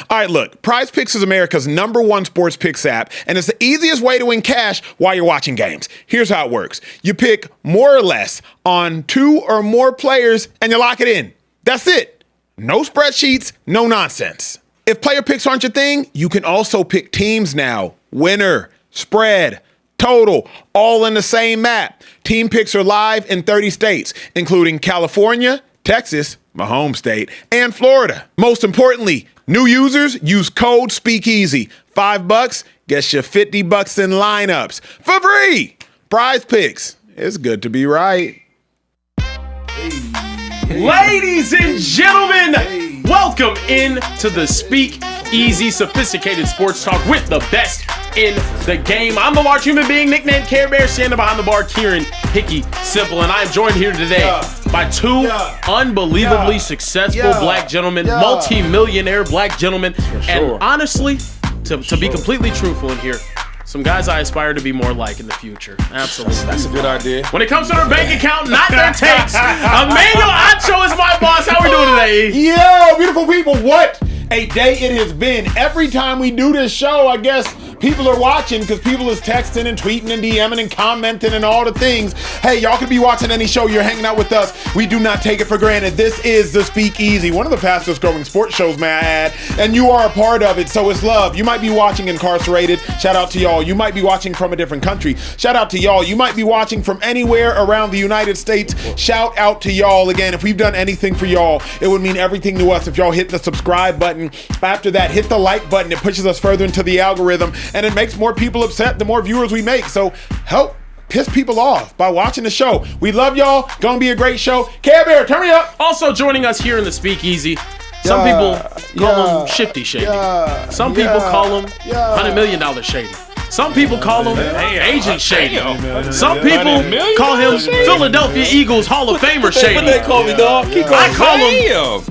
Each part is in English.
All right, look, PrizePicks is America's #1 sports picks app, and it's the easiest way to win cash while you're watching games. Here's how it works. You pick more or less on 2 or more players, and you lock it in. That's it. No spreadsheets, no nonsense. If player picks aren't your thing, you can also pick teams now. Winner, spread, total, all in the same app. Team picks are live in 30 states, including California, Texas, my home state, and Florida. Most importantly, new users use code Speakeasy. $5 gets you $50 in lineups for free. PrizePicks. It's good to be right. Ladies and gentlemen, welcome into the Speakeasy, sophisticated sports talk with the best in the game. I'm the large human being nicknamed Carebear, standing behind the bar, Kieran Hickey Simple, and I am joined here today by two unbelievably successful black gentlemen, multi-millionaire black gentlemen, and honestly, to be completely truthful in here, some guys I aspire to be more like in the future. Absolutely. That's a good idea. When it comes to their bank account, not their takes, Emmanuel Acho is my boss. How we doing today? Yo, beautiful people, what a day it has been. Every time we do this show, I guess people are watching because people is texting and tweeting and DMing and commenting and all the things. Hey, y'all could be watching any show. You're hanging out with us. We do not take it for granted. This is the Speakeasy, one of the fastest growing sports shows, may I add, and you are a part of it, so it's love. You might be watching incarcerated. Shout out to y'all. You might be watching from a different country. Shout out to y'all. You might be watching from anywhere around the United States. Shout out to y'all. Again, if we've done anything for y'all, it would mean everything to us if y'all hit the subscribe button. After that, hit the like button. It pushes us further into the algorithm, and it makes more people upset the more viewers we make. So help piss people off by watching the show. We love y'all. Gonna be a great show. Carebear, turn me up. Also joining us here in the Speakeasy, some people call him Shifty Shady. Some people call him $100 million Shady. Some people call him Agent Shady. Some people call him Philadelphia Eagles Hall of Famer Shady. What they call me, dog? I call him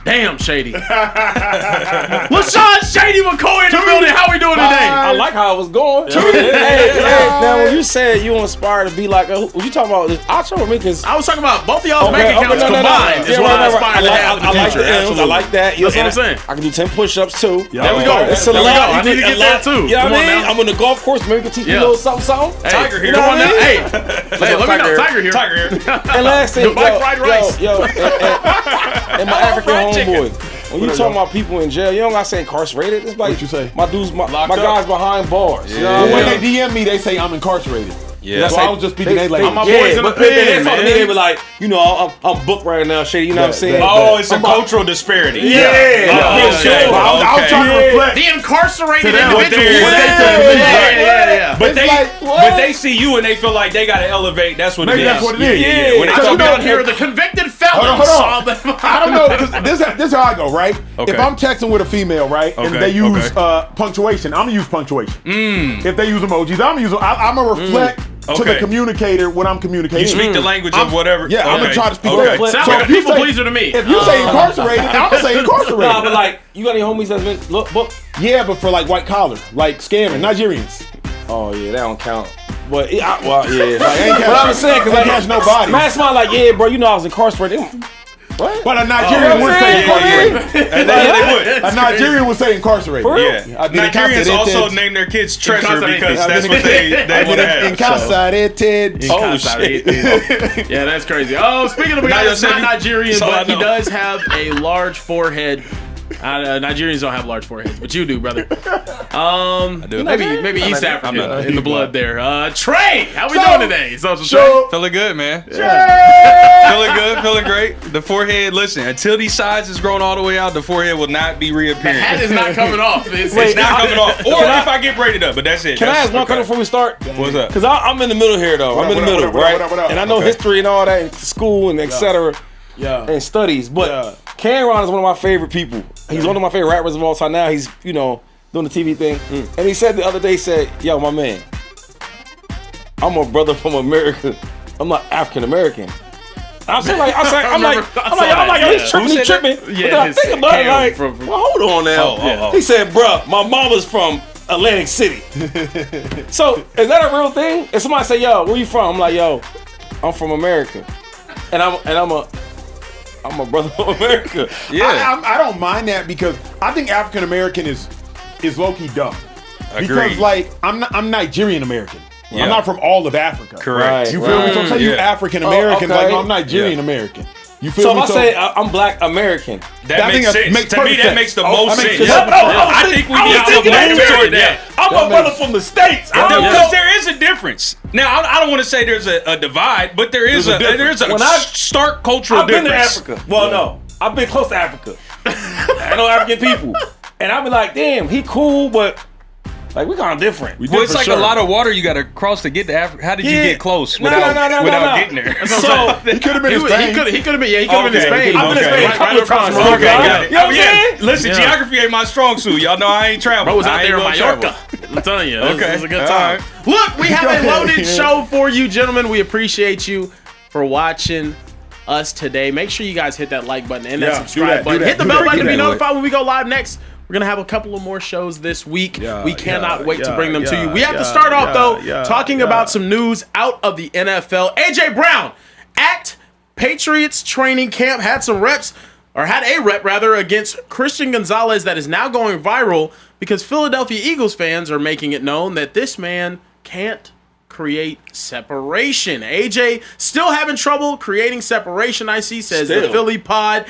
Damn Shady. LeSean Shady McCoy in the building. How we doing today? I like how it was going. Hey, now when you said you inspired to be like, what you talking about? This Acho or me? Because I was talking about both of y'all's bank accounts combined. Is what I aspire to have in the future. I like that. That's what I'm saying. I can do 10 push-ups too. There we go. It's a lot. I need to get that too. You know what I mean? I'm on the golf course. Maybe you can teach me a little something. Tiger here. Come on now. Hey, let me know. Tiger here. And last thing, Dubai fried rice. And my African homeboy. When you talking about people in jail, you don't gotta say incarcerated. It's like what you say? My dudes, my guys behind bars. Yeah. You know when they DM me, they say I'm incarcerated. Yeah, so I was just speaking. They like, my boys in the pen, man. They be like, you know, I'm booked right now, Shady. You know what I'm saying? Oh, it's a cultural disparity. Yeah. I was trying to reflect. The incarcerated individuals. But they see you and they feel like they gotta elevate. That's what it is. That's what it is. Yeah. When they come down here, the convicted felons. Hold on. I don't know. This is how I go, right? Okay. If I'm texting with a female, right, and they use punctuation, I'm gonna use punctuation. If they use emojis, I'm gonna use. I'm gonna reflect to the communicator when I'm communicating. You speak the language of whatever. Yeah, I'm gonna try to speak that. Sounds like a people pleaser to me. If you say incarcerated, I'm gonna say incarcerated. Nah, but like, you got any homies that's been booked? Yeah, but for like white collar, like scamming, Nigerians. Oh yeah, that don't count. But yeah. Like, but I'm saying, because I catch nobody. Man, it's not like, yeah, bro, you know I was incarcerated. What? But a Nigerian would say incarcerated. A Nigerian would say incarcerated. Yeah. Nigerians also name their kids Treasure because that's what they want to have. Incarcerated. Oh, shit. Yeah, that's crazy. Oh, speaking of a guy that's not Nigerian, but he does have a large forehead. Nigerians don't have large foreheads, but you do, brother. I do. Maybe East African in the blood there. Trey, how we doing today? Trey? Feeling good, man. Feeling great. The forehead, listen, until these sides is grown all the way out, the forehead will not be reappearing. The hat is not coming off. It's not coming off. Or if I get braided up, but that's it. Can I ask one question before we start? What's up? Because I'm in the middle here, though. I'm in the middle, right? And I know history and all that, and school and et cetera, and studies, but Cameron is one of my favorite people. He's one of my favorite rappers of all time now. He's, doing the TV thing. And he said the other day, yo, my man, I'm a brother from America. I'm not African American. I'm like, he's tripping. Yeah, but I think about it, like, well, hold on now. He said, bruh, my mama's from Atlantic City. So, is that a real thing? If somebody say, yo, where you from? I'm like, yo, I'm from America. And I'm a I'm a brother of America. Yeah, I don't mind that because I think African American is low-key dumb. Because like I'm Nigerian American. I'm not from all of Africa. Correct. You feel me? So say you African American, like I'm Nigerian American. You feel me? So if I say I'm Black American, that makes sense. To me, that makes the most sense. I think we need to move toward that. I'm a brother from the States. Because there is a difference. Now, I don't want to say there's a divide, but there is a stark cultural difference. I've been to Africa. Well, no, I've been close to Africa. I know African people, and I be like, damn, he cool, but. Like, we kind of different. Well, it's like a lot of water you got to cross to get to Africa. How did you get close without getting there? So he could have been in Spain. He could have been in Spain. I've been in Spain a couple of times. You know what I'm saying? Listen, geography ain't my strong suit. Y'all know I ain't traveled. Bro was out there in Mallorca. I'm telling you, it was a good time. Right. Look, we have a loaded show for you, gentlemen. We appreciate you for watching us today. Make sure you guys hit that like button and that subscribe button. Hit the bell button to be notified when we go live next. We're going to have a couple of more shows this week. We cannot wait to bring them to you. We have to start off, though, talking about some news out of the NFL. A.J. Brown at Patriots training camp had a rep against Christian Gonzalez that is now going viral because Philadelphia Eagles fans are making it known that this man can't create separation. AJ still having trouble creating separation, I see, says the Philly pod.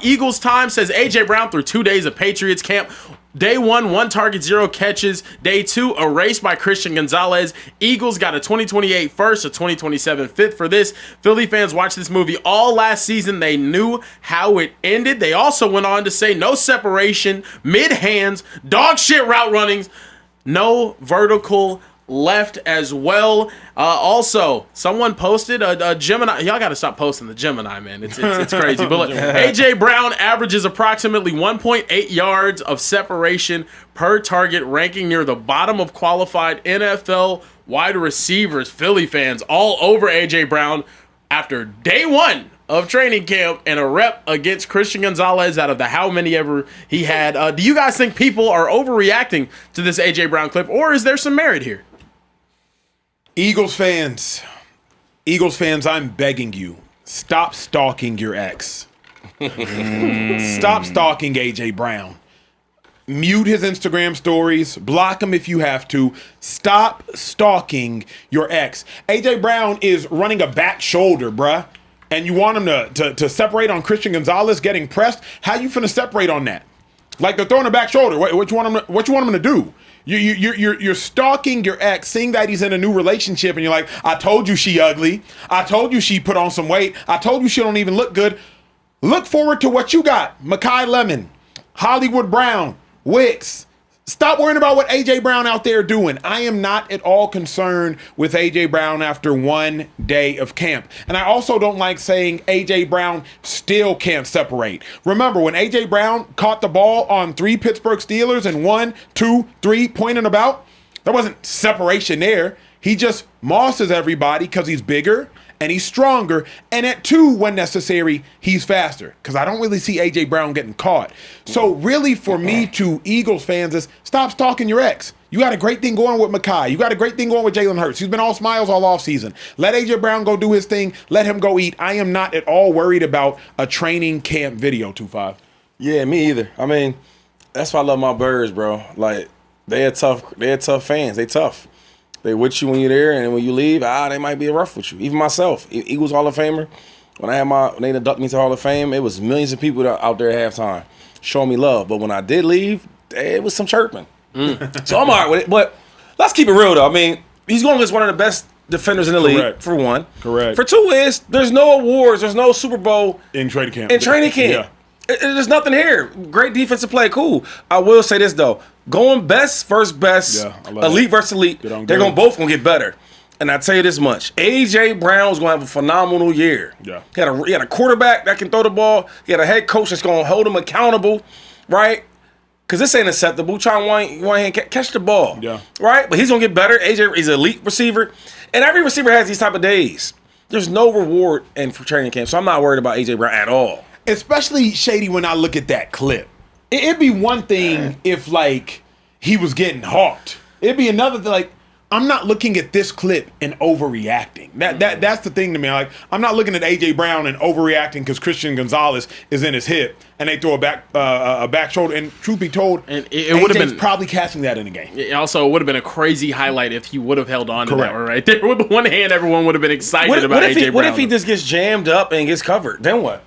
Eagles Time says AJ Brown through 2 days of Patriots camp. Day 1 target, 0 catches. Day 2, erased by Christian Gonzalez. Eagles got a 2028 first, a 2027 fifth for this. Philly fans watched this movie all last season. They knew how it ended. They also went on to say no separation, mid-hands, dog shit route runnings, no vertical left as well. Also, someone posted a Gemini. Y'all got to stop posting the Gemini, man. It's crazy. But look, AJ Brown averages approximately 1.8 yards of separation per target, ranking near the bottom of qualified NFL wide receivers. Philly fans all over AJ Brown after day 1 of training camp and a rep against Christian Gonzalez out of the how many ever he had. Do you guys think people are overreacting to this AJ Brown clip, or is there some merit here? Eagles fans, I'm begging you, stop stalking your ex. Stop stalking AJ Brown. Mute his Instagram stories, block him if you have to. Stop stalking your ex. AJ Brown is running a back shoulder, bruh. And you want him to separate on Christian Gonzalez getting pressed? How you finna separate on that? Like they're throwing a back shoulder. What you want him to do? You're stalking your ex, seeing that he's in a new relationship, and you're like, I told you she ugly. I told you she put on some weight. I told you she don't even look good. Look forward to what you got. Mekhi Lemon, Hollywood Brown, Wicks. Stop worrying about what A.J. Brown out there doing. I am not at all concerned with A.J. Brown after 1 day of camp. And I also don't like saying A.J. Brown still can't separate. Remember, when A.J. Brown caught the ball on 3 Pittsburgh Steelers and 1, 2, 3 pointing about, there wasn't separation there. He just mosses everybody because he's bigger and he's stronger. And at 2, when necessary, he's faster. Because I don't really see A.J. Brown getting caught. So really, for me, to Eagles fans, is stop stalking your ex. You got a great thing going with Mekhi. You got a great thing going with Jalen Hurts. He's been all smiles all offseason. Let A.J. Brown go do his thing. Let him go eat. I am not at all worried about a training camp video, 2-5. Yeah, me either. I mean, that's why I love my Birds, bro. Like, they're tough fans. They tough. They with you when you're there, and when you leave, they might be rough with you. Even myself, Eagles Hall of Famer, when they inducted me to Hall of Fame, it was millions of people out there at halftime showing me love. But when I did leave, it was some chirping. So I'm all right with it. But let's keep it real, though. I mean, he's going against one of the best defenders in the league, for one. Correct. For 2 is, there's no awards, there's no Super Bowl. In training camp. Yeah. There's nothing here. Great defensive play, cool. I will say this, though. Going best versus best, elite versus elite, they're both going to get better. And I tell you this much. A.J. Brown's going to have a phenomenal year. Yeah. He had a quarterback that can throw the ball. He had a head coach that's going to hold him accountable, right? Because this ain't acceptable. Try one hand catch the ball, right? But he's going to get better. A.J. is an elite receiver. And every receiver has these type of days. There's no reward in training camp, so I'm not worried about A.J. Brown at all. Especially, Shady, when I look at that clip. It'd be one thing if, like, he was getting hawked. It'd be another thing, like, I'm not looking at this clip and overreacting. That's the thing to me. Like, I'm not looking at AJ Brown and overreacting because Christian Gonzalez is in his hip and they throw a back shoulder. And truth be told, and it would have been probably catching that in the game. It also would have been a crazy highlight if he would have held on to that one right there with one hand. Everyone would have been excited about AJ Brown. What if he just gets jammed up and gets covered? Then what?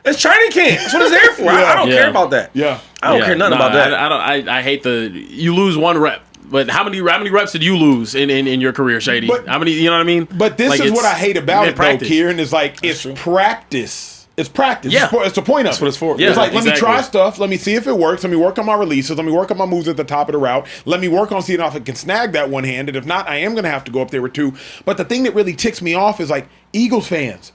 It's training camp. That's what it's there for. I don't care about that. Yeah, I don't care nothing about that. I hate you lose one rep. But how many reps did you lose in your career, Shady? How many? You know what I mean? But this is what I hate about it, though, Kieran. Is like it's practice. It's practice. Yeah. It's the point of it. That's what it's for. Yeah, it's like, let me try stuff. Let me see if it works. Let me work on my releases. Let me work on my moves at the top of the route. Let me work on seeing if I can snag that one hand. And if not, I am going to have to go up there with two. But the thing that really ticks me off is like Eagles fans.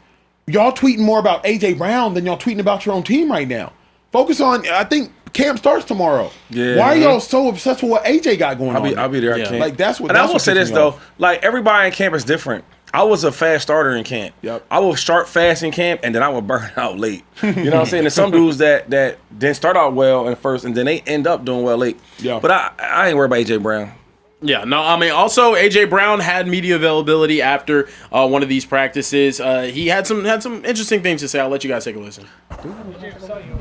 Y'all tweeting more about A.J. Brown than y'all tweeting about your own team right now. Focus on, I think, camp starts tomorrow. Yeah. Why are y'all so obsessed with what AJ got going on? I'll be there at camp. Like, that's what. And I will say this though, like everybody in camp is different. I was a fast starter in camp. Yep. I will start fast in camp and then I will burn out late. You know what I'm saying? There's some dudes that didn't start out well at first and then they end up doing well late. Yeah. But I ain't worried about AJ Brown. Yeah, no, I mean, also AJ Brown had media availability after one of these practices. He had some interesting things to say. I'll let you guys take a listen. AJ, I saw you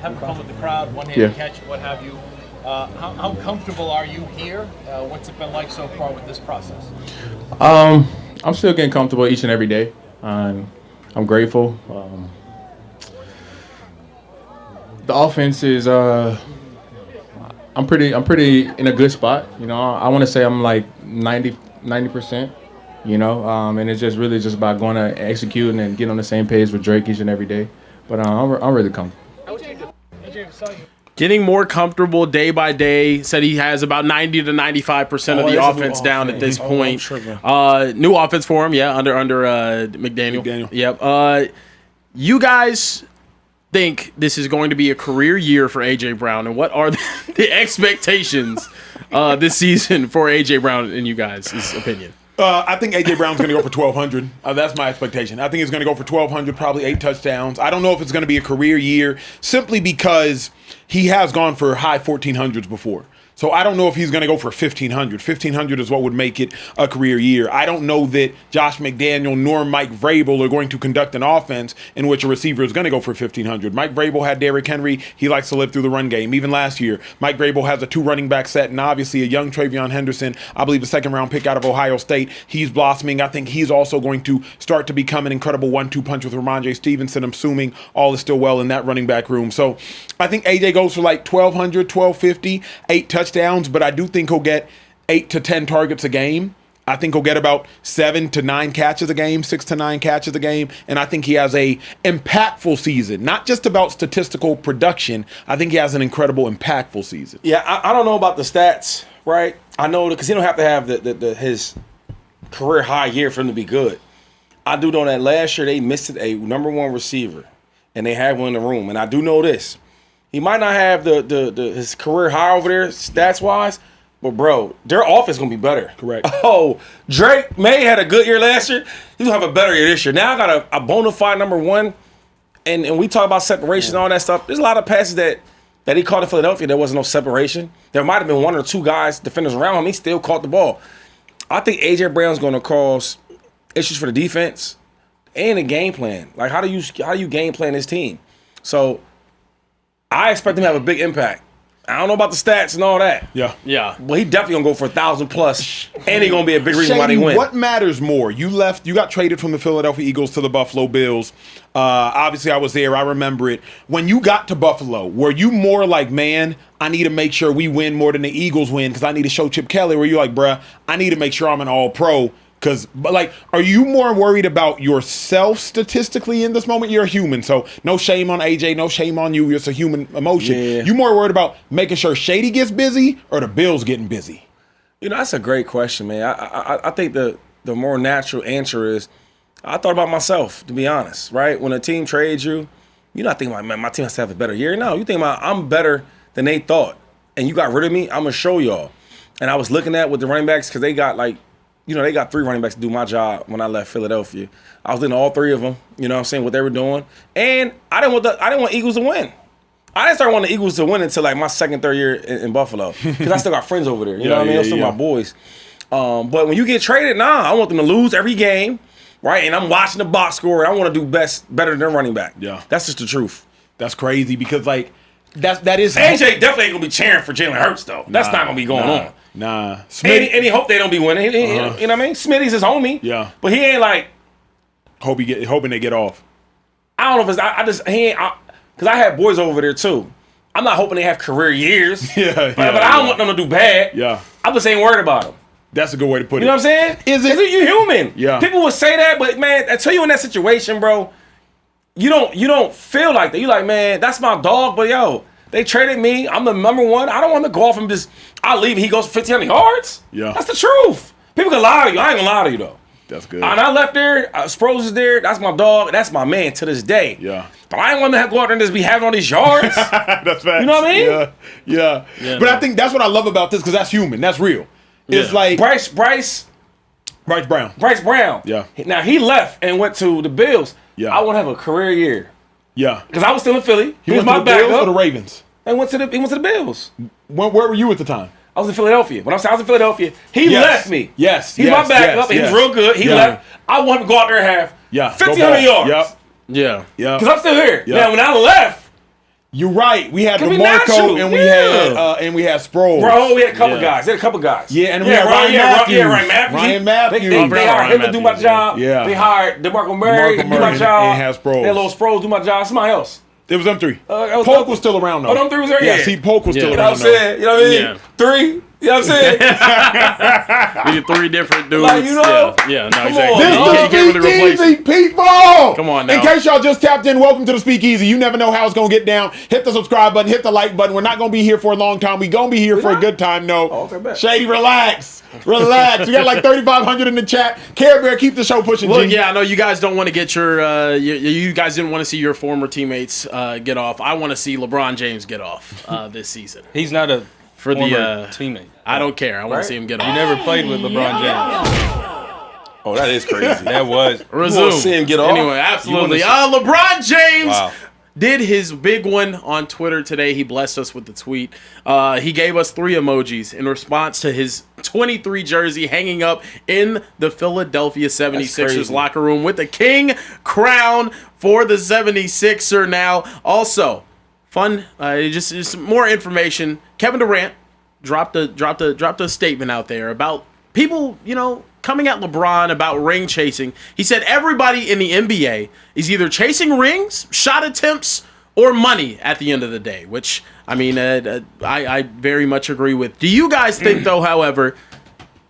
have fun with the crowd, one-handed catch, what have you. How comfortable are you here? What's it been like so far with this process? I'm still getting comfortable each and every day. I'm grateful. The offense is. I'm pretty in a good spot. You know, I want to say I'm like 90%. You know, and it's just really just about going to execute and get on the same page with Drake each and every day. But I'm really comfortable. Getting more comfortable day by day. Said he has about 90 to 95% of the offense down at this point. New offense for him, under McDaniel. Yep. You guys think this is going to be a career year for AJ Brown, and what are the expectations this season for AJ Brown in you guys' opinion? I think A.J. Brown's going to go for 1,200. That's my expectation. I think he's going to go for 1,200, probably 8 touchdowns. I don't know if it's going to be a career year simply because he has gone for high 1,400s before. So I don't know if he's going to go for 1,500. 1,500 is what would make it a career year. I don't know that Josh McDaniel nor Mike Vrabel are going to conduct an offense in which a receiver is going to go for 1,500. Mike Vrabel had Derrick Henry. He likes to live through the run game. Even last year, Mike Vrabel has a 2 running back set, and obviously a young Travion Henderson, I believe a second-round pick out of Ohio State. He's blossoming. I think he's also going to start to become an incredible 1-2 punch with Ramondre Stevenson, assuming all is still well in that running back room. So I think AJ goes for like 1,200, 1,250, 8 touchdowns, but I do think he'll get 8 to 10 targets a game. I think he'll get about 7 to 9 catches a game, 6 to 9 catches a game, and I think he has a impactful season. Not just about statistical production. I think he has an incredible, impactful season. Yeah, I don't know about the stats, right? I know because he don't have to have his career high year for him to be good. I do know that last year they missed a number 1 receiver, and they had one in the room. And I do know this. He might not have his career high over there stats wise, but bro, their offense is gonna be better. Correct. Oh, Drake May had a good year last year. He's gonna have a better year this year. Now I got a bona fide number 1, and we talk about separation and all that stuff. There's a lot of passes that he caught in Philadelphia. There wasn't no separation. There might have been 1 or 2 guys, defenders around him. He still caught the ball. I think AJ Brown's gonna cause issues for the defense and the game plan. Like how do you game plan this team? So I expect him to have a big impact. I don't know about the stats and all that. Yeah. But he definitely gonna go for 1,000 plus, and he gonna be a big reason why they Shady, win. what matters more? You got traded from the Philadelphia Eagles to the Buffalo Bills. Obviously, I was there. I remember it. When you got to Buffalo, were you more like, man, I need to make sure we win more than the Eagles win because I need to show Chip Kelly? Or were you like, bruh, I need to make sure I'm an all-pro? But like, are you more worried about yourself statistically in this moment? You're a human, so no shame on AJ, no shame on you. It's a human emotion. Yeah. You more worried about making sure Shady gets busy or the Bills getting busy? You know, that's a great question, man. I think the more natural answer is I thought about myself, to be honest, right? When a team trades you, you're not thinking about, man, my team has to have a better year. No, you think about, I'm better than they thought, and you got rid of me, I'm going to show y'all. And I was looking at with the running backs because they got they got 3 running backs to do my job when I left Philadelphia. I was looking at all 3 of them, you know what I'm saying, what they were doing. And I didn't want Eagles to win. I didn't start wanting the Eagles to win until like my second, third year in Buffalo because I still got friends over there. You know what I mean? I'm still my boys. But when you get traded, I want them to lose every game, right? And I'm watching the box score, and I want to do better than their running back. Yeah. That's just the truth. That's crazy because, like, that is... AJ definitely ain't going to be cheering for Jalen Hurts, though. That's not going to be going on. Nah. And he hope they don't be winning. You know what I mean? Smitty's his homie. Yeah. But he ain't like... hoping they get off. I don't know if it's... Because I had boys over there, too. I'm not hoping they have career years. But I don't want them to do bad. Yeah. I just ain't worried about them. That's a good way to put it. You know what I'm saying? Is it? You human? Yeah. People would say that, but man, until you in that situation, bro, you don't feel like that. You like, man, that's my dog, but yo, they traded me. I'm the number one. I don't want to go off and just. I leave and he goes for 1,500 yards. Yeah. That's the truth. People can lie to you. I ain't gonna lie to you though. That's good. And I left there. Sproles is there. That's my dog. That's my man to this day. Yeah. But I ain't want to go out there and just be having all these yards. That's facts. You know what I mean? Yeah. But I think that's what I love about this because that's human. That's real. It's like Bryce Brown. Yeah. Now he left and went to the Bills. Yeah. I want to have a career year. Yeah. Because I was still in Philly. He was went my to the Bills backup. or the Ravens? And he went to the Bills. Where were you at the time? I was in Philadelphia. When I was in Philadelphia, he left me. Yes. He's my backup. He was real good. He left. I want him to go out there and have 1,500 yards. Yep. Yeah. Because I'm still here. Yep. Now, when I left, you're right. We had Can we DeMarco natural? and we had Sproles. bro, we had a couple guys. They had a couple guys. Yeah, and we had Ryan Matthews. Ryan Matthews. Ryan Matthews. They hired him to do my job. Yeah. They hired DeMarco Murray to do my job. and had Sproles. They had little Sproles do my job. Somebody else. It was them three. Polk was still around though. Oh, them three was there? Yeah, Yeah. see, Polk was still You know what around I'm saying? You know what I mean? Yeah. Three. You know what I'm saying? We get 3 different dudes. Like, you know? Yeah, no, Come exactly. on, You This can't is really replace Speakeasy, people! Come on now. In case y'all just tapped in, welcome to the Speakeasy. You never know how it's going to get down. Hit the subscribe button, hit the like button. We're not going to be here for a long time. We're going to be here for a good time, no. Oh, okay, bet. Shady, relax. Relax. We got like 3,500 in the chat. Carebear, keep the show pushing, Look, G. yeah, I know you guys don't want to get you guys didn't want to see your former teammates get off. I want to see LeBron James get off this season. He's not a For the teammate. I don't care. I want to see him get off. You never played with LeBron James. Oh, that is crazy. That was. Resume. wanna see him get off? Anyway, absolutely. LeBron James Wow. did his big one on Twitter today. He blessed us with the tweet. He gave us 3 emojis in response to his 23 jersey hanging up in the Philadelphia 76ers crazy. locker room with the king crown for the 76er now. Also, fun, just more information. Kevin Durant dropped a statement out there about people, coming at LeBron about ring chasing. He said everybody in the NBA is either chasing rings, shot attempts, or money at the end of the day, which, I mean, I very much agree with. Do you guys think, though, however,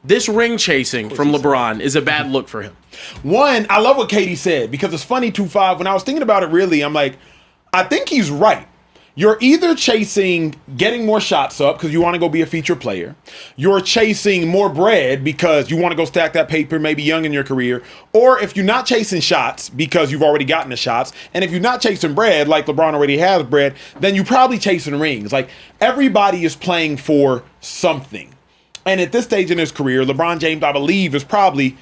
this ring chasing from LeBron is a bad look for him? One, I love what Katie said because it's funny, 2-5. When I was thinking about it, really, I'm like, I think he's right. You're either chasing getting more shots up because you want to go be a feature player. You're chasing more bread because you want to go stack that paper, maybe young in your career. Or if you're not chasing shots because you've already gotten the shots. And if you're not chasing bread, like LeBron already has bread, then you're probably chasing rings. Like everybody is playing for something. And at this stage in his career, LeBron James, I believe, is probably,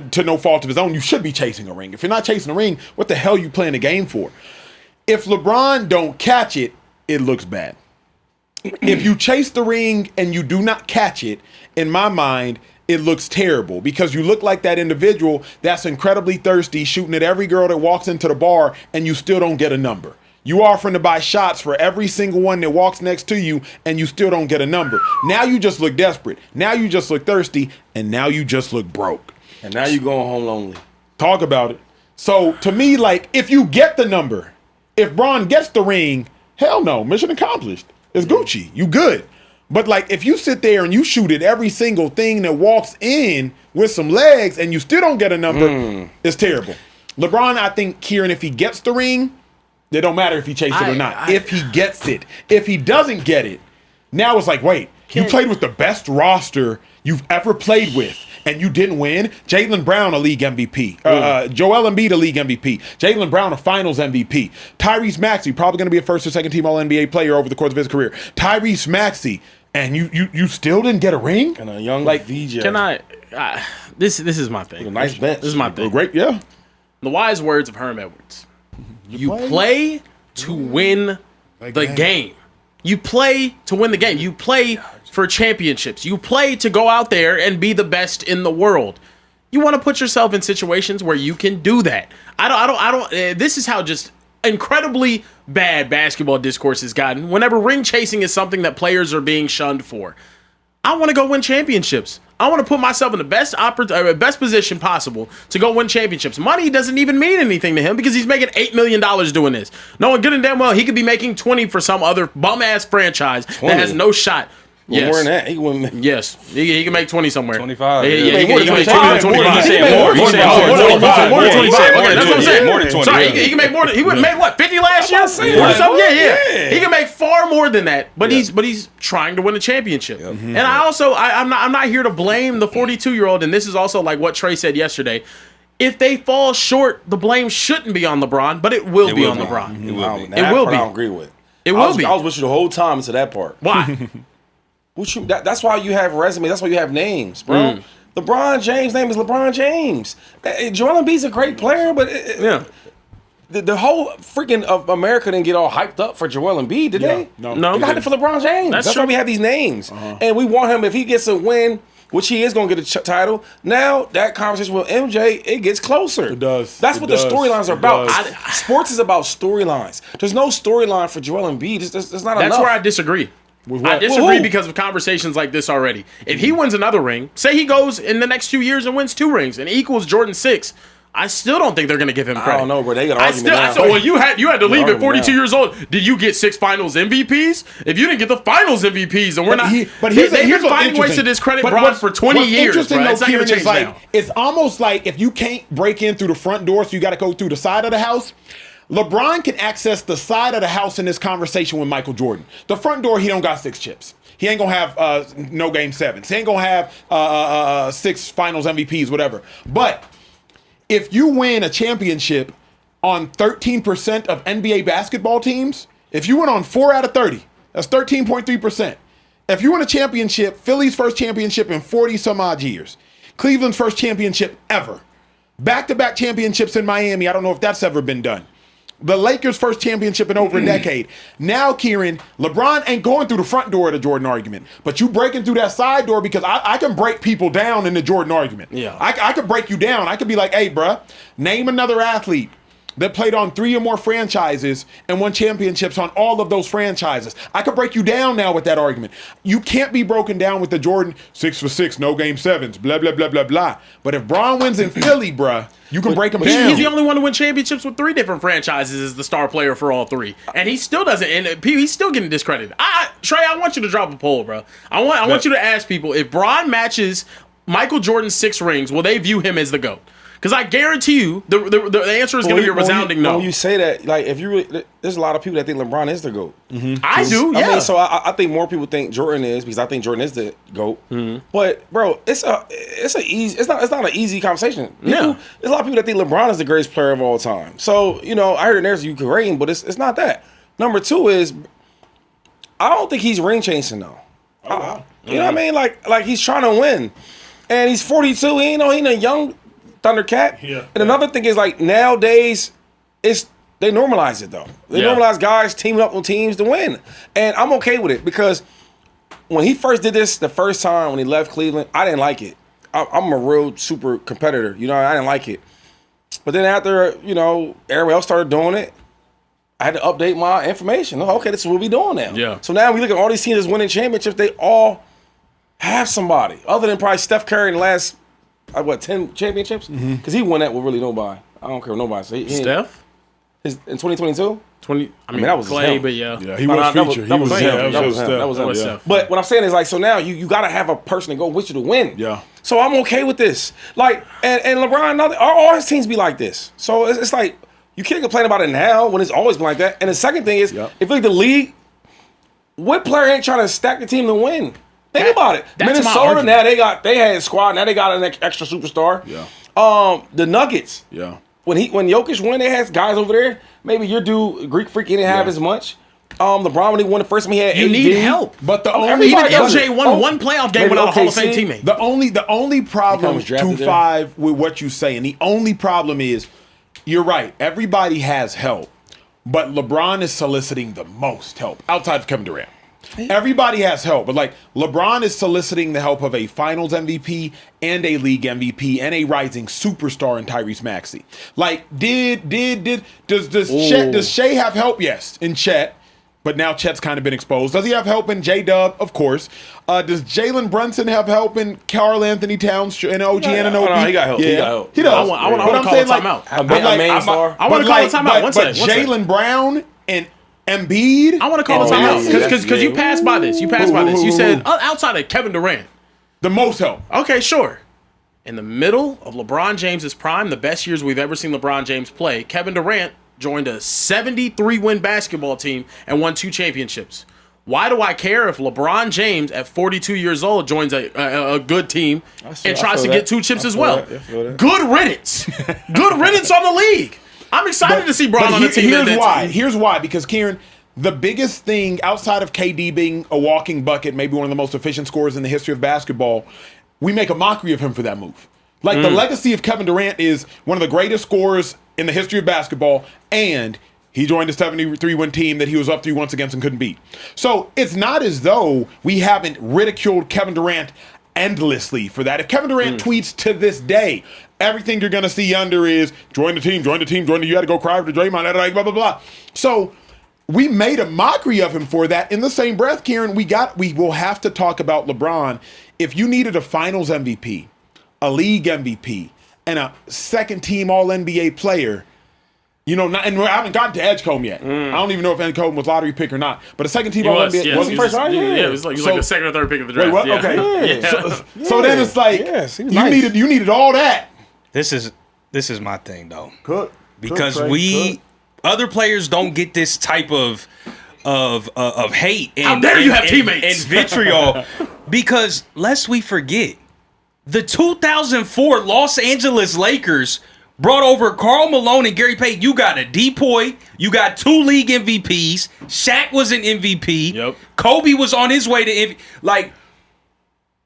to no fault of his own, you should be chasing a ring. If you're not chasing a ring, what the hell are you playing the game for? If LeBron don't catch it, it looks bad. If you chase the ring and you do not catch it, in my mind, it looks terrible because you look like that individual that's incredibly thirsty, shooting at every girl that walks into the bar, and you still don't get a number. You offering to buy shots for every single one that walks next to you, and you still don't get a number. Now you just look desperate. Now you just look thirsty, and now you just look broke. And now you going home lonely. Talk about it. So to me, like, if you get the number, if Bron gets the ring, hell no, mission accomplished. It's Gucci. You good. But like if you sit there and you shoot at every single thing that walks in with some legs and you still don't get a number, it's terrible. LeBron, I think, Kieran, if he gets the ring, it don't matter if he chased it or not. If he gets it. If he doesn't get it, now it's like, wait, you played with the best roster you've ever played with, and you didn't win? Jaylen Brown, a league MVP. Joel Embiid, a league MVP. Jaylen Brown, a finals MVP. Tyrese Maxey, probably going to be a first or second team All-NBA player over the course of his career. Tyrese Maxey, and you still didn't get a ring? And a young VJ. Can I? This is my thing. A nice bench. This is my thing. Great, yeah. The wise words of Herm Edwards. You play to win the game. You play to win the game. You play for championships. You play to go out there and be the best in the world. You want to put yourself in situations where you can do that. I don't. This is how just incredibly bad basketball discourse has gotten. Whenever ring chasing is something that players are being shunned for, I want to go win championships. I want to put myself in the best position possible to go win championships. Money doesn't even mean anything to him because he's making $8 million doing this. Knowing good and damn well he could be making 20 for some other bum ass franchise 20. That has no shot. Yes. More than that. He can make 20 somewhere. 25. Yeah, he can make 20 than 25. He said more. More than 25. Okay, that's what I'm saying. More than 20. Sorry, he can make more than, he would make what, 50 last year? Yeah. He can make far more than that, but he's trying to win a championship. And I'm not here to blame the 42-year-old, and this is also like what Trey said yesterday. If they fall short, the blame shouldn't be on LeBron, but it will be on LeBron. It will be. It will be. I don't agree with. It will be. I was with you the whole time until that part. Why? That's why you have resumes. That's why you have names, bro. LeBron James' name is LeBron James. Joel Embiid's a great player, but the whole freaking of America didn't get all hyped up for Joel Embiid, did they? No. They got it for LeBron James. That's why we have these names. And we want him, if he gets a win, which he is going to get a title, now that conversation with MJ, it gets closer. It does. That's what the storylines are about. Sports is about storylines. There's no storyline for Joel Embiid. It's not enough. That's where I disagree. I disagree because of conversations like this already. If he wins another ring, say he goes in the next 2 years and wins 2 rings and equals Jordan 6, I still don't think they're going to give him credit. I don't know, bro. They got an argument now. Well, you had to leave at 42 years old. Did you get 6 Finals MVPs? If you didn't get the Finals MVPs, and we're not, they've been finding ways to discredit Bron for 20 years. Bro. It's not going to change now. It's almost like if you can't break in through the front door, so you got to go through the side of the house. LeBron can access the side of the house in this conversation with Michael Jordan. The front door, he don't got 6 chips. He ain't gonna have no game 7s. He ain't gonna have 6 Finals MVPs, whatever. But if you win a championship on 13% of NBA basketball teams, if you win on 4 out of 30, that's 13.3%. If you win a championship, Philly's first championship in 40 some odd years, Cleveland's first championship ever, back-to-back championships in Miami, I don't know if that's ever been done. The Lakers' first championship in over a decade. Now, Kieran, LeBron ain't going through the front door of the Jordan argument, but you breaking through that side door because I can break people down in the Jordan argument. Yeah, I could break you down. I could be like, hey, bruh, name another athlete that played on 3 or more franchises and won championships on all of those franchises. I could break you down now with that argument. You can't be broken down with the Jordan 6 for 6, no game 7s, blah, blah, blah, blah, blah. But if Bron wins in Philly, bruh, you can break him down. He's the only one to win championships with 3 different franchises as the star player for all 3. And he still doesn't, and he's still getting discredited. Trey, I want you to drop a poll, bro. I want you to ask people, if Bron matches Michael Jordan's 6 rings, will they view him as the GOAT? Because I guarantee you, the answer is going to be a resounding no. When you say that, like, if you really, there's a lot of people that think LeBron is the GOAT. I do, yeah. I mean, so I think more people think Jordan is, because I think Jordan is the GOAT. But bro, it's not an easy conversation. There's a lot of people that think LeBron is the greatest player of all time. So I heard there's Ukraine, but it's not that. Number 2 is, I don't think he's ring chasing though. You know what I mean? Like he's trying to win, and he's 42. He ain't a young Thundercat. And another thing is, like, nowadays, they normalize it though. They normalize guys teaming up on teams to win, and I'm okay with it because when he first did this the first time when he left Cleveland, I didn't like it. I'm a real super competitor, I didn't like it. But then after everybody else started doing it, I had to update my information. Okay, this is what we doing now. Yeah. So now we look at all these teams that's winning championships. They all have somebody other than probably Steph Curry in the last 10 championships? Because he won that with really nobody. I don't care what nobody say. Steph? In 2022? I mean that was Clay, but yeah, he was featured. That was Steph. But what I'm saying is, like, so now you got to have a person to go with you to win. Yeah. So I'm okay with this. Like, and LeBron, all his teams be like this. So it's like, you can't complain about it now when it's always been like that. And the second thing is, if like the league, what player ain't trying to stack the team to win? Think about it. Minnesota, now they had a squad. Now they got an extra superstar. Yeah. The Nuggets. Yeah. When Jokic won, they had guys over there. Maybe your dude Greek Freak didn't have as much. LeBron, when he won the first time, he had you AD. need help. But the only MJ won one playoff game without a Hall of Fame teammate. The only problem 2-5 with what you say, and the only problem is, you're right. Everybody has help, but LeBron is soliciting the most help outside of Kevin Durant. Everybody has help, but like LeBron is soliciting the help of a Finals MVP and a League MVP and a rising superstar in Tyrese Maxey. Like, does Shea have help? Yes, in Chet. But now Chet's kind of been exposed. Does he have help in J-Dub? Of course. Does Jalen Brunson have help in Karl Anthony Towns and OG Anunoby? No, he got help. Yeah. He got help. He does. I want to call a timeout. I want to call a timeout. One second. Jalen Brown and Embiid. I want to call a timeout because you passed by this. You said outside of Kevin Durant, the most help. Okay, sure. In the middle of LeBron James's prime, the best years we've ever seen LeBron James play, Kevin Durant joined a 73-win basketball team and won 2 championships. Why do I care if LeBron James at 42 years old joins a good team and tries to get 2 chips as well? Good riddance. Good riddance on the league. I'm excited to see Bron on the team. Here's why. Because, Kieran, the biggest thing outside of KD being a walking bucket, maybe one of the most efficient scorers in the history of basketball, we make a mockery of him for that move. Like, the legacy of Kevin Durant is one of the greatest scorers in the history of basketball, and he joined a 73-win team that he was up 3 once against and couldn't beat. So it's not as though we haven't ridiculed Kevin Durant endlessly for that. If Kevin Durant tweets to this day, everything you're going to see under is join the team, you got to go cry for Draymond, blah, blah, blah. So we made a mockery of him for that. In the same breath, Kieran, we will have to talk about LeBron. If you needed a Finals MVP, a League MVP, and a second-team All-NBA player, and I haven't gotten to Edgecombe yet. I don't even know if Edgecombe was lottery pick or not. But a second-team All-NBA was the first round. Yeah, it was like the second or third pick of the draft. Wait, what? Yeah. Okay. Yeah. So then it's like you needed all that. This is my thing though. Cook. Because Cook. other players don't get this type of hate and how dare you have teammates and vitriol. Because lest we forget, the 2004 Los Angeles Lakers brought over Karl Malone and Gary Payton. You got a DPOY. You got 2 league MVPs. Shaq was an MVP. Yep. Kobe was on his way to MVP. Like,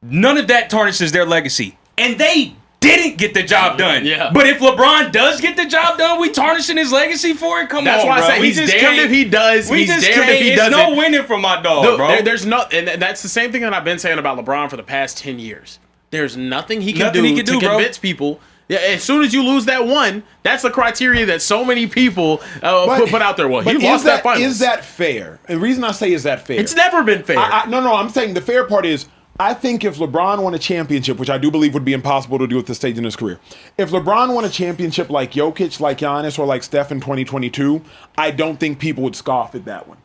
none of that tarnishes their legacy. And they didn't get the job done. Yeah. But if LeBron does get the job done, we tarnishing his legacy for it? That's why bro. I say he's damned if he does. We He's just damned if he can't. doesn't. There's no winning for my dog, bro. There's no, and that's the same thing that I've been saying about LeBron for the past 10 years. There's nothing he can do to convince people. Yeah, as soon as you lose that one, that's the criteria that so many people put out there. Well, he lost that final. Is that fair? And the reason I say is that fair? It's never been fair. No, I'm saying the fair part is I think if LeBron won a championship, which I do believe would be impossible to do at this stage in his career, if LeBron won a championship like Jokic, like Giannis, or like Steph in 2022, I don't think people would scoff at that one.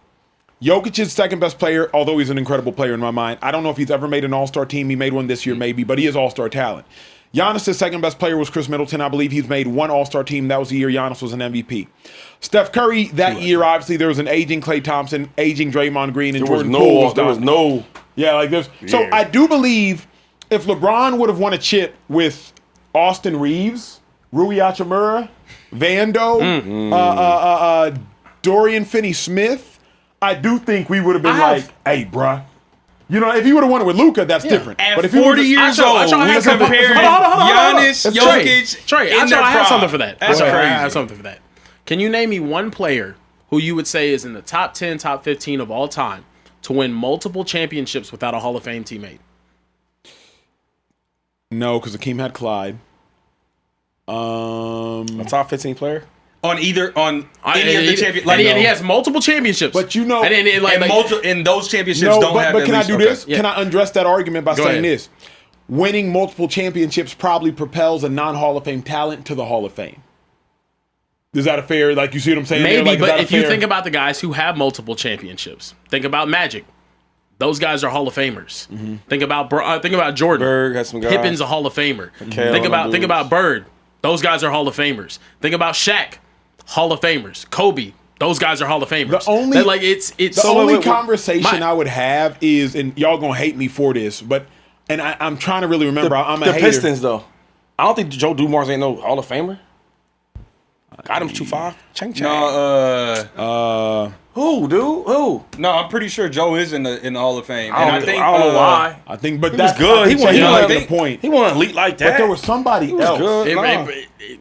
Jokic is second best player, although he's an incredible player in my mind. I don't know if he's ever made an all-star team. He made one this year maybe, but he is all-star talent. Giannis' second best player was Chris Middleton. I believe he's made one all-star team. That was the year Giannis was an MVP. Steph Curry, that year, obviously, there was an aging Klay Thompson, aging Draymond Green, and Jordan Poole. There was no... Yeah, like this. Yeah. So I do believe if LeBron would have won a chip with Austin Reeves, Rui Hachimura, Vando, Dorian Finney-Smith, I do think we would have been hey, bruh. If he would have won it with Luka, that's different. At but if 40 years old, we comparing Giannis, Jokic, Trey, I have something for that. That's crazy. I have something for that. Can you name me one player who you would say is in the top 10, top 15 of all time to win multiple championships without a Hall of Fame teammate? No, because Hakeem had Clyde. A top 15 player? On any of the champions, and he has multiple championships. But and those championships don't have. But can I do this? Yeah. Can I undress that argument by saying ahead. this? Winning multiple championships probably propels a non-Hall of Fame talent to the Hall of Fame. Is that a fair? Like, you see what I'm saying? Maybe, like, but if you think about the guys who have multiple championships, think about Magic. Those guys are Hall of Famers. Mm-hmm. Think about Jordan. Berg has some guys. Pippen's a Hall of Famer. Think about Bird. Those guys are Hall of Famers. Think about Shaq. Hall of Famers. Kobe. Those guys are Hall of Famers. The only conversation I would have is, and y'all gonna hate me for this, but I'm trying to really remember. I'm a hater. The Pistons though. I don't think Joe Dumars ain't no Hall of Famer. Got him 2-5. Chang. No, who, dude? Who? No, I'm pretty sure Joe is in the Hall of Fame. I don't know why. I think, but that's good. He wasn't the point. He wasn't elite like that. But there was somebody else. Good.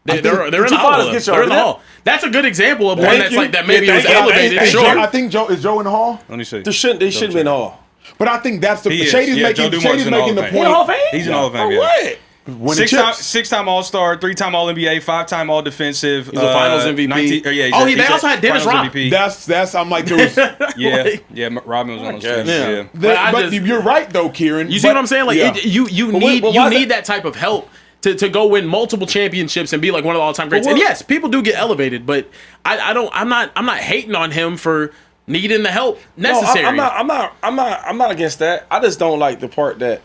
They're in the hall. They're in the hall. That's a good example of one that's like that maybe was elevated. Sure. I think Joe is in the hall. Let me see. They should be in the hall. But I think that's the Shady's making the point. He's in the Hall of Fame. What? Six-time All-Star, 3-time All-NBA, 5-time All-Defensive. He's a Finals MVP. They also had Dennis Rodman. That's. I'm like, there was. Rodman was on the team. But you're right though, Kieran. You see what I'm saying? Like you need that type of help to go win multiple championships and be like one of the all-time greats. And yes, people do get elevated, but I'm not hating on him for needing the help necessary. No, I'm not against that. I just don't like the part that,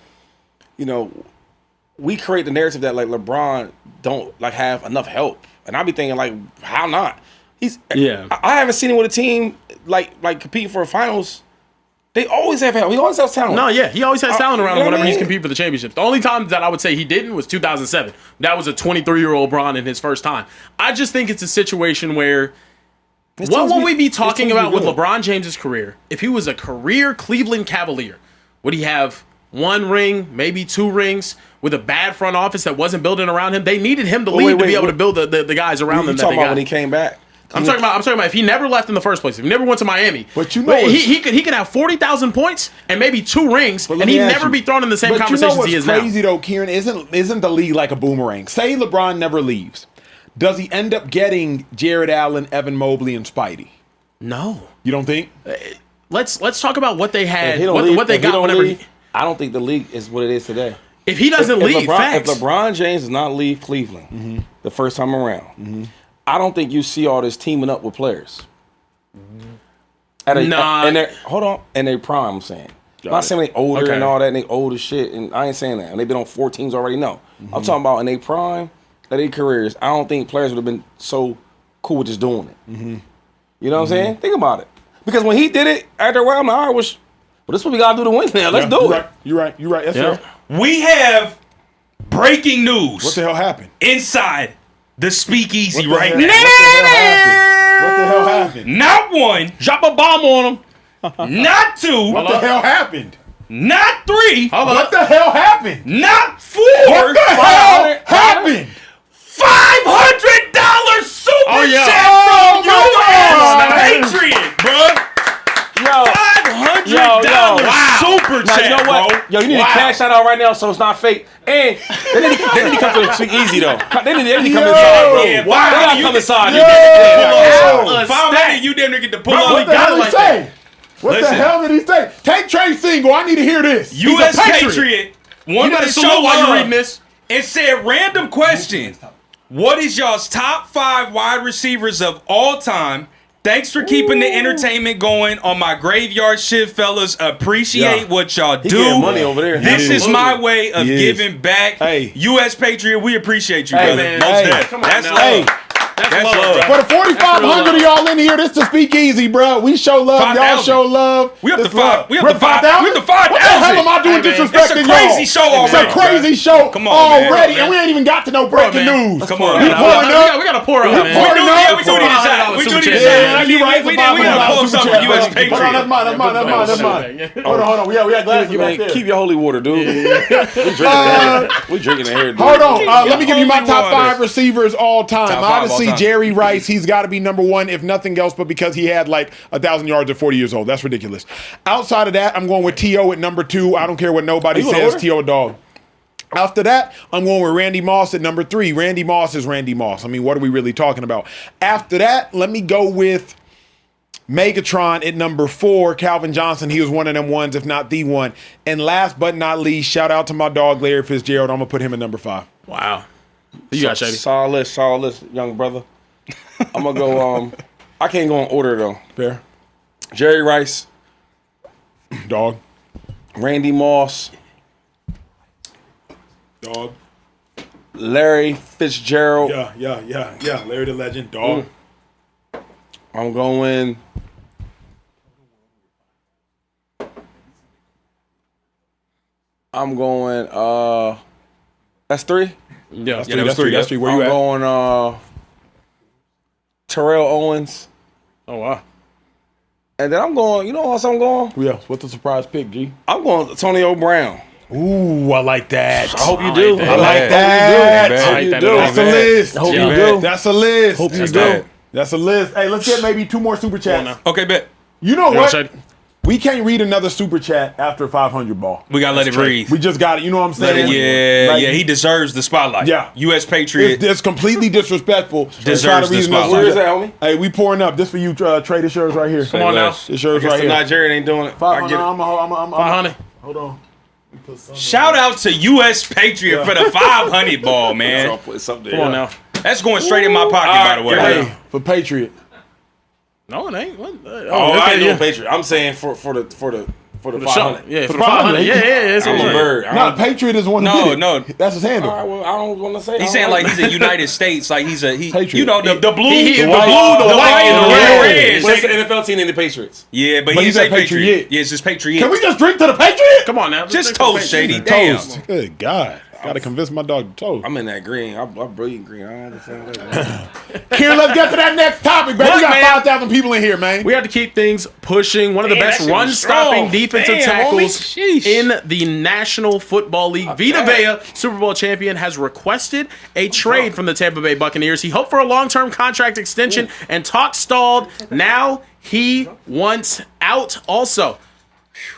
we create the narrative that like LeBron don't like have enough help, and I be thinking like, how not? I haven't seen him with a team like competing for a finals. They always have help. He always has talent. No, yeah, he always has talent around him whenever he's competing for the championships. The only time that I would say he didn't was 2007. That was a 23-year-old LeBron in his first time. I just think it's a situation where what would we be talking about with LeBron James's career if he was a career Cleveland Cavalier? Would he have 1 ring, maybe 2 rings, with a bad front office that wasn't building around him? They needed him to leave to be able to build the guys around them. You talking about when he came back? I'm talking about if he never left in the first place, if he never went to Miami. But he could have 40,000 points and maybe 2 rings, and he'd never be thrown in the same conversation as he is now. What's crazy though, Kieran, isn't the league like a boomerang? Say LeBron never leaves, does he end up getting Jared Allen, Evan Mobley, and Spidey? No, you don't think? Let's talk about what they had, what they got. Whenever I don't think the league is what it is today. If he doesn't leave, if LeBron James does not leave Cleveland the first time around, I don't think you see all this teaming up with players. Hold on, in their prime, I'm saying. I'm not saying they older and all that, and they old as shit, and I ain't saying that. And they've been on 4 teams already, no. I'm talking about in their prime, of their careers, I don't think players would have been so cool with just doing it. You know what I'm saying? Think about it. Because when he did it, after a while, I'm like, all right, well, this is what we got to do to win now. Let's do it. You're right. That's fair. We have breaking news. What the hell happened? Inside the Speakeasy right now. What the hell happened? Not 1. Drop a bomb on him. Not 2. What the hell happened? Not 3. What the hell happened? Not 4. What the hell happened? $500 super chat from U.S. Patriot, bro. $500 super chat, you know what? bro. Yo, you need to cash that out right now so it's not fake. And they need to come to the Speakeasy though. They need to come inside, bro. Yeah, they gotta come inside. You didn't get to pull up. What the hell did he say? What the hell did he say? Take Trey Single. I need to hear this. U.S. Patriot. Wanted to show while you're reading this. And said, random question. What is y'all's top 5 wide receivers of all time? Thanks for keeping the entertainment going on my graveyard shift, fellas. Appreciate what y'all do. Getting money over there. This is my way of giving back. Hey. U.S. Patriot, we appreciate you, brother. Man. That's love. That's love. For the 4,500 of y'all in here, this is the Speakeasy, bro. We show love. 5,000. Y'all show love. We up to This 5. love. We up We're to 5,000. We up to 5,000. What the hell am I doing disrespecting y'all? It's a crazy show already. It's a crazy show Come on, man. already, and we ain't even got to no breaking news. Come on, We man. pouring up. We got to pour up, man. We do need his hat. We do need his hat. We gotta pull up something for U.S. Patriot. Hold on, that's mine. Hold on. We got glasses right there. Keep your holy water, dude. We drinking in here, dude. Hold on. Let me give you my top 5 receivers all time. Obviously, Jerry Rice. He's got to be number 1, if nothing else, but because he had like 1,000 yards at 40 years old. That's ridiculous. Outside of that, I'm going with T.O. at number 2. I don't care what nobody says. T.O. a dog. After that, I'm going with Randy Moss at number 3. Randy Moss is Randy Moss. I mean, what are we really talking about? After that, let me go with Megatron at number 4. Calvin Johnson, he was one of them ones, if not the one. And last but not least, shout out to my dog Larry Fitzgerald. I'm going to put him at number 5. Wow. You got Shady. Solid list, young brother. I'm going to go, I can't go in order though. Fair. Jerry Rice. Dog. Randy Moss. Dog. Larry Fitzgerald. Yeah. Larry the Legend. Dog. I'm going. That's 3? Yeah, that's three. Where you at? I'm going Terrell Owens. Oh, wow. And then I'm going, you know what else I'm going? Yeah, what's the surprise pick, G? I'm going Antonio Brown. Ooh, I like that. I hope you do. I like that. I like that. That's a list. Hope you do. That's a list. Hope you That's do. bad. That's a list. Hey, let's get maybe 2 more super chats. Okay, bet. You know You know what? Shady? We can't read another super chat after 500 ball. We gotta let it breathe. We just got it. You know what I'm Let saying? it, Like, yeah. He deserves the spotlight. Yeah. U.S. Patriot. It's completely disrespectful. to Deserves try to the read another spotlight. Where is super that, chat. homie? Hey, we pouring up. This for you, Trey. This yours right here. Come on now. This yours I guess right the here. Nigerian ain't doing it. I 500. get it. I'm 500. Hold on. Shout out to U.S. Patriot for the 500 ball, man. It's up there. Come on now. That's going straight in my pocket, by the way. Hey, for Patriot. No, it ain't. What? Oh, I ain't doing Patriot. I'm saying for the 500. Yeah, for the 500. 500. Yeah. It's I'm a okay. bird. No, Patriot is the one who did it. No. That's his handle. All right, well, I don't want to say. He's saying like he's a United States, like he's a Patriot. you know the blue, the white, blue, the white, and the red. red. Well, it's the NFL team in the Patriots. Yeah, but But he he's say a Patriot. Yeah, it's just Patriot. Can we just drink to the Patriot? Come on now. just Let's toast, Shady? Damn. Toast. Good God. Gotta convince my dog to toast. I'm in that green. I'm brilliant green. I don't understand that. Here, let's get to that next topic, baby. Look, We got man. 5,000 people in here, man. We have to keep things pushing. One of the Man, best that shit was run-stopping strong. defensive Damn, tackles homie. Sheesh. in the National Football League. Vita Vea, Super Bowl champion, has requested a trade from the Tampa Bay Buccaneers. He hoped for a long-term contract extension, and talk stalled. Now he wants out also.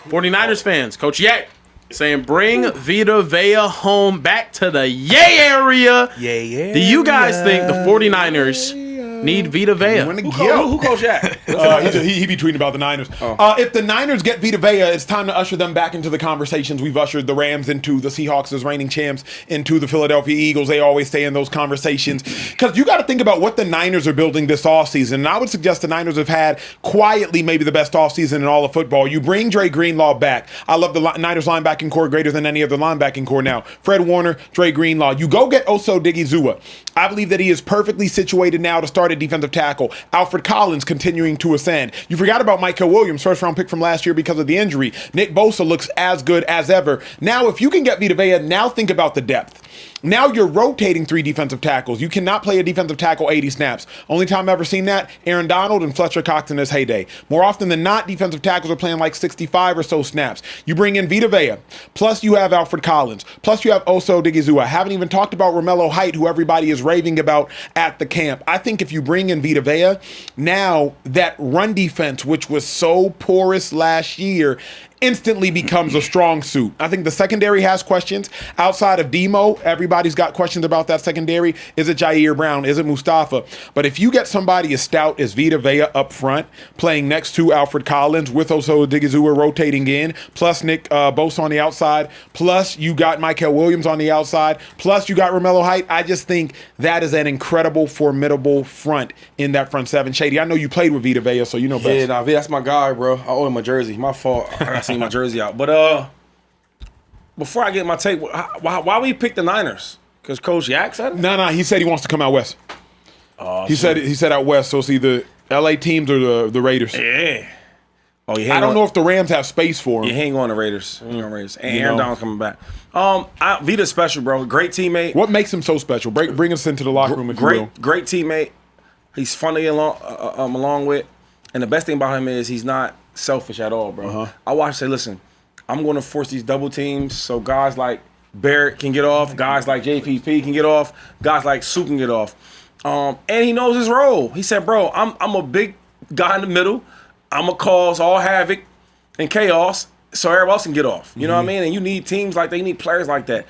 49ers fans, Coach Yak, saying bring Vita Vea home back to the Yay area. Yeah. Do you guys think the 49ers need Vita Vea? Who coach Jack? He be tweeting about the Niners. If the Niners get Vita Vea, it's time to usher them back into the conversations. We've ushered the Rams into, the Seahawks as reigning champs into, the Philadelphia Eagles. They always stay in those conversations. Because you got to think about what the Niners are building this offseason. And I would suggest the Niners have had quietly maybe the best offseason in all of football. You bring Dre Greenlaw back. I love the Niners linebacking core greater than any other linebacking core now. Fred Warner, Dre Greenlaw. You go get Oso Digizua. I believe that he is perfectly situated now to start at defensive tackle. Alfred Collins continuing to ascend. You forgot about Michael Williams, first round pick from last year because of the injury. Nick Bosa looks as good as ever. Now, if you can get Vita Vea, now think about the depth. Now you're rotating 3 defensive tackles. You cannot play a defensive tackle 80 snaps. Only time I've ever seen that, Aaron Donald and Fletcher Cox in his heyday. More often than not, defensive tackles are playing like 65 or so snaps. You bring in Vita Vea, plus you have Alfred Collins, plus you have Oso Digizua. I haven't even talked about Romello Height, who everybody is raving about at the camp. I think if you bring in Vita Vea, now that run defense, which was so porous last year, instantly becomes a strong suit. I think the secondary has questions. Outside of Demo, everybody's got questions about that secondary. Is it Jair Brown? Is it Mustafa? But if you get somebody as stout as Vita Vea up front, playing next to Alfred Collins with Oso Digizua rotating in, plus Nick Bosa on the outside, plus you got Michael Williams on the outside, plus you got Romello Height, I just think that is an incredible, formidable front in that front seven. Shady, I know you played with Vita Vea, so you know best. Yeah, nah, that's my guy, bro. I owe him a jersey. My fault. I gotta see my jersey out. But before I get my take, why we pick the Niners? Because Coach Yak said it? No, he said he wants to come out west. He said out west, so it's either LA teams or the Raiders. Yeah. Oh, I don't know if the Rams have space for him. You hang on the Raiders. Hang on Raiders. And Aaron Donald's coming back. Vita's special, bro. Great teammate. What makes him so special? Bring us into the locker room, if you will. Great teammate. He's fun to get along with. And the best thing about him is he's not selfish at all, bro. I watch say, listen, I'm going to force these double teams so guys like Barrett can get off, guys like JPP can get off, guys like Sue can get off. And he knows his role. He said, bro, I'm a big guy in the middle. I'm going to cause all havoc and chaos so everybody else can get off. You know what I mean? And you need teams like that. You need players like that.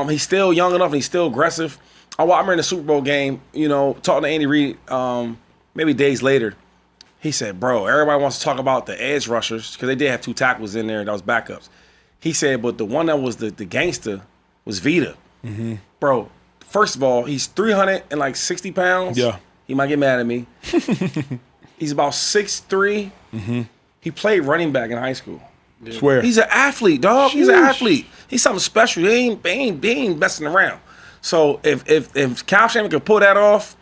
He's still young enough and he's still aggressive. I remember in the Super Bowl game, talking to Andy Reid maybe days later. He said, bro, everybody wants to talk about the edge rushers because they did have 2 tackles in there that was backups. He said, but the one that was the gangster was Vita. Bro, first of all, he's 360 pounds. Yeah. He might get mad at me. He's about 6'3". He played running back in high school. Swear. He's an athlete, dog. He's an athlete. He's something special. He ain't messing around. So if Kyle Shanahan could pull that off,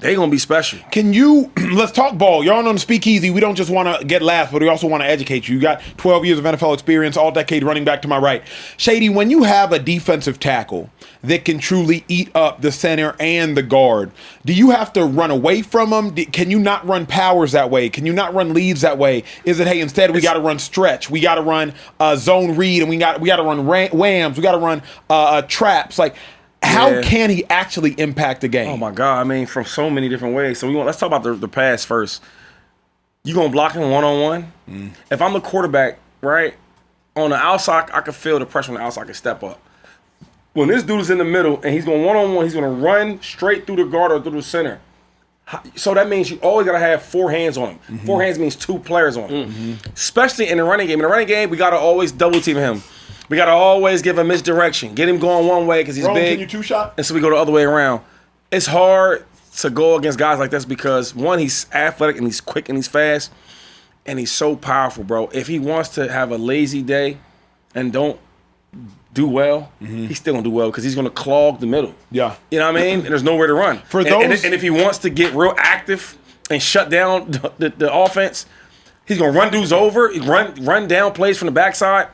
They gonna be special. Can you let's talk ball? Y'all on the Speakeasy. We don't just want to get laughs, but we also want to educate you. You got 12 years of NFL experience, all decade running back to my right. Shady, when you have a defensive tackle that can truly eat up the center and the guard, do you have to run away from them? Can you not run powers that way? Can you not run leads that way? Is it, hey, instead we got to run stretch, we got to run zone read, and we got to run whams, we got to run traps? Like, how can he actually impact the game? Oh my God! I mean, from so many different ways. So let's talk about the pass first. You gonna block him one-on-one? If I'm the quarterback, right, on the outside, I can feel the pressure on the outside. I can step up. When this dude is in the middle and he's going one-on-one, he's gonna run straight through the guard or through the center. So that means you always gotta have 4 hands on him. 4 hands means 2 players on him. Especially in the running game. In the running game, we gotta always double team him. We got to always give him misdirection. Get him going one way because he's big. Can you 2-shot? And so we go the other way around. It's hard to go against guys like this because, one, he's athletic and he's quick and he's fast. And he's so powerful, bro. If he wants to have a lazy day and don't do well, he's still going to do well because he's going to clog the middle. Yeah. You know what I mean? And there's nowhere to run. And if he wants to get real active and shut down the offense, he's going to run dudes over, run down plays from the backside.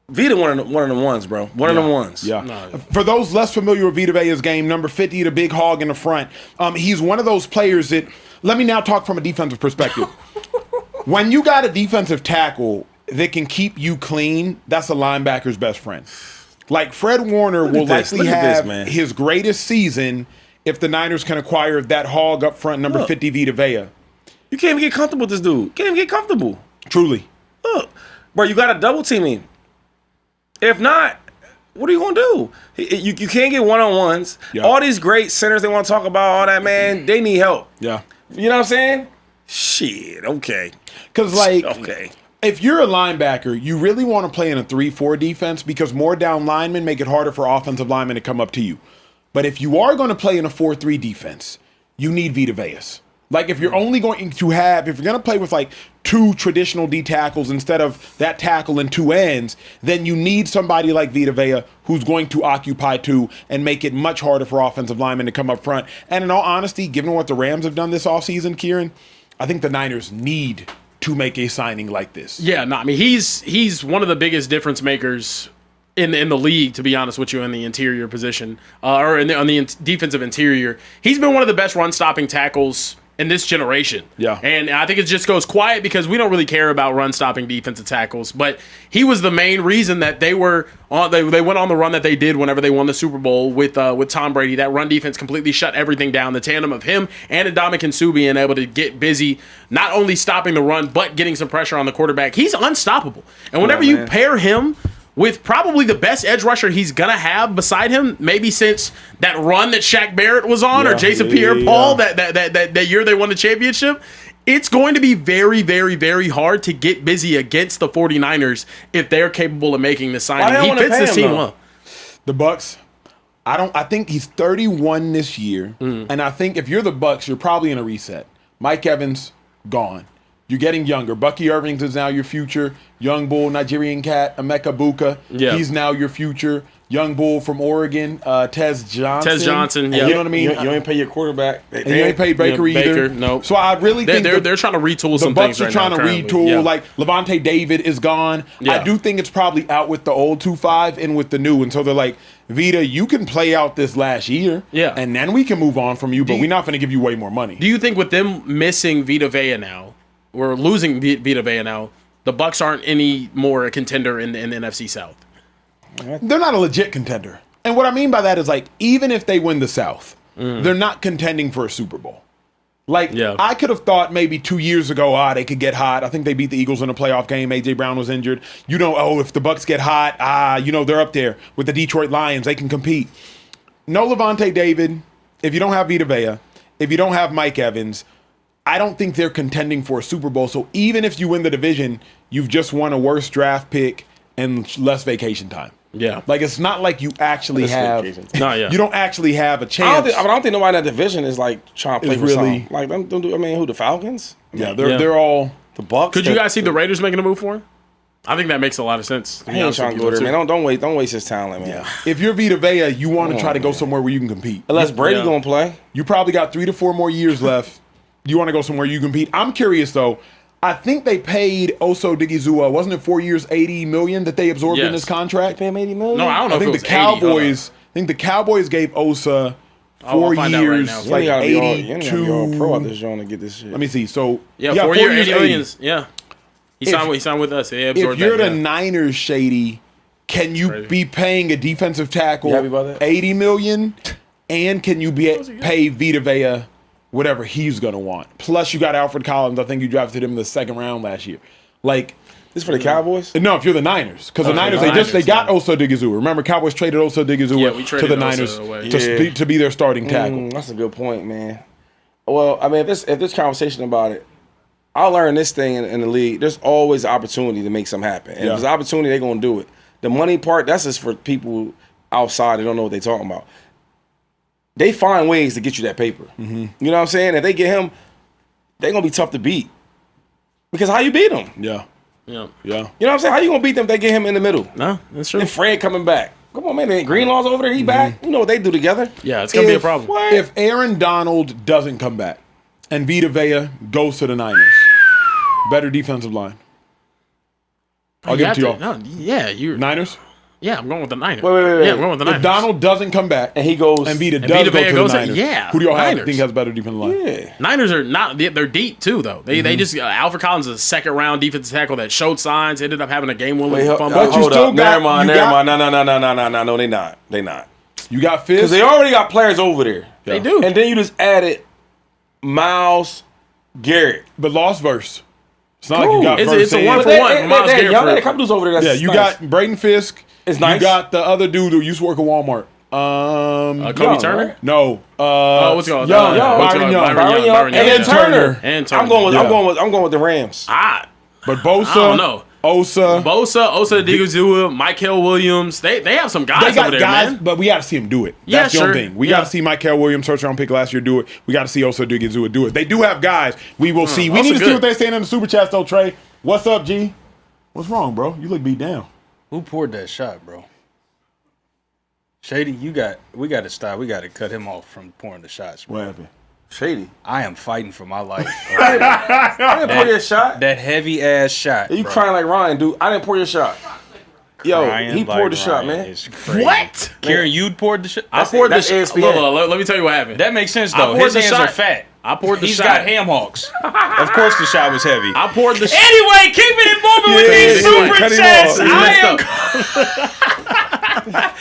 Vita one of them ones, bro. One of them ones. Yeah. For those less familiar with Vita Vea's game, number 50, the big hog in the front, he's one of those players that, let me now talk from a defensive perspective. When you got a defensive tackle that can keep you clean, that's a linebacker's best friend. Like, Fred Warner will likely have his greatest season if the Niners can acquire that hog up front, number 50, Vita Vea. You can't even get comfortable with this dude. You can't even get comfortable. Truly. Look, bro, you got to double team him. If not, what are you going to do? You can't get one-on-ones. Yeah. All these great centers they want to talk about, all that, man, they need help. Yeah. You know what I'm saying? Shit, okay. Because, if you're a linebacker, you really want to play in a 3-4 defense because more down linemen make it harder for offensive linemen to come up to you. But if you are going to play in a 4-3 defense, you need Vita Vea's. Like, if you're only going to have, if you're going to play with, 2 traditional D tackles instead of that tackle and 2 ends, then you need somebody like Vita Vea who's going to occupy 2 and make it much harder for offensive linemen to come up front. And in all honesty, given what the Rams have done this offseason, Kieran, I think the Niners need to make a signing like this. Yeah, no, I mean, he's one of the biggest difference makers in the league, to be honest with you, in the interior position, or on the defensive interior. He's been one of the best run-stopping tackles in this generation. Yeah. And I think it just goes quiet because we don't really care about run-stopping defensive tackles. But he was the main reason that they were on. They went on the run that they did whenever they won the Super Bowl with Tom Brady. That run defense completely shut everything down. The tandem of him and Ndamukong Suh being able to get busy, not only stopping the run, but getting some pressure on the quarterback. He's unstoppable. And whenever you pair him with probably the best edge rusher he's gonna have beside him, maybe since that run that Shaq Barrett was on, or Jason Pierre-Paul, that year they won the championship, it's going to be very, very, very hard to get busy against the 49ers if they're capable of making the signing. He fits this team up. The Bucks, I think he's 31 this year, and I think if you're the Bucks, you're probably in a reset. Mike Evans, gone. You're getting younger. Bucky Irving is now your future. Young bull, Nigerian cat, Emeka Buka. Yeah. He's now your future. Young bull from Oregon, Tez Johnson. Yeah. You know what I mean? You ain't pay your quarterback. And you ain't pay Baker either. No. So I really think they're trying to retool some things right now. The Bucs are trying to retool. Yeah. Like, Levante David is gone. Yeah. I do think it's probably out with the old 2-5 and with the new. And so they're like, Vita, you can play out this last year. Yeah. And then we can move on from you, but we're not going to give you way more money. Do you think with them missing Vita Vea now, we're losing Vita Vea now, the Bucs aren't any more a contender in the NFC South? They're not a legit contender. And what I mean by that is, like, even if they win the South, they're not contending for a Super Bowl. Like, I could have thought maybe 2 years ago, they could get hot. I think they beat the Eagles in a playoff game. A.J. Brown was injured. If the Bucs get hot, they're up there with the Detroit Lions. They can compete. No Levante David, if you don't have Vita Vea, if you don't have Mike Evans, I don't think they're contending for a Super Bowl. So even if you win the division, you've just won a worse draft pick and less vacation time. Yeah. Like, it's not like you actually have. You don't actually have a chance. I don't think nobody in that division is like trying to play for something. Like, who, the Falcons? Yeah, they're all the Bucs. Could you guys see the Raiders making a move for him? I think that makes a lot of sense. He ain't trying to go there, man. Don't waste his talent, man. If you're Vita Vea, you want to try to go somewhere where you can compete. Unless Brady gonna play. You probably got 3 to 4 more years left. You want to go somewhere you compete. I'm curious though. I think they paid Oso Digizua, wasn't it 4 years, $80 million that they absorbed in his contract? Pay him $80 million? No, I don't know. I think the Cowboys gave Osa 4 years, right like 82. You all pro out this joint to get this shit. Let me see. So 4 years, $80 million. Yeah, he signed with us. They absorbed if you're that, the Niners, Shady, can you be paying a defensive tackle $80 million, and can you pay Vita Vea whatever he's gonna want? Plus, you got Alfred Collins. I think you drafted him in the 2nd round last year. Like. This for the Cowboys? No, if you're the Niners, because the Niners they got Oso Digizua. Remember, Cowboys traded Oso Digizua to the Niners to be their starting tackle. That's a good point, man. Well, I mean, if this conversation about it, I learned this thing in the league. There's always an opportunity to make something happen, and if there's an opportunity, they're gonna do it. The money part, that's just for people outside that don't know what they're talking about. They find ways to get you that paper. You know what I'm saying? If they get him, they're gonna be tough to beat because how you beat them? Yeah. You know what I'm saying? How you gonna beat them if they get him in the middle? No, that's true. And Fred coming back. Come on, man. Greenlaw's over there. He back. You know what they do together. Yeah, it's gonna be a problem. If Aaron Donald doesn't come back and Vita Vea goes to the Niners, better defensive line. I'll give it to y'all. No, Niners? Yeah, I'm going with the Niners. Wait. Yeah, I'm going with the Niners. If Donald doesn't come back and he goes and Vita does go to the Niners, who do y'all think has a better defensive line? Yeah. Niners are not. They're deep too, though. They just Alfred Collins is a 2nd round defensive tackle that showed signs. Ended up having a game-winning fumble. But you still got. Never mind. No, they not. They not. You got Fizz? Because they already got players over there. They do. And then you just added Miles Garrett. But lost verse. It's not like you got verse. It's a 1-for-1. Miles Garrett. Y'all couple dudes over there. Yeah, you got Braden Fisk. It's nice. You got the other dude who used to work at Walmart. Cody Turner? Right? No. What's it called? Byron Young. And Turner. I'm going with the Rams. But Bosa. I don't know. Osa Digizua, Michael Williams. They have some guys over there, man. But we got to see him do it. That's the only thing. We got to see Michael Williams, first round pick last year, do it. We got to see Osa Digizua do it. They do have guys. We will see. We need to see what they're saying in the super chats, though, Trey. What's up, G? What's wrong, bro? You look beat down. Who poured that shot, bro? Shady, we got to stop. We got to cut him off from pouring the shots, bro. What happened? Shady. I am fighting for my life. I didn't pour your shot. That heavy ass shot. You crying like Ryan, dude. I didn't pour your shot. Yo, he poured the shot, man. What? Karen, you poured the shot? I poured the shot. Let me tell you what happened. That makes sense, though. His hands are fat. I poured the shot. He's got ham hocks. Of course the shot was heavy. I poured the shot. Anyway, keeping it moving with these super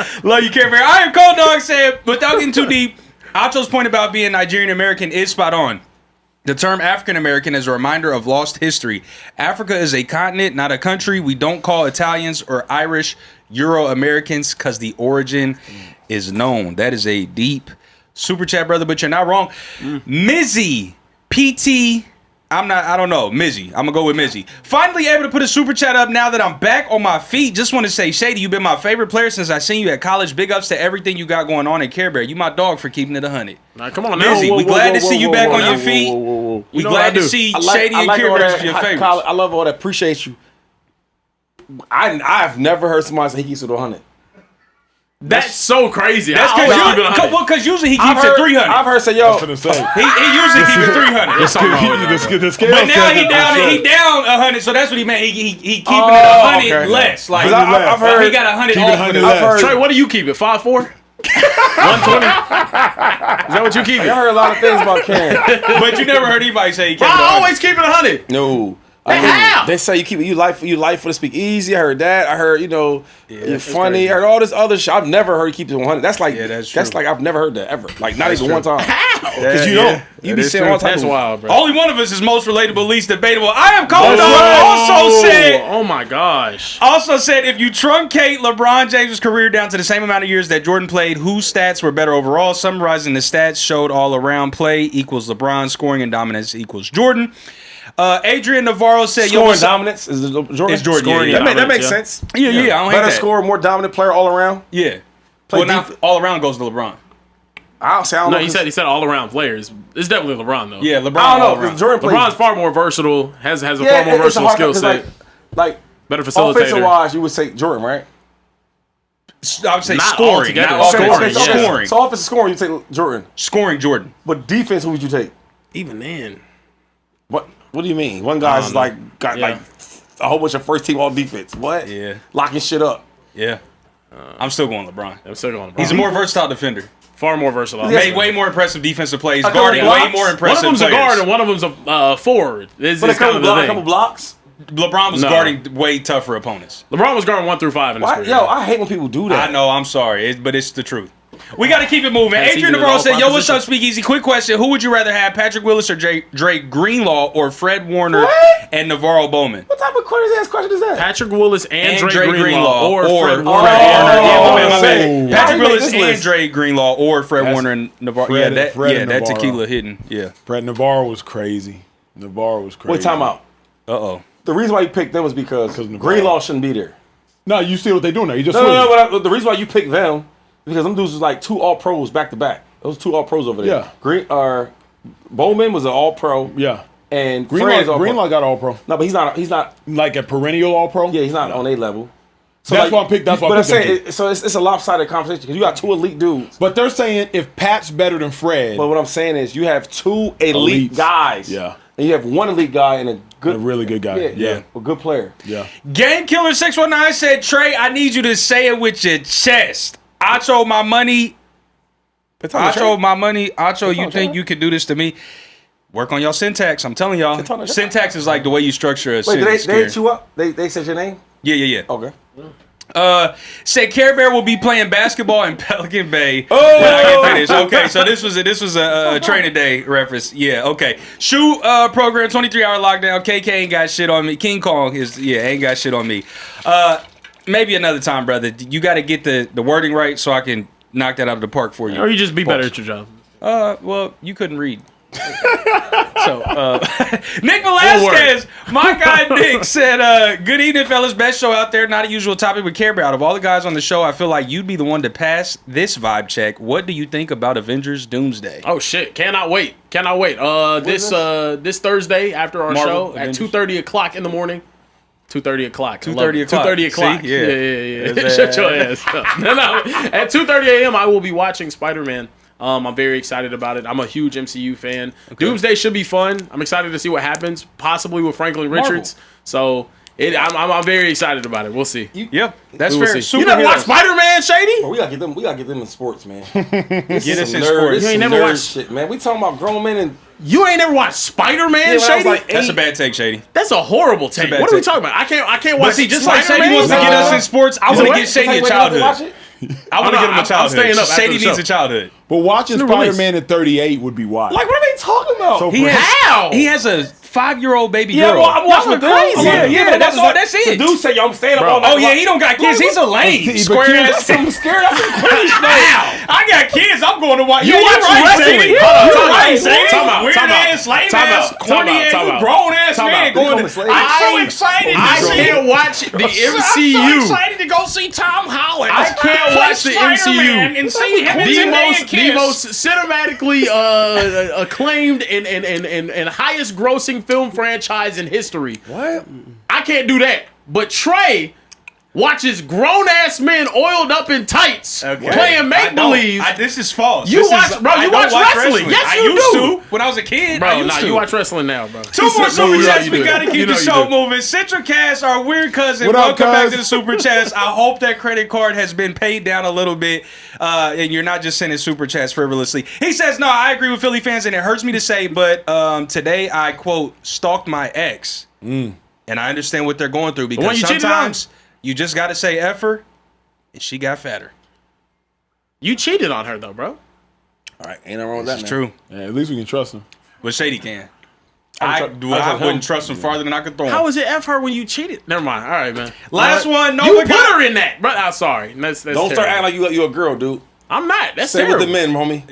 chats. Love you, Carebear. I am Cold Dog said, without getting too deep, Acho's point about being Nigerian American is spot on. The term African American is a reminder of lost history. Africa is a continent, not a country. We don't call Italians or Irish Euro-Americans because the origin is known. That is a deep super chat, brother, but you're not wrong. Mizzy, PT, I don't know, Mizzy. I'm going to go with Mizzy. Finally able to put a super chat up now that I'm back on my feet. Just want to say, Shady, you've been my favorite player since I seen you at college. Big ups to everything you got going on at Carebear. You my dog for keeping it 100. Nah, come on now. Mizzy, we glad to see you back on your feet. We glad to see Shady and Carebear as your favorites. I love all that. Appreciate you. I've never heard somebody say he keeps it 100. That's so crazy. That's because usually he keeps it 300. I've heard say, yo, he usually keeps it 300. But now he down 100, so that's what he meant. He keeping it 100 less. Like I've heard he got 100 off. Trey, what do you keep it? 5'4"? 120? Is that what you keep it? I heard a lot of things about Cam. But you never heard anybody say he kept it 100. I always keep it 100. No. How? They say you keep it. You life for the Speakeasy. I heard that. I heard you're funny. I heard all this other shit. I've never heard you keep it 100. That's like that's like I've never heard that ever. Like not even one time. How? Because you don't. You be saying all the time. That's wild, bro. Only one of us is most relatable, least debatable. I am Cold Dog. Also said. Oh my gosh. Also said if you truncate LeBron James' career down to the same amount of years that Jordan played, whose stats were better overall? Summarizing the stats showed all around play equals LeBron, scoring and dominance equals Jordan. Adrian Navarro said, "Scoring dominance is Jordan." It's Jordan. That makes sense. Yeah. I don't hate better that. scorer, more dominant player all around. Yeah. Well, now all around goes to LeBron. I don't know. He said all around players. It's definitely LeBron though. Yeah, LeBron. I don't know. Jordan LeBron's far more versatile. Has a far more versatile skill set. Like Better facilitator. Offensive-wise, you would say Jordan, right? I would say Not scoring. altogether. Not Scoring, scoring. yeah. Scoring. So offensive scoring, you take Jordan. Scoring Jordan. But defense, who would you take? Even then. What do you mean? One guy's got like a whole bunch of first team all defense. What? Yeah. Locking shit up. Yeah. I'm still going LeBron. I'm still going LeBron. He's a more versatile defender. Far more versatile. Made way more impressive defensive plays. couple Guarding blocks. way more One impressive of them's players. a guard and one of them's a forward. This But is kind of the a thing. couple blocks. LeBron was No. guarding way tougher opponents. LeBron was guarding 1 through 5 in his career. Yo, I hate when people do that. I know, I'm sorry, but it's the truth. We got to keep it moving. That's Adrian easy to Navarro know, said, yo, what's proposition. up, Speakeasy? Quick question. Who would you rather have, Patrick Willis or Dre Greenlaw or Fred Warner What? and Navarro Bowman? What type of crazy ass question is that? Patrick Willis and Dre Greenlaw Greenlaw or Fred Warner. Yeah, my Oh. bad. How Patrick you make Willis this and list? Dre Greenlaw or Fred Warner and Navarro. Fred that and Navarro. tequila hitting. Yeah. Fred Navarro was crazy. Navarro was crazy. Wait, time out. Uh-oh. The reason why you picked them was because Navarro. Greenlaw shouldn't be there. No, you see what they doing there. You just No. But the reason why you picked them because them dudes was like 2 All Pros back to back. Those 2 All Pros over there. Yeah. Bowman was an All Pro. Yeah. And Fred's All Greenlaw Pro. got all pro. No, but he's not. Like a perennial all pro? Yeah, he's not on A level. So That's why I picked. That's why But I I'm picked them saying, two. so it's a lopsided conversation because you got 2 elite dudes. But they're saying if Pat's better than Fred, But what I'm saying is you have 2 elite Elites. guys. Yeah. And you have 1 elite guy and a good, a really good guy. Yeah. a good player. Yeah. Game Killer 619 said, Trey, I need you to say it with your chest. Acho, my money. Acho, my money. Acho, you think you could do this to me? Work on your syntax. I'm telling y'all. Syntax is like the way you structure a Wait, sentence. they hit you up? They said your name? Yeah. Okay. Said Carebear will be playing basketball in Pelican Bay when I get finished. Okay, so this was a training day reference. Yeah, okay. Shoe program 23-hour lockdown. KK ain't got shit on me. King Kong ain't got shit on me. Maybe another time, brother. You got to get the wording right so I can knock that out of the park for you. Or you just be better at your job. Well, you couldn't read. So, Nick Velasquez, my guy Nick said, good evening, fellas. Best show out there. Not a usual topic with Carebear. Out of all the guys on the show, I feel like you'd be the one to pass this vibe check. What do you think about Avengers Doomsday? Oh shit! Cannot wait. This Thursday after our Marvel show Avengers. at 2:30 o'clock in the morning. 2:30 o'clock. 2:30 o'clock. 2:30 o'clock. See? Yeah. Shut your ass up. No. At 2:30 a.m. I will be watching Spider-Man. I'm very excited about it. I'm a huge MCU fan. Okay. Doomsday should be fun. I'm excited to see what happens, possibly with Franklin Richards. So I'm very excited about it. We'll see. Yep, that's We will fair. see. You never watched Spider-Man, Shady? Bro, we gotta get them in sports, man. Get us in nerd, sports. You ain't never nerd watched- shit, man. We talking about grown men and You ain't never watched Spider-Man, when I was Shady? like That's 8. a bad take, Shady. That's a horrible take. bad What are we take. talking about? I can't But watch. see, just like Spider-Man? Shady wants to get us in sports, I want to what? get Shady a It's like, wait, watch childhood. it? I want to I'm give him a not- I'm childhood. staying up after Shady the needs show. a childhood. But watching It's new release. Spider-Man at 38 would be wild. Like, what are they talking about? So He for has, How? He has a 5-year-old baby yeah, girl. well, I'm watching Y'all the are crazy. Yeah, that's all. That's The it. dude say, yo, I'm staying up Bro. all night. Oh yeah, he don't got kids. He's a lame But square kids- ass. I'm scared. I'm crazy. I got kids. I'm going to watch. You Yeah, watch you're right, wrestling? Sadie. Hold on, You're time out. right, Sadie. Time out, Weird time out. ass, lame Time ass, out, corny time out, ass, time out. grown ass Time man out. going Become a to. slave. I'm so excited. I to see can't watch the I'm so MCU. excited to go see Tom Holland. I can't watch the Spider-Man MCU. and see him and Zendaya kiss. The most cinematically acclaimed and highest grossing film franchise in history. What? I can't do that. But Trey watches grown ass men oiled up in tights playing make believe. This is false. You watch wrestling. Yes, I you used do. to when I was a kid. Bro, I used to. you watch wrestling now, bro. Two more super chats. We gotta keep the show moving. moving. Central Cast, our weird cousin. What up, Welcome back cuz? to the super chats. I hope that credit card has been paid down a little bit, and you're not just sending super chats frivolously. He says, "No, I agree with Philly fans, and it hurts me to say, but today I quote stalked my ex, and I understand what they're going through one because you cheated sometimes you just gotta say F her, and she got fatter. You cheated on her though, bro. All right, ain't nothing wrong with that. It's man. true, Yeah, at least we can trust him. but Shady can. I I trust wouldn't trust him farther than I could throw him. How is it F her when you cheated? Never mind. All right, man. Last one, You Nova put her in that, bro. I'm sorry. That's Don't start terrible. acting like you a girl, dude. I'm not. That's Stay terrible. with the men, homie.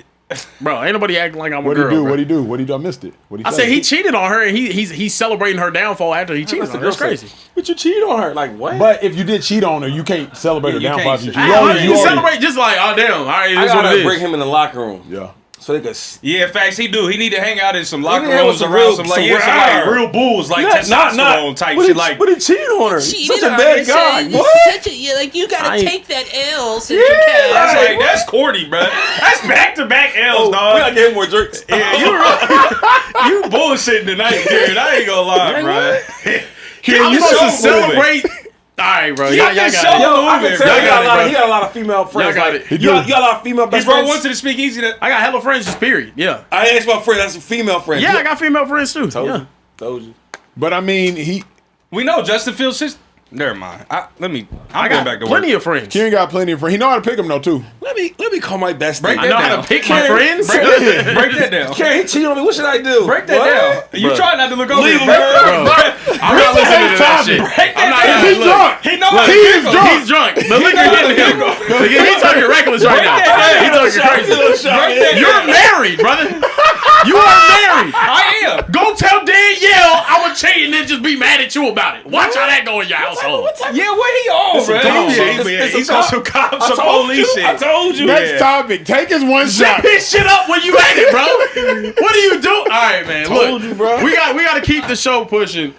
Bro, ain't nobody acting like I'm a What do girl. you do? bro. What do you do? What do you do? I missed it. What do you I say? said he cheated on her, and he's celebrating her downfall after he cheated That's on the her. That's girl crazy. say. But you cheated on her. Like, what? But if you did cheat on her, you can't celebrate her You downfall. can't If say- you How already- do you celebrate just like, oh damn, all right, it I is what gotta it bring is. him in the locker room. Yeah. So they could. Yeah, facts. He do. He need to hang out in some locker hang out with rooms some around real- some some like real- real bulls, like testosterone type but shit. he, Like, but he cheated on her. Cheated Such a on bad her, guy. said, What? You gotta I ain't- take that L, Central Yeah, Cast. that's like, like that's corny, bro. That's back to back L's, We dog. gotta give him more drinks. Yeah, you bullshitting tonight, dude. I ain't gonna lie, bro. Can you celebrate? All right, bro. Y'all got show it. Yo, I can tell Y'all he got it, bro. he got a lot of female friends. Y'all got Like, it. you got a lot of female He best brought friends. one to the speakeasy. I got hella friends, just period. Yeah. I ain't asked my friend. That's a female friend. Yeah, I got female friends too. Told Yeah. you. Told you. But I mean, We know Justin Fields' sister. Never mind. I'm I going got back to plenty work. of friends. Kieran got plenty of friends. He know how to pick them though too. Let me call my best. Break I thing. know how down. to pick my friends. Break that down. Karen, he cheated on me. What should I do? Break that What? down. You try not to look over. Leave it. him, Break bro. I'm not listening to that shit. I'm not He's look, drunk. He know how to He pick is 'em. drunk. He's drunk. The liquor hitting him. He's talking reckless right now. He's talking crazy. You're married, brother. You are married. I am. Go tell Danielle I would cheat and then just be mad at you about it. Watch how that go in your household. Yeah, what he on, bro? He's on some cops, some police shit. I told you. Next topic. Take his one Zip shot. his shit up when you at it, bro. What do you do? All right, man. Told Look, you, bro. we got to keep the show pushing.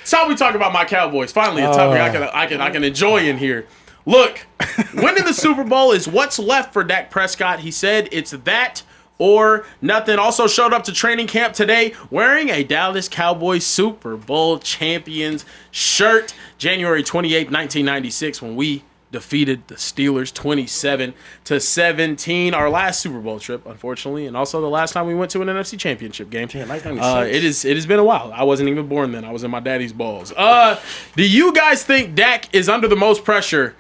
It's how we talk about my Cowboys. Finally, a topic I can enjoy in here. Look, winning the Super Bowl is what's left for Dak Prescott. He said it's that or nothing. Also showed up to training camp today wearing a Dallas Cowboys Super Bowl champions shirt. January 28th, 1996, when we defeated the Steelers 27-17. Our last Super Bowl trip, unfortunately, and also the last time we went to an NFC Championship game. Yeah, 1996. It has been a while. I wasn't even born then. I was in my daddy's balls. Do you guys think Dak is under the most pressure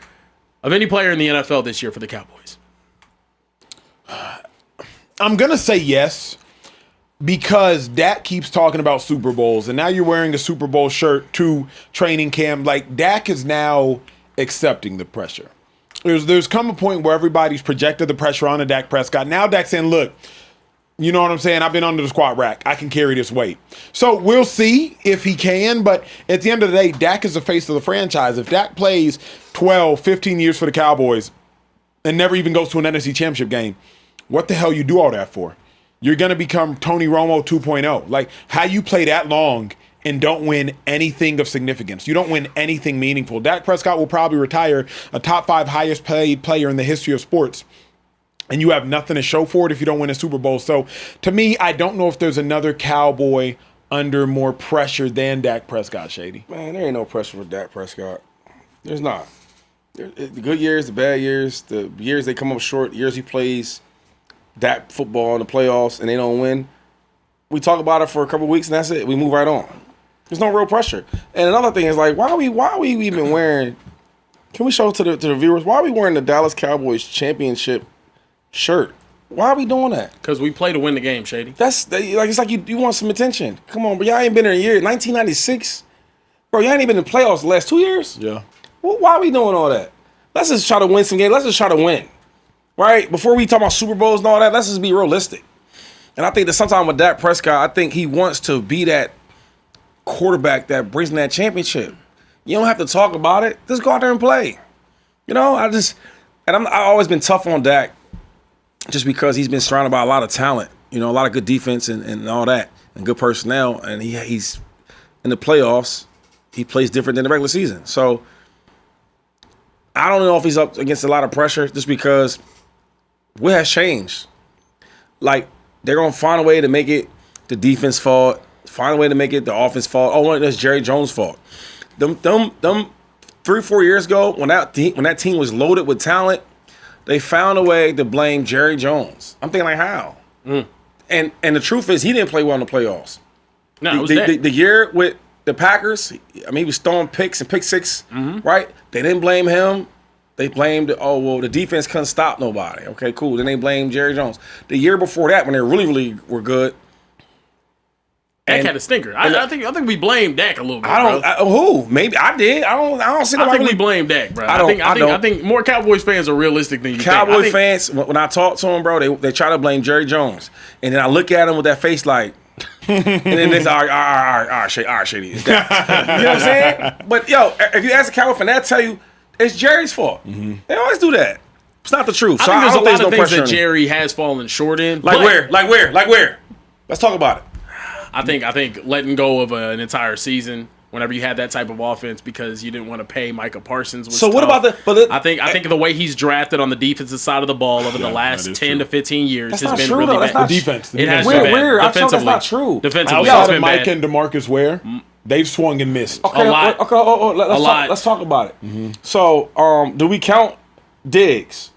of any player in the NFL this year for the Cowboys? I'm gonna say yes because Dak keeps talking about Super Bowls, and now you're wearing a Super Bowl shirt to training camp. Like Dak is now accepting the pressure. There's come a point where everybody's projected the pressure on Dak Prescott. Now Dak's saying, look, you know what I'm saying? I've been under the squat rack. I can carry this weight. So we'll see if he can, but at the end of the day, Dak is the face of the franchise. If Dak plays 12, 15 years for the Cowboys and never even goes to an NFC Championship game, what the hell you do all that for? You're going to become Tony Romo 2.0. Like, how you play that long and don't win anything of significance. You don't win anything meaningful. Dak Prescott will probably retire a top 5 highest paid player in the history of sports. And you have nothing to show for it if you don't win a Super Bowl. So, to me, I don't know if there's another Cowboy under more pressure than Dak Prescott, Shady. Man, there ain't no pressure for Dak Prescott. There's not. The good years, the bad years, the years they come up short, years he plays Dak football in the playoffs and they don't win. We talk about it for a couple weeks and that's it. We move right on. There's no real pressure. And another thing is like, why are we even wearing? Can we show to the viewers why are we wearing the Dallas Cowboys championship shirt? Why are we doing that? Because we play to win the game, Shady. It's like you want some attention. Come on, bro. Y'all ain't been there in a year. 1996, bro. Y'all ain't even in the playoffs the last 2 years. Yeah. Well, why are we doing all that? Let's just try to win some games. Let's just try to win. Right? Before we talk about Super Bowls and all that, let's just be realistic. And I think that sometimes with Dak Prescott, I think he wants to be that quarterback that brings in that championship. You don't have to talk about it. Just go out there and play. You know, I've always been tough on Dak just because he's been surrounded by a lot of talent, you know, a lot of good defense and all that, and good personnel. And he's in the playoffs, he plays different than the regular season. So I don't know if he's up against a lot of pressure just because what has changed. Like, they're going to find a way to make it the defense fault, find a way to make it the offense fault. Oh, that's Jerry Jones' fault. Them 3-4 years ago, when that team was loaded with talent, they found a way to blame Jerry Jones. I'm thinking like, how? And the truth is, he didn't play well in the playoffs. No, it was the year with the Packers, I mean, he was throwing picks and pick six, right? They didn't blame him. They blamed, the defense couldn't stop nobody. Okay, cool. Then they blamed Jerry Jones. The year before that, when they really, really were good, Dak had a stinker. I think we blamed Dak a little bit. Who? Maybe I did. I don't see. I think really, we blame Dak, bro. I think more Cowboys fans are realistic than you Cowboy think. fans, when I talk to them, bro, they try to blame Jerry Jones, and then I look at him with that face like, and then they say, all right, Shady. It's that. You know what I'm saying? But yo, if you ask a Cowboy fan, they'll tell you it's Jerry's fault. They always do that. It's not the truth. I So think there's a don't lot of no things pressure that on him. Jerry has fallen short in. Like but where? Let's talk about it. I think letting go of an entire season whenever you had that type of offense because you didn't want to pay Micah Parsons was So what tough. about the? I think the way he's drafted on the defensive side of the ball over the last 10 to 15 years That's has not been true, really though. That's bad. not The defense. It has Where? been bad. I'm sure that's Defensively. not true. Defensively, it's Outside been of Mike bad. and DeMarcus Ware, they've swung and missed. Okay, A lot. Okay, let's talk about it. So, do we count Diggs?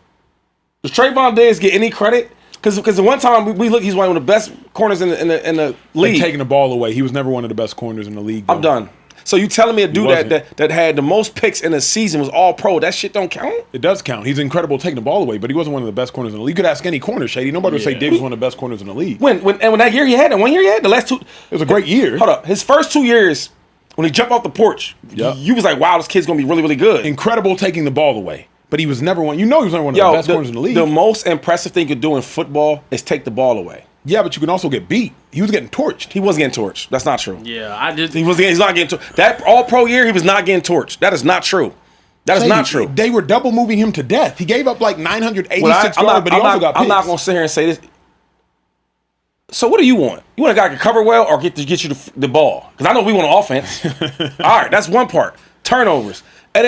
Does Trayvon Diggs get any credit? Because the one time we look, he's one of the best corners in the league. Like taking the ball away. He was never one of the best corners in the league. I'm done. So you telling me a dude wasn't. that had the most picks in a season was all pro? That shit don't count. It does count. He's incredible taking the ball away, but he wasn't one of the best corners in the league. You could ask any corner, Shady. Nobody would say Diggs was one of the best corners in the league. When that year he had it, 1 year he had the last two. It was a great year. Hold up, his first 2 years when he jumped off the porch, you was like, wow, this kid's gonna be really, really good. Incredible taking the ball away, but he was never one. You know, he was never one of the best corners in the league. The most impressive thing you could do in football is take the ball away. Yeah, but you can also get beat. He was getting torched. He wasn't getting torched. That's not true. Yeah, He's not getting torched. That all pro year, he was not getting torched. That is not true. That is not true. They were double moving him to death. He gave up like 986 yards, but he also got picks. I'm not going to sit here and say this. So what do you want? You want a guy who can cover well or get you the ball? Because I know we want offense. All right, that's one part. Turnovers. And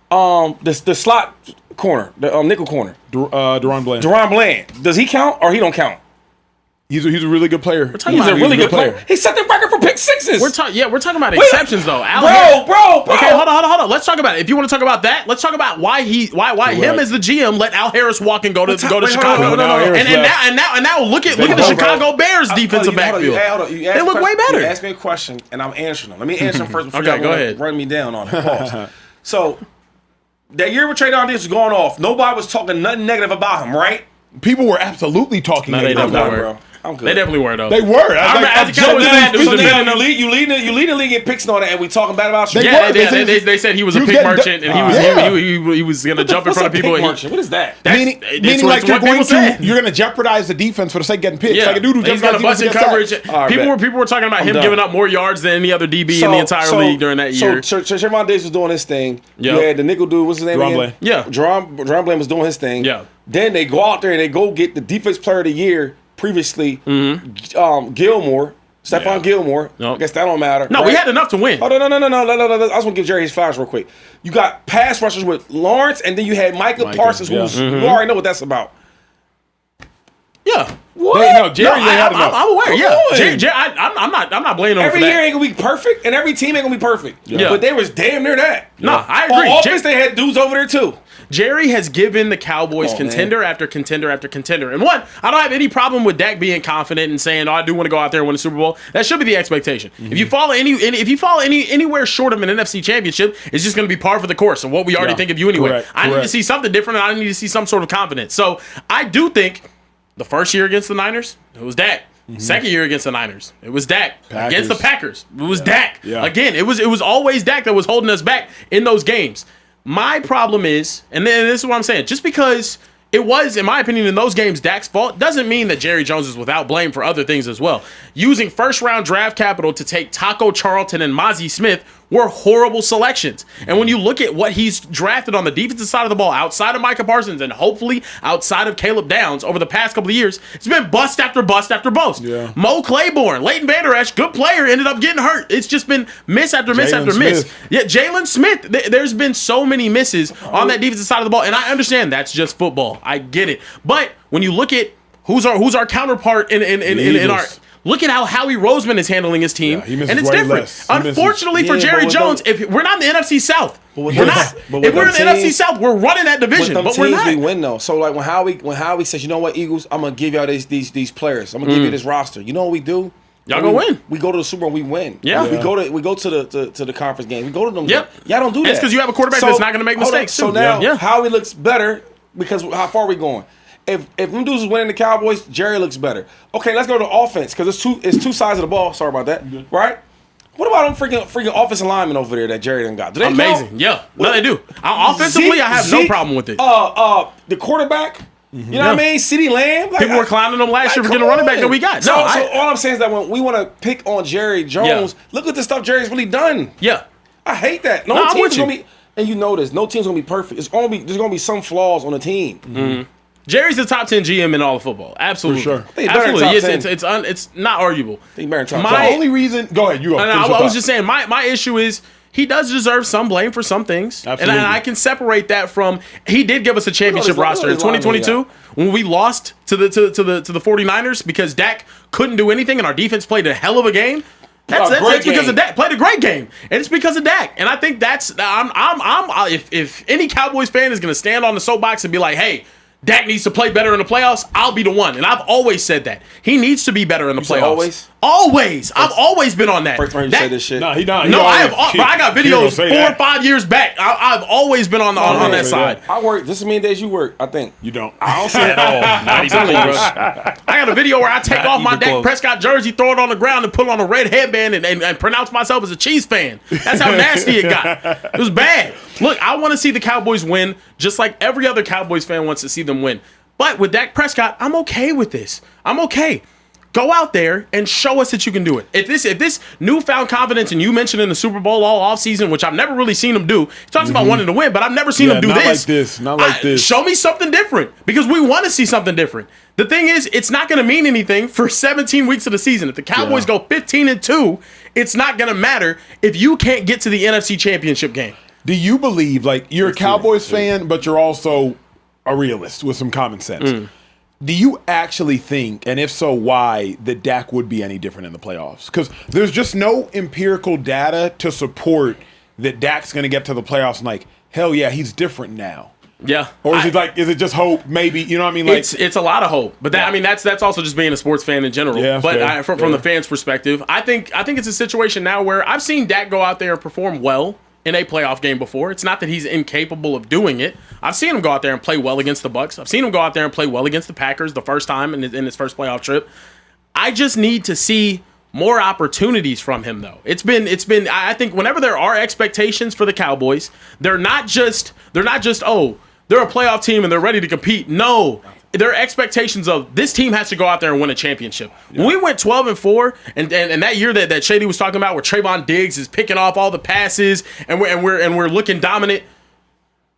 then the slot corner, the nickel corner. Deron Bland. Deron Bland. Does he count or he don't count? He's a really good player. He's a really good player. He set the record for pick sixes. we're talking about exceptions though. Bro. Okay, hold on. Let's talk about it. If you want to talk about that, let's talk about why him as the GM let Al Harris walk and go to Chicago. And now look at the Chicago Bears defensive backfield. They look way better. You asked me a question and I'm answering them. Let me answer them first before Okay, you go ahead. run me down on it. Pause. So that year when Trayvon Diggs was going off, nobody was talking nothing negative about him, right? People were absolutely talking. No, they negative definitely about him, were. bro. I'm good. They definitely were though. They were. You lead the league in picks and all that, and we talking bad about you. They said he was a pick merchant, and he was gonna jump in front of people. What is that? Meaning like you're gonna jeopardize the defense for the sake of getting picks. Yeah, Like a dude who he's just gonna bust in coverage. People were talking about him giving up more yards than any other DB in the entire league during that year. So Trayvon Diggs was doing his thing. You had the nickel dude. What's his name Deron again? Bland. Yeah. Deron Bland was doing his thing. Yeah. Then they go out there and they go get the defense player of the year previously, Gilmore, Stephon Gilmore. Nope. I guess that don't matter. No, right? we had enough to win. Oh, no. I just want to give Jerry his flowers real quick. You got pass rushers with Lawrence, and then you had Micah Parsons, who's you already know what that's about. Yeah. What? Jerry had enough. I'm aware. Come Yeah. on. Jerry, I'm not blaming him Every for that. year ain't gonna be perfect, and every team ain't gonna be perfect. Yeah. But they was damn near that. No, I agree. On offense, they had dudes over there too. Jerry has given the Cowboys Oh, contender after contender after contender. And one, I don't have any problem with Dak being confident and saying, "Oh, I do want to go out there and win a Super Bowl." That should be the expectation. If you fall anywhere short of an NFC Championship, it's just going to be par for the course of what we already think of you anyway. I need to see something different. And I need to see some sort of confidence. So I do think the first year against the Niners, it was Dak. Second year against the Niners, it was Dak. Against the Packers, it was Dak. Again, it was always Dak that was holding us back in those games. My problem is, and then this is what I'm saying, just because it was, in my opinion, in those games, Dak's fault, doesn't mean that Jerry Jones is without blame for other things as well. Using first-round draft capital to take Taco Charlton and Mozzie Smith were horrible selections. And when you look at what he's drafted on the defensive side of the ball, outside of Micah Parsons and hopefully outside of Caleb Downs over the past couple of years, it's been bust after bust after bust. Yeah. Mo Claiborne, Leighton Vander Esch, good player, ended up getting hurt. It's just been miss after miss after miss. Yeah, Jalen Smith, there's been so many misses on that defensive side of the ball, and I understand that's just football. I get it. But when you look at who's our counterpart in our... Look at how Howie Roseman is handling his team, and it's different. Unfortunately for Jerry Jones, if we're not in the NFC South, we're not. If we're in the NFC South, we're running that division, but we're not. We win though. So like when Howie says, you know what, Eagles, I'm gonna give y'all these players. I'm gonna give you this roster. You know what we do? Y'all gonna win. We go to the Super Bowl, we win. Yeah. We go to the conference game. We go to them. Yep. Y'all don't do that. It's because you have a quarterback that's not gonna make mistakes. So now Howie looks better because how far are we going? If them dudes is winning the Cowboys, Jerry looks better. Okay, let's go to offense because it's two sides of the ball. Sorry about that. Right? What about them freaking offensive linemen over there that Jerry done got? Do they amazing? count? Yeah, no, they do. Offensively, I have no problem with it. The quarterback. You know what I mean? CeeDee Lamb. Like, people were clowning them last year for getting a running back that we got. So all I'm saying is that when we want to pick on Jerry Jones, look at the stuff Jerry's really done. Yeah, I hate that. I'm with you. And you know this. No team's gonna be perfect. There's gonna be some flaws on the team. Mm-hmm. Jerry's the top 10 GM in all of football. Absolutely. For sure. Absolutely. It's not arguable. He's better than top 10. The only reason... Go ahead. You go. I was just saying, my issue is he does deserve some blame for some things. Absolutely. And I can separate that from... He did give us a championship roster in 2022 when we lost to the 49ers because Dak couldn't do anything and our defense played a hell of a game. That's because of Dak. Played a great game, and it's because of Dak. And I think that's if any Cowboys fan is going to stand on the soapbox and be like, "Hey, Dak needs to play better in the playoffs," I'll be the one. And I've always said that he needs to be better in the playoffs. Always. I've always been on that. First time you say this shit. No, he not. No, I got videos 4 or 5 years back. I've always been on that side. I work just as many days you work. I think you don't. I don't say it all. Not even close. I got a video where I take off my Dak Prescott jersey, throw it on the ground, and put on a red headband and pronounce myself as a Chiefs fan. That's how nasty it got. It was bad. Look, I want to see the Cowboys win, just like every other Cowboys fan wants to see them win. But with Dak Prescott, I'm okay with this. I'm okay. Go out there and show us that you can do it. If this newfound confidence, and you mentioned in the Super Bowl all offseason, which I've never really seen him do. He talks about wanting to win, but I've never seen him do this. Not like this. Show me something different because we want to see something different. The thing is, it's not going to mean anything for 17 weeks of the season. If the Cowboys go 15-2, it's not going to matter if you can't get to the NFC Championship game. Do you believe, like, you're a Cowboys fan, but you're also a realist with some common sense? Do you actually think, and if so, why, that Dak would be any different in the playoffs? Because there's just no empirical data to support that Dak's going to get to the playoffs and like, hell yeah, he's different now. Yeah. Or is it just hope? Maybe, you know what I mean? Like, it's a lot of hope, but that's also just being a sports fan in general. Yeah, but from the fans' perspective, I think it's a situation now where I've seen Dak go out there and perform well in a playoff game before. It's not that he's incapable of doing it. I've seen him go out there and play well against the Bucs. I've seen him go out there and play well against the Packers the first time in his first playoff trip. I just need to see more opportunities from him, though. It's been. I think whenever there are expectations for the Cowboys, they're not just oh, they're a playoff team and they're ready to compete. No. There are expectations of this team has to go out there and win a championship. Yeah. When we went 12-4, and that year that Shady was talking about, where Trayvon Diggs is picking off all the passes and we're looking dominant,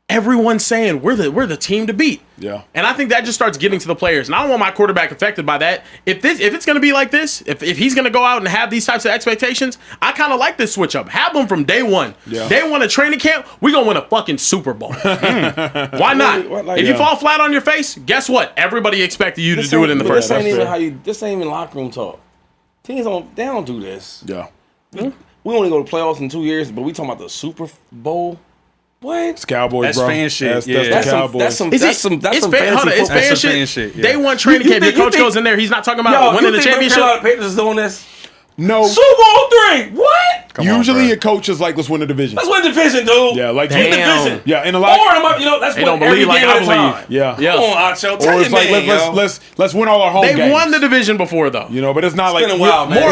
everyone's saying we're the team to beat. Yeah. And I think that just starts getting to the players. And I don't want my quarterback affected by that. If it's going to be like this, if he's going to go out and have these types of expectations, I kind of like this switch up. Have them from day one. Yeah. Day one of training camp, we're going to win a fucking Super Bowl. Why not? If you fall flat on your face, guess what? Everybody expected you to do it in the first place. This ain't even locker room talk. Teams don't do this. Yeah. We only go to playoffs in 2 years, but we talking about the Super Bowl. What? It's Cowboys, that's bro. Fan shit. That's the Cowboys. That's some fan shit. Day one training camp. Your coach goes in there. He's not talking about winning the championship. Panthers is doing this. No. Super Bowl 3. What? Usually a coach is like, let's win the division. Let's win the division, dude. Yeah, like win the division. Yeah, in a lot. That's they what don't believe like I believe. Yeah. Come on, Acho. Or it's like let's win all our home games. They won the division before though. You know, but it's not like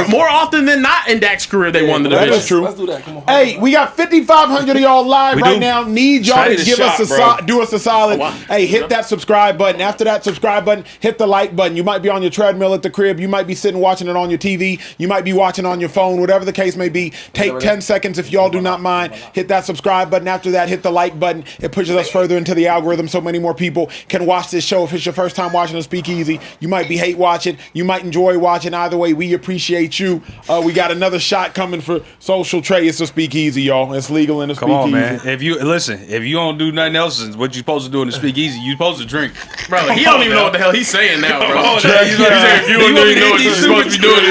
more often than not in Dak's career they won the division. That is true. Let's do that. Come on. Hey, we got 5,500 of y'all live right now. Need y'all to give us do us a solid. Hey, hit that subscribe button. After that subscribe button, hit the like button. You might be on your treadmill at the crib. You might be sitting watching it on your TV. You might be watching on your phone. Whatever the case may be. Take 10 seconds if y'all do not mind. Hit that subscribe button. After that, hit the like button. It pushes us further into the algorithm so many more people can watch this show. If it's your first time watching the Speakeasy, you might be hate watching. You might enjoy watching. Either way, we appreciate you. We got another shot coming for Social Trey. It's a Speakeasy, y'all. It's legal in the Speakeasy. Come on, man. If you don't do nothing else, what you supposed to do in the Speakeasy, you supposed to drink. Bro, he don't even know what the hell he's saying now, bro. He's saying, if you don't know what you're supposed to be doing,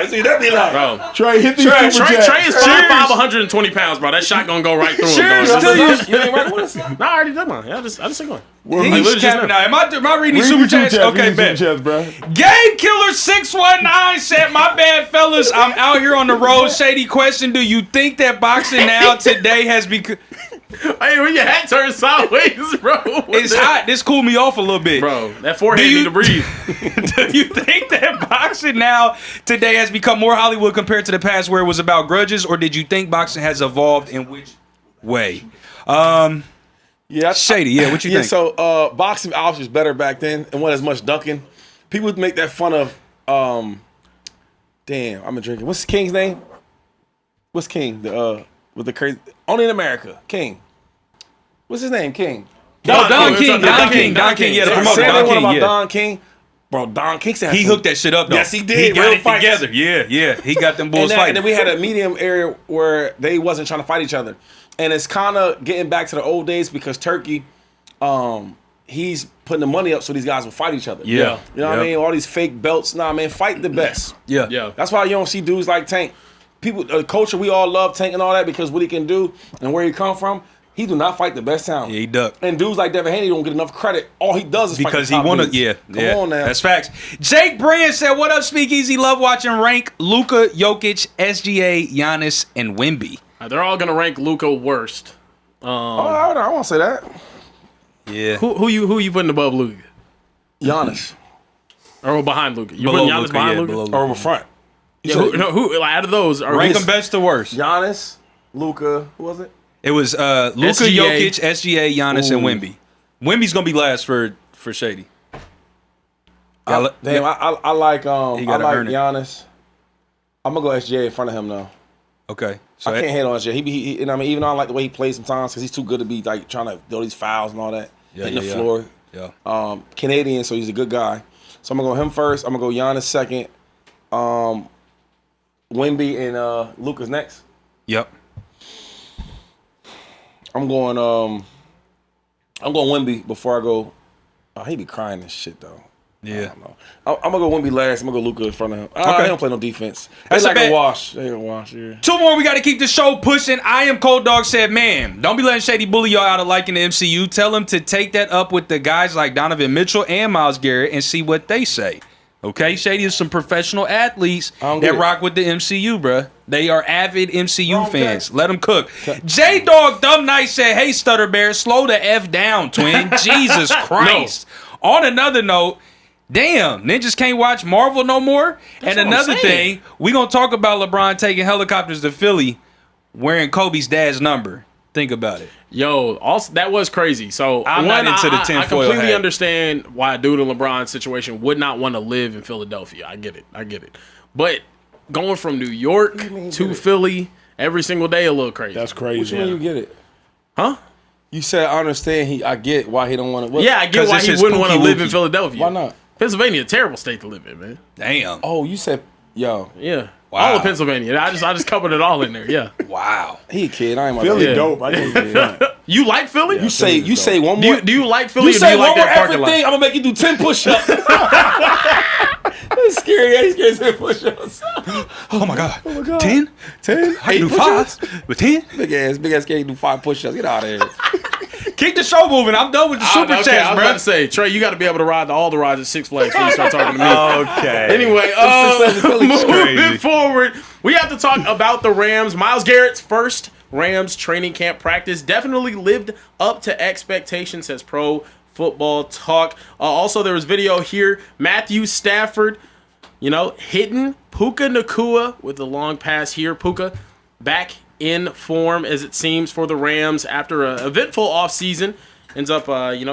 See, that be like. Bro. Trey, hit these super chats. Trey is 5'5", 120 pounds, bro. That shot gonna go right through him. Cheers to you. You ain't right with us? No, I already did mine. I just said one. He's capping out. Am I reading these super chats? Okay, bet. Game Killer 619 said, "My bad, fellas. I'm out here on the road. Shady question: do you think that boxing now today has become?" Hey, when your hat turns sideways, bro. It's hot. This cooled me off a little bit. Bro, that forehead need to breathe. Do you think that boxing now today has become more Hollywood compared to the past where it was about grudges, or did you think boxing has evolved in which way? Shady, what you think? So boxing obviously was better back then and wasn't as much dunking. People would make that fun of damn, I'm drinking. What's King's name? What's King? The with the crazy. Only in America. King. What's his name? King. Don King. Yeah, the promoter. Said Don one King. about Yeah. Don King. Bro, Don King said He hooked that shit up though. Yes, he did. He got Real it fights. together. Yeah. He got them bulls And fighting. then we had a medium area where they wasn't trying to fight each other. And it's kind of getting back to the old days because Turkey, he's putting the money up so these guys will fight each other. Yeah. You know what I mean? All these fake belts. Nah, man, fight the best. Yeah. That's why you don't see dudes like Tank. People, culture, we all love Tank and all that because what he can do and where he come from, he do not fight the best talent. Yeah, he duck. And dudes like Devin Haney don't get enough credit. All he does is Because he fight the top wanna, dudes. Come on now. That's facts. Jake Brand said, "What up, Speakeasy? Love watching rank Luka, Jokic, SGA, Giannis, and Wemby." They're all gonna rank Luka worst. I won't say that. Yeah. Who you putting above Luka? Giannis. Or behind Luka? You Below putting Giannis Luka, behind yeah, Luka? below Or over front. Yeah, who out of those are Rank them best to worst. Giannis, Luka, who was it? It was Luka, SGA. Jokic, SGA, Giannis, and Wemby. Wemby's gonna be last for Shady. I like He gotta earn it. Giannis. I'm gonna go SGA in front of him though. Okay. So I can't hate on SGA. He and I mean, even though I like the way he plays sometimes because he's too good to be like trying to do all these fouls and all that, hitting the floor. Yeah. Canadian, so he's a good guy. So I'm gonna go him first. I'm gonna go Giannis second. Wemby and Luka's next. Yep. I'm going Wemby before I go. Oh, he be crying and shit though. Yeah. I don't know. I'm gonna go Wemby last. I'm gonna go Luka in front of him. Okay. They don't play no defense. That's They a like bet. a wash. They gonna wash. Yeah. Two more. We got to keep the show pushing. I am Cold Dog said, man, don't be letting Shady bully y'all out of liking the MCU. Tell him to take that up with the guys like Donovan Mitchell and Myles Garrett and see what they say. Okay, Shady is some professional athletes that rock with the MCU, bruh. They are avid MCU fans. Let them cook. J-Dog Dumb Night said, hey, Stutter Bear, slow the F down, twin. Jesus Christ. On another note, damn, ninjas can't watch Marvel no more. And another thing, we going to talk about LeBron taking helicopters to Philly wearing Kobe's dad's number. Think about it. Yo, also that was crazy. So I'm not into the I tinfoil completely hat. understand why a dude in LeBron's situation would not want to live in Philadelphia. I get it. But going from New York to Philly every single day a little crazy. That's What crazy. you mean you get it? Huh? You said I understand. I get why he don't want to. Yeah, I get 'Cause why it's he his wouldn't want to spooky live in wookie. Philadelphia. Why not? Pennsylvania, a terrible state to live in, man. Damn. Oh, you said yo. Yeah. Wow. All of Pennsylvania. I just covered it all in there. Yeah. Wow. He a kid. I ain't my Philly dad. dope. I can't get it. You like Philly? You say one more. Do you like Philly? You or do say you like one more that parking lot? everything. I'm gonna make you do 10 push-ups. That's scary. He's scared to 10 push-ups. Oh my God. 10? 10. I can do 5, but 10? Big ass can't do 5 push-ups. Get out of here. Keep the show moving. I'm done with the super Okay, chats, I was bro. about to say, Trey, you got to be able to ride all the rides at Six Flags before you start talking to me. Okay. Anyway, moving crazy. forward, we have to talk about the Rams. Myles Garrett's first Rams training camp practice definitely lived up to expectations, says Pro Football Talk. Also, there was video here. Matthew Stafford, hitting Puka Nacua with a long pass here. Puka back in form, as it seems, for the Rams after an eventful offseason. Ends up,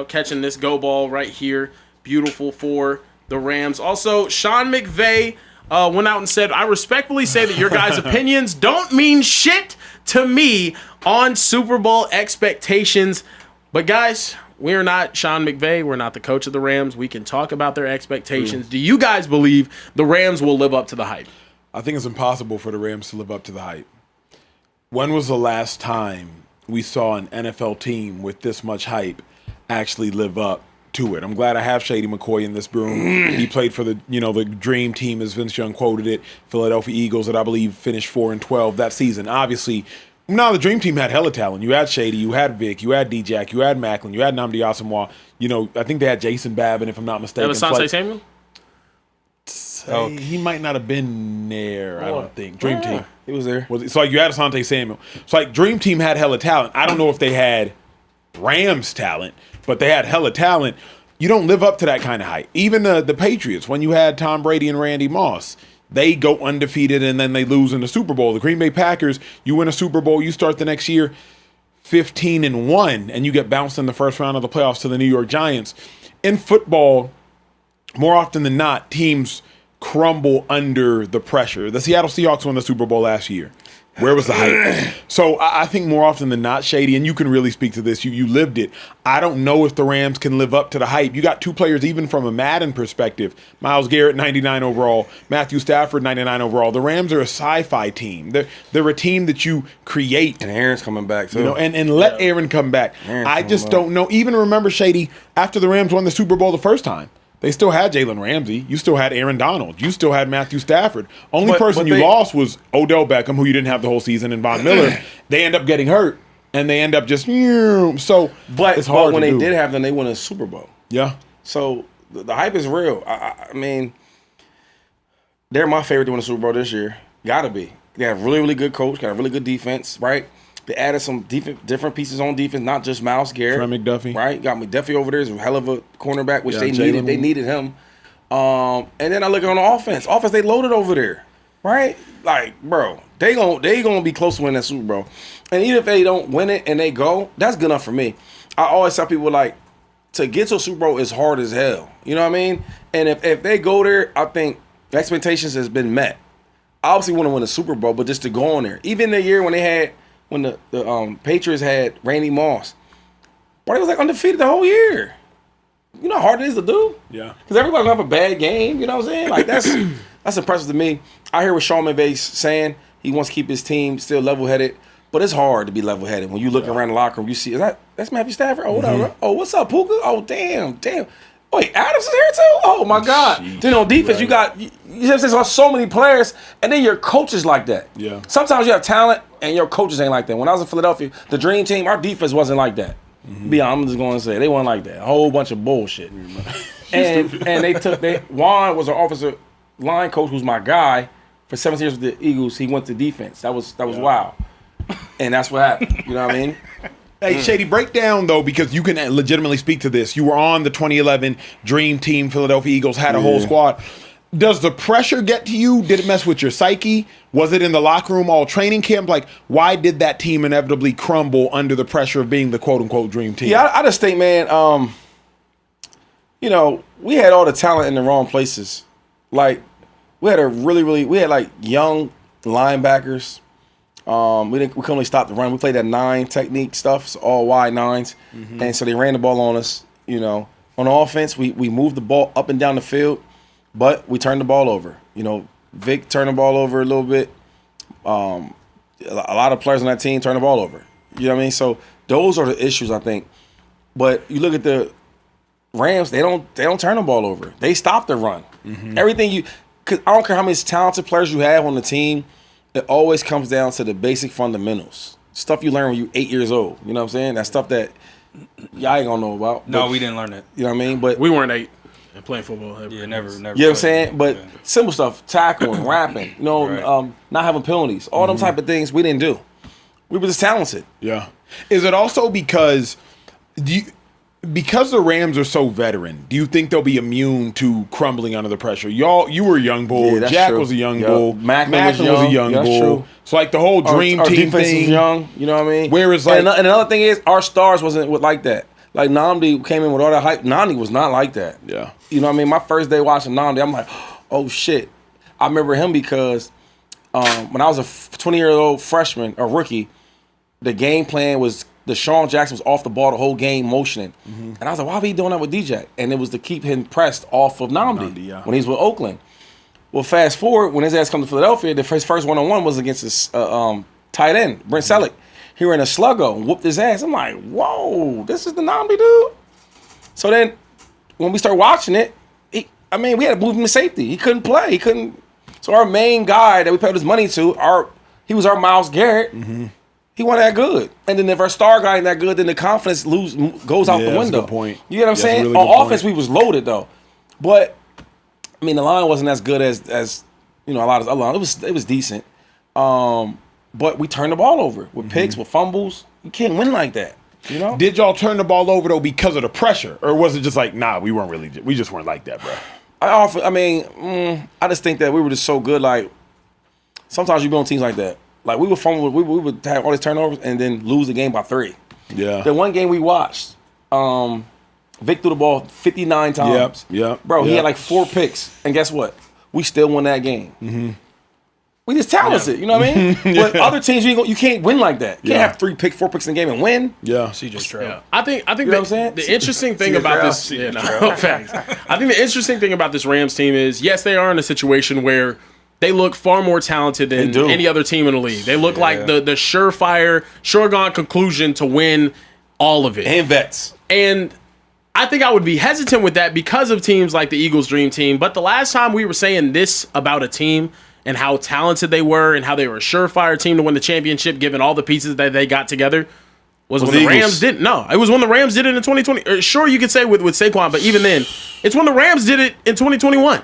catching this go ball right here. Beautiful for the Rams. Also, Sean McVay went out and said, I respectfully say that your guys' opinions don't mean shit to me on Super Bowl expectations. But guys, we're not Sean McVay. We're not the coach of the Rams. We can talk about their expectations. Do you guys believe the Rams will live up to the hype? I think it's impossible for the Rams to live up to the hype. When was the last time we saw an NFL team with this much hype actually live up to it? I'm glad I have Shady McCoy in this room. He played for the dream team, as Vince Young quoted it, Philadelphia Eagles, that I believe finished 4-12 that season. Obviously, now the dream team had hella talent. You had Shady, you had Vic, you had D-Jack, you had Macklin, you had Nnamdi Asomugha. I think they had Jason Babin, if I'm not mistaken. Asante Samuel? He might not have been there, I don't think. Dream team. He was there. It's like you had Asante Samuel. It's like Dream Team had hella talent. I don't know if they had Rams talent, but they had hella talent. You don't live up to that kind of hype. Even the Patriots, when you had Tom Brady and Randy Moss, they go undefeated and then they lose in the Super Bowl. The Green Bay Packers, you win a Super Bowl, you start the next year 15-1, and you get bounced in the first round of the playoffs to the New York Giants. In football, more often than not, teams crumble under the pressure. The Seattle Seahawks won the Super Bowl last year. Where was the hype? So I think more often than not, Shady, and you can really speak to this, you lived it. I don't know if the Rams can live up to the hype. You got two players, even from a Madden perspective. Myles Garrett, 99 overall. Matthew Stafford, 99 overall. The Rams are a sci-fi team. They're a team that you create. And Aaron's coming back, too. You know, and let Aaron come back. I just don't know. Even remember, Shady, after the Rams won the Super Bowl the first time, they still had Jalen Ramsey. You still had Aaron Donald. You still had Matthew Stafford. Only person you lost was Odell Beckham, who you didn't have the whole season, and Von Miller. They end up getting hurt, and they end up just so. But it's hard when to they do. did have them, they won a Super Bowl. Yeah. So the hype is real. I mean, they're my favorite to win the Super Bowl this year. Gotta be. They have really, really good coach. Got a really good defense, right? They added some different pieces on defense, not just Myles Garrett. Trey McDuffie. Right? Got McDuffie over there. He's a hell of a cornerback, which Yeah, they needed. They needed him. And then I look on the offense. Offense, they loaded over there. Right? Like, bro, they gonna be close to winning that Super Bowl. And even if they don't win it and they go, that's good enough for me. I always tell people, like, to get to a Super Bowl is hard as hell. You know what I mean? And if they go there, I think the expectations has been met. I obviously want to win a Super Bowl, but just to go on there. Even the year when the Patriots had Randy Moss, but he was like undefeated the whole year. You know how hard it is to do? Yeah. Because everybody's gonna have a bad game, you know what I'm saying? Like that's impressive to me. I hear what Sean McVay's saying. He wants to keep his team still level-headed, but it's hard to be level-headed. When you look around the locker room, you see, that's Matthew Stafford? Oh, whatever. Oh, what's up, Puka? Oh, damn. Wait, Adams is here too? Oh my God. Then on defense, you got so many players, and then your coaches like that. Yeah. Sometimes you have talent and your coaches ain't like that. When I was in Philadelphia, the dream team, our defense wasn't like that. I'm just going to say they weren't like that. A whole bunch of bullshit. and Juan was our offensive line coach, who's my guy for 17 years with the Eagles. He went to defense. That was wild, and that's what happened. You know what I mean? Hey, Shady, break down, though, because you can legitimately speak to this. You were on the 2011 Dream Team Philadelphia Eagles, had a whole squad. Does the pressure get to you? Did it mess with your psyche? Was it in the locker room all training camp? Like, why did that team inevitably crumble under the pressure of being the quote-unquote Dream Team? Yeah, I just think, man, we had all the talent in the wrong places. Like, we had like young linebackers. We couldn't really stop the run. We played that 9 technique stuff, so all wide 9s, and so they ran the ball on us. You know, on offense, we moved the ball up and down the field, but we turned the ball over. You know, Vic turned the ball over a little bit. A lot of players on that team turned the ball over. You know what I mean? So those are the issues, I think. But you look at the Rams; they don't turn the ball over. They stop the run. Everything because I don't care how many talented players you have on the team. It always comes down to the basic fundamentals. Stuff you learn when you're 8 years old. You know what I'm saying? That stuff that y'all ain't gonna know about. No, we didn't learn that. You know what I mean? But we weren't 8 and playing football. Yeah, never. You know what I'm saying? But simple stuff, tackling, rapping, not having penalties, all them type of things we didn't do. We were just talented. Yeah. Is it also because because the Rams are so veteran, do you think they'll be immune to crumbling under the pressure? You were a young bull. Yeah, Jack true. was a young bull. Macklin was a young That's bull. true. So like the whole dream our team defense thing. is young. You know what I mean? Whereas like and another thing is our stars wasn't like that. Like Nnamdi came in with all that hype. Nnamdi was not like that. Yeah. You know what I mean? My first day watching Nnamdi, I'm like, oh shit. I remember him because when I was a 20-year-old freshman or rookie, the game plan was Deshaun Jackson was off the ball the whole game motioning. And I was like, why be he doing that with DJ? And it was to keep him pressed off of Nnamdi when he's with Oakland. Well, fast forward, when his ass come to Philadelphia, his first one-on-one was against his tight end, Brent Selleck. He ran a sluggo and whooped his ass. I'm like, whoa, this is the Nnamdi dude? So then when we start watching it, we had to move him to safety. He couldn't play. So our main guy that we paid his money to, he was our Myles Garrett. He wasn't that good. And then if our star guy ain't that good, then the confidence goes out the window. That's a good point. You get what I'm saying? Really On offense, we was loaded though. But I mean, the line wasn't as good as a lot of other lines. It was decent. But we turned the ball over with picks, with fumbles. You can't win like that. You know? Did y'all turn the ball over though because of the pressure, or was it just like, nah, we just weren't like that, bro? I just think that we were just so good. Like sometimes you be on teams like that. Like we would fumble, we would have all these turnovers and then lose the game by 3. Yeah. The one game we watched, Vic threw the ball 59 times. Yep. Bro, he had like 4 picks, and guess what? We still won that game. We We just talented, you know what I mean? But other teams, you can't win like that. You can't have 4 picks in the game and win. Yeah. She just trailed. Yeah. I think You know what I'm saying? the interesting thing about this facts. I think the interesting thing about this Rams team is yes, they are in a situation where they look far more talented than any other team in the league. They look like the surefire, sure-gone conclusion to win all of it. And vets. And I think I would be hesitant with that because of teams like the Eagles' dream team. But the last time we were saying this about a team and how talented they were and how they were a surefire team to win the championship given all the pieces that they got together was when the Rams didn't. No, it was when the Rams did it in 2020. Sure, you could say with Saquon, but even then, it's when the Rams did it in 2021.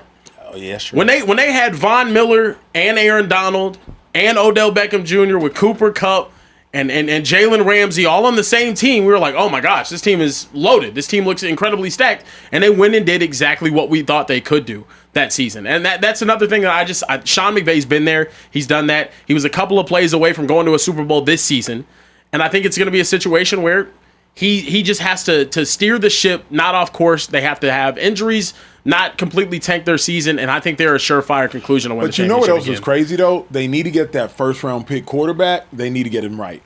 Oh, yeah, sure. When they had Von Miller and Aaron Donald and Odell Beckham Jr. with Cooper Kupp and Jalen Ramsey all on the same team, we were like, oh my gosh, this team is loaded. This team looks incredibly stacked. And they went and did exactly what we thought they could do that season. And that's another thing that Sean McVay's been there. He's done that. He was a couple of plays away from going to a Super Bowl this season. And I think it's going to be a situation where he just has to steer the ship not off course. They have to have injuries not completely tank their season, and I think they're a surefire conclusion to win the championship. But you know what else again. is crazy, though? They need to get that first-round pick quarterback. They need to get him right.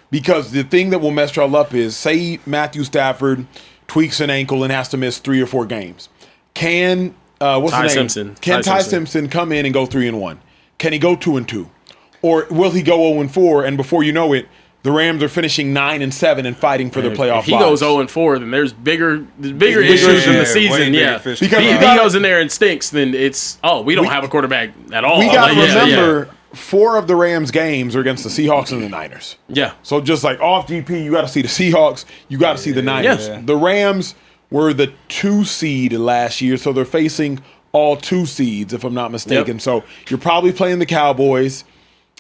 Because the thing that will mess y'all up is, say Matthew Stafford tweaks an ankle and has to miss 3 or 4 games. Can Ty Simpson come in and go 3-1? Can he go 2-2? Or will he go 0-4, and before you know it, the Rams are finishing 9-7 and fighting for their playoff. If he goes 0-4, then there's bigger issues in the season. Yeah, because if he goes in there and stinks, then it's we don't have a quarterback at all. We got to remember 4 of the Rams games are against the Seahawks and the Niners. Yeah. So just like off GP, you got to see the Seahawks, you got to see the Niners. Yeah. The Rams were the 2 seed last year, so they're facing all 2 seeds, if I'm not mistaken. Yep. So you're probably playing the Cowboys.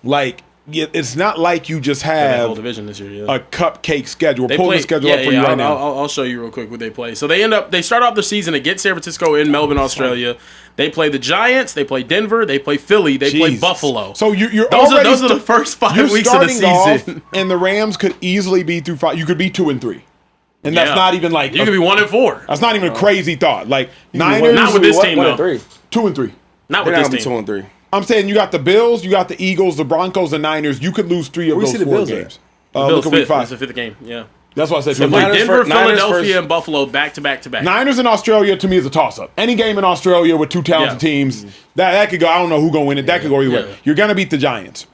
Like, it's not like you just have whole division this year, a cupcake schedule. Pull the schedule up for you right now. I'll show you real quick what they play. So they start off the season against San Francisco in Melbourne, Australia. They play the Giants. They play Denver. They play Philly. They play Buffalo. So those are the first 5 weeks of the season. And the Rams could easily be through 5. You could be 2-3. And that's not even like you could be 1-4. That's not even a crazy thought. Like Niners, not with this team, though. 2-3. Not with this team. 2-3. I'm saying you got the Bills, you got the Eagles, the Broncos, the Niners. You could lose 3 of those 4 games. Bills look at week 5. That's the 5th game. Yeah. That's what I said. They play Denver, Philadelphia, and Buffalo back to back to back. Niners in Australia to me is a toss-up. Any game in Australia with 2 talented teams, that could go. I don't know who's going to win it. That could go either way. You're going to beat the Giants.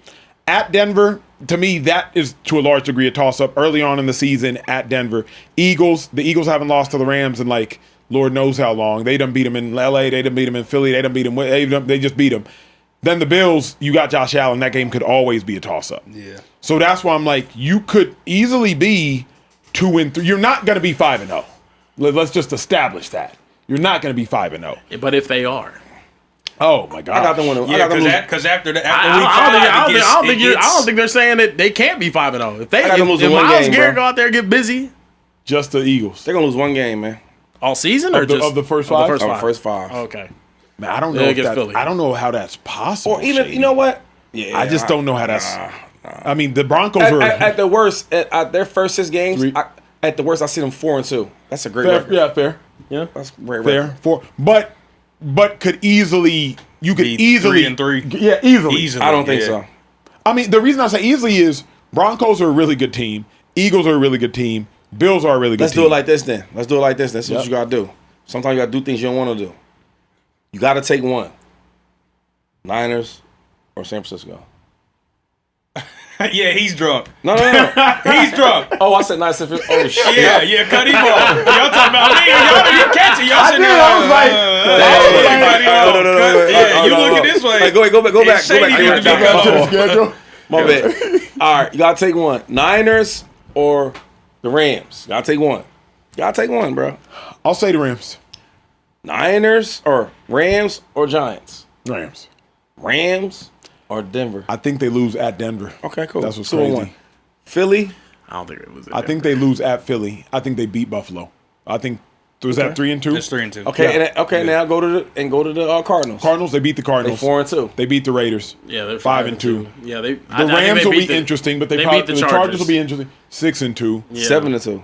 At Denver, to me, that is to a large degree a toss-up early on in the season at Denver. The Eagles haven't lost to the Rams in like Lord knows how long. They done beat them in LA. They done beat them in Philly. They done beat them. They just beat them. Then the Bills, you got Josh Allen. That game could always be a toss-up. Yeah. So that's why I'm like, you could easily be 2-3. You're not going to be 5-0. Let's just establish that. You're not going to be 5-0. But if they are. Oh my God! I got them winning. Because after week 5, I don't think they're saying that they can't be 5-0. If Myles Garrett go out there and get busy, just the Eagles. They're gonna lose 1 game, man. All season of the first 5? Of the first 5. Okay. Man, I don't know. I don't know how that's possible. Or even Shady. You know what? Yeah, I just don't know how that's. I mean, the Broncos are at the worst. At their first 6 games, at the worst, I see them 4-2. That's a great record. Yeah, fair. Yeah, that's great. Fair. 4, but could easily easily 3-3. Yeah, easily. I don't think so. I mean, the reason I say easily is Broncos are a really good team. Eagles are a really good team. Bills are a really good team. Let's do it like this then. That's what you gotta do. Sometimes you gotta do things you don't want to do. You gotta take one. Niners or San Francisco. Yeah, he's drunk. No. He's drunk. Oh, I said Niners. Oh shit. Yeah, cut him off. Y'all talking about me? Y'all catch it. Y'all sitting there. I was like, yeah, you looking this way. Hey, go back. Schedule. My bad. All right, you gotta take one. Niners or the Rams. You gotta take one. Bro. I'll say the Rams. Niners or Rams or Giants. Rams or Denver. I think they lose at Denver. Okay, cool. That's what's crazy. Philly. I don't think they lose. I think they lose at Philly. I think they beat Buffalo. I think was that 3-2? It's 3-2. Okay, now go to the Cardinals. Cardinals. They beat the Cardinals. They 4-2. They beat the Raiders. Yeah, they're 5-2. Yeah, the Rams will be interesting, but they probably beat the Chargers will be interesting. 6-2. Yeah. 7-2.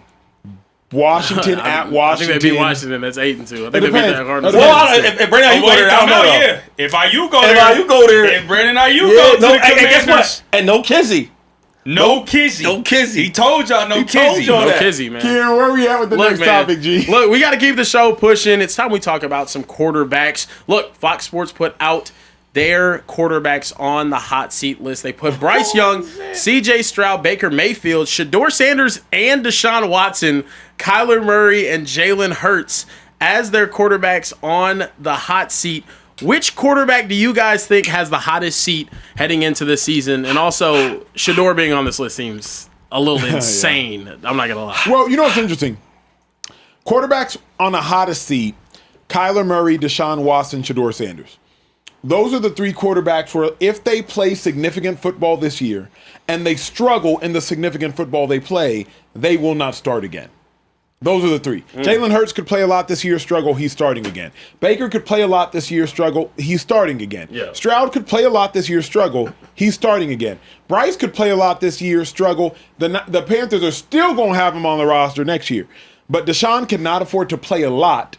Washington at Washington. I think they beat Washington. That's 8-2. I think they beat depends. that Cardinals. Well, if Brandon Ayuk go there, I don't know. Yeah. If Ayuk go If there, Ayuk go there, if Brandon Ayuk go to the and guess Commanders, what? And no Kizzy. no Kizzy. No Kizzy. He told y'all no Kizzy. y'all No that. Kizzy, man. Kieran, where we at with the next topic, G? Look, we got to keep the show pushing. It's time we talk about some quarterbacks. Look, Fox Sports put out their quarterbacks on the hot seat list. They put Bryce Young, C.J. Stroud, Baker Mayfield, Shador Sanders, and Deshaun Watson, Kyler Murray, and Jalen Hurts as their quarterbacks on the hot seat. Which quarterback do you guys think has the hottest seat heading into this season? And also, Shador being on this list seems a little insane. I'm not going to lie. Well, you know what's interesting? Quarterbacks on the hottest seat, Kyler Murray, Deshaun Watson, Shador Sanders. Those are the three quarterbacks where if they play significant football this year and they struggle in the significant football they play, they will not start again. Those are the three. Jalen Hurts could play a lot this year, struggle, he's starting again. Baker could play a lot this year, struggle, he's starting again. Yeah. Stroud could play a lot this year, struggle, he's starting again. Bryce could play a lot this year, struggle. The Panthers are still going to have him on the roster next year. But Deshaun cannot afford to play a lot,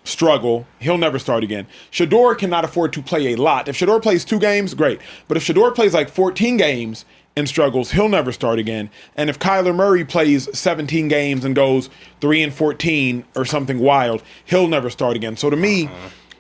struggle, he'll never start again. Shador cannot afford to play a lot. If Shador plays 2 games, great. But if Shador plays like 14 games and struggles, he'll never start again. And if Kyler Murray plays 17 games and goes 3-14 or something wild, he'll never start again. So to me,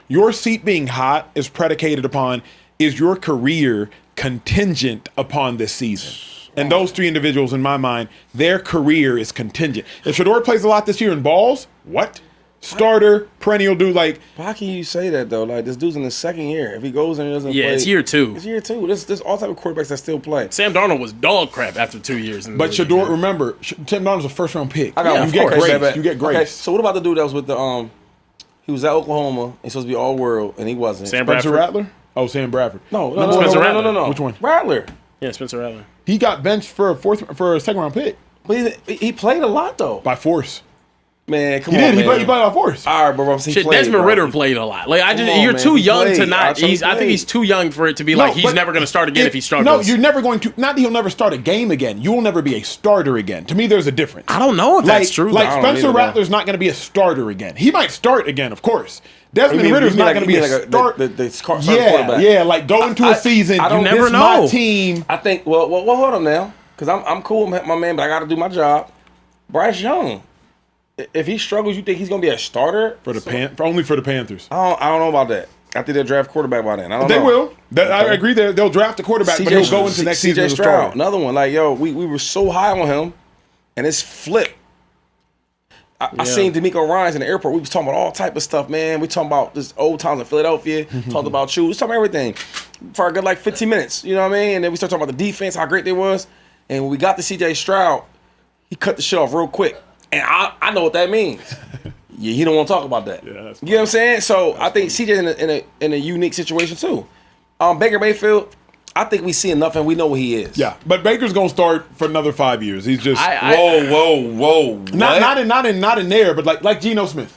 your seat being hot is predicated upon, is your career contingent upon this season? And those three individuals, in my mind, their career is contingent. If Shador plays a lot this year and balls, what? Starter, perennial dude, like. How can you say that though? Like this dude's in his second year. If he goes and he doesn't play, It's year 2. It's year 2. There's all type of quarterbacks that still play. Sam Darnold was dog crap after 2 years. But Shador, remember, Tim Darnold's a first-round pick. I got You get grace. You get grace. Okay, so what about the dude that was with the he was at Oklahoma. He's supposed to be all world and he wasn't. Sam Spencer Bradford. Rattler? Oh, Sam Bradford. No, Spencer Rattler. no. Which one? Rattler. Yeah, Spencer Rattler. He got benched for a second-round pick But he played a lot though. by force. Man, come He on, did. man. He played by force. All right, bro. He Shit, played, Desmond bro. Ridder played a lot. Like on, you're man. too He young played. to not. He I think he's too young for it to be like he's but never going to start again if he struggles. No, you're never going to. Not that he'll never start a game again. You will never be a starter again. To me, there's a difference. I don't know if that's true. Like I don't Spencer either, Rattler's not going to be a starter again. He might start again, of course. Desmond Ritter's not going to be a start. Yeah, like go into a season. I don't this never is my know. team. I think. Well, hold on now, because I'm cool, with my man, but I got to do my job. Bryce Young, if he struggles, you think he's gonna be a starter For the only for the Panthers. I don't know about that. I think they'll draft quarterback by then. I don't know. They will. I agree. They'll draft a quarterback, but he'll go into next season as a Stroud, starter. another one. Like we were so high on him, and it's flipped. I seen D'Amico Ryans in the airport. We was talking about all type of stuff, man. We talking about this old times in Philadelphia. Talked about shoes. We talking about everything for a good like 15 minutes. You know what I mean? And then we started talking about the defense, how great they was. And when we got to C.J. Stroud, he cut the shit off real quick. And I know what that means. Yeah, he don't want to talk about that. Yeah, that's you know what I'm saying? So I think CJ's in a unique situation too. Baker Mayfield, I think we see enough and we know what he is. Yeah, but Baker's gonna start for another 5 years. He's just Whoa. not in there, but like Geno Smith.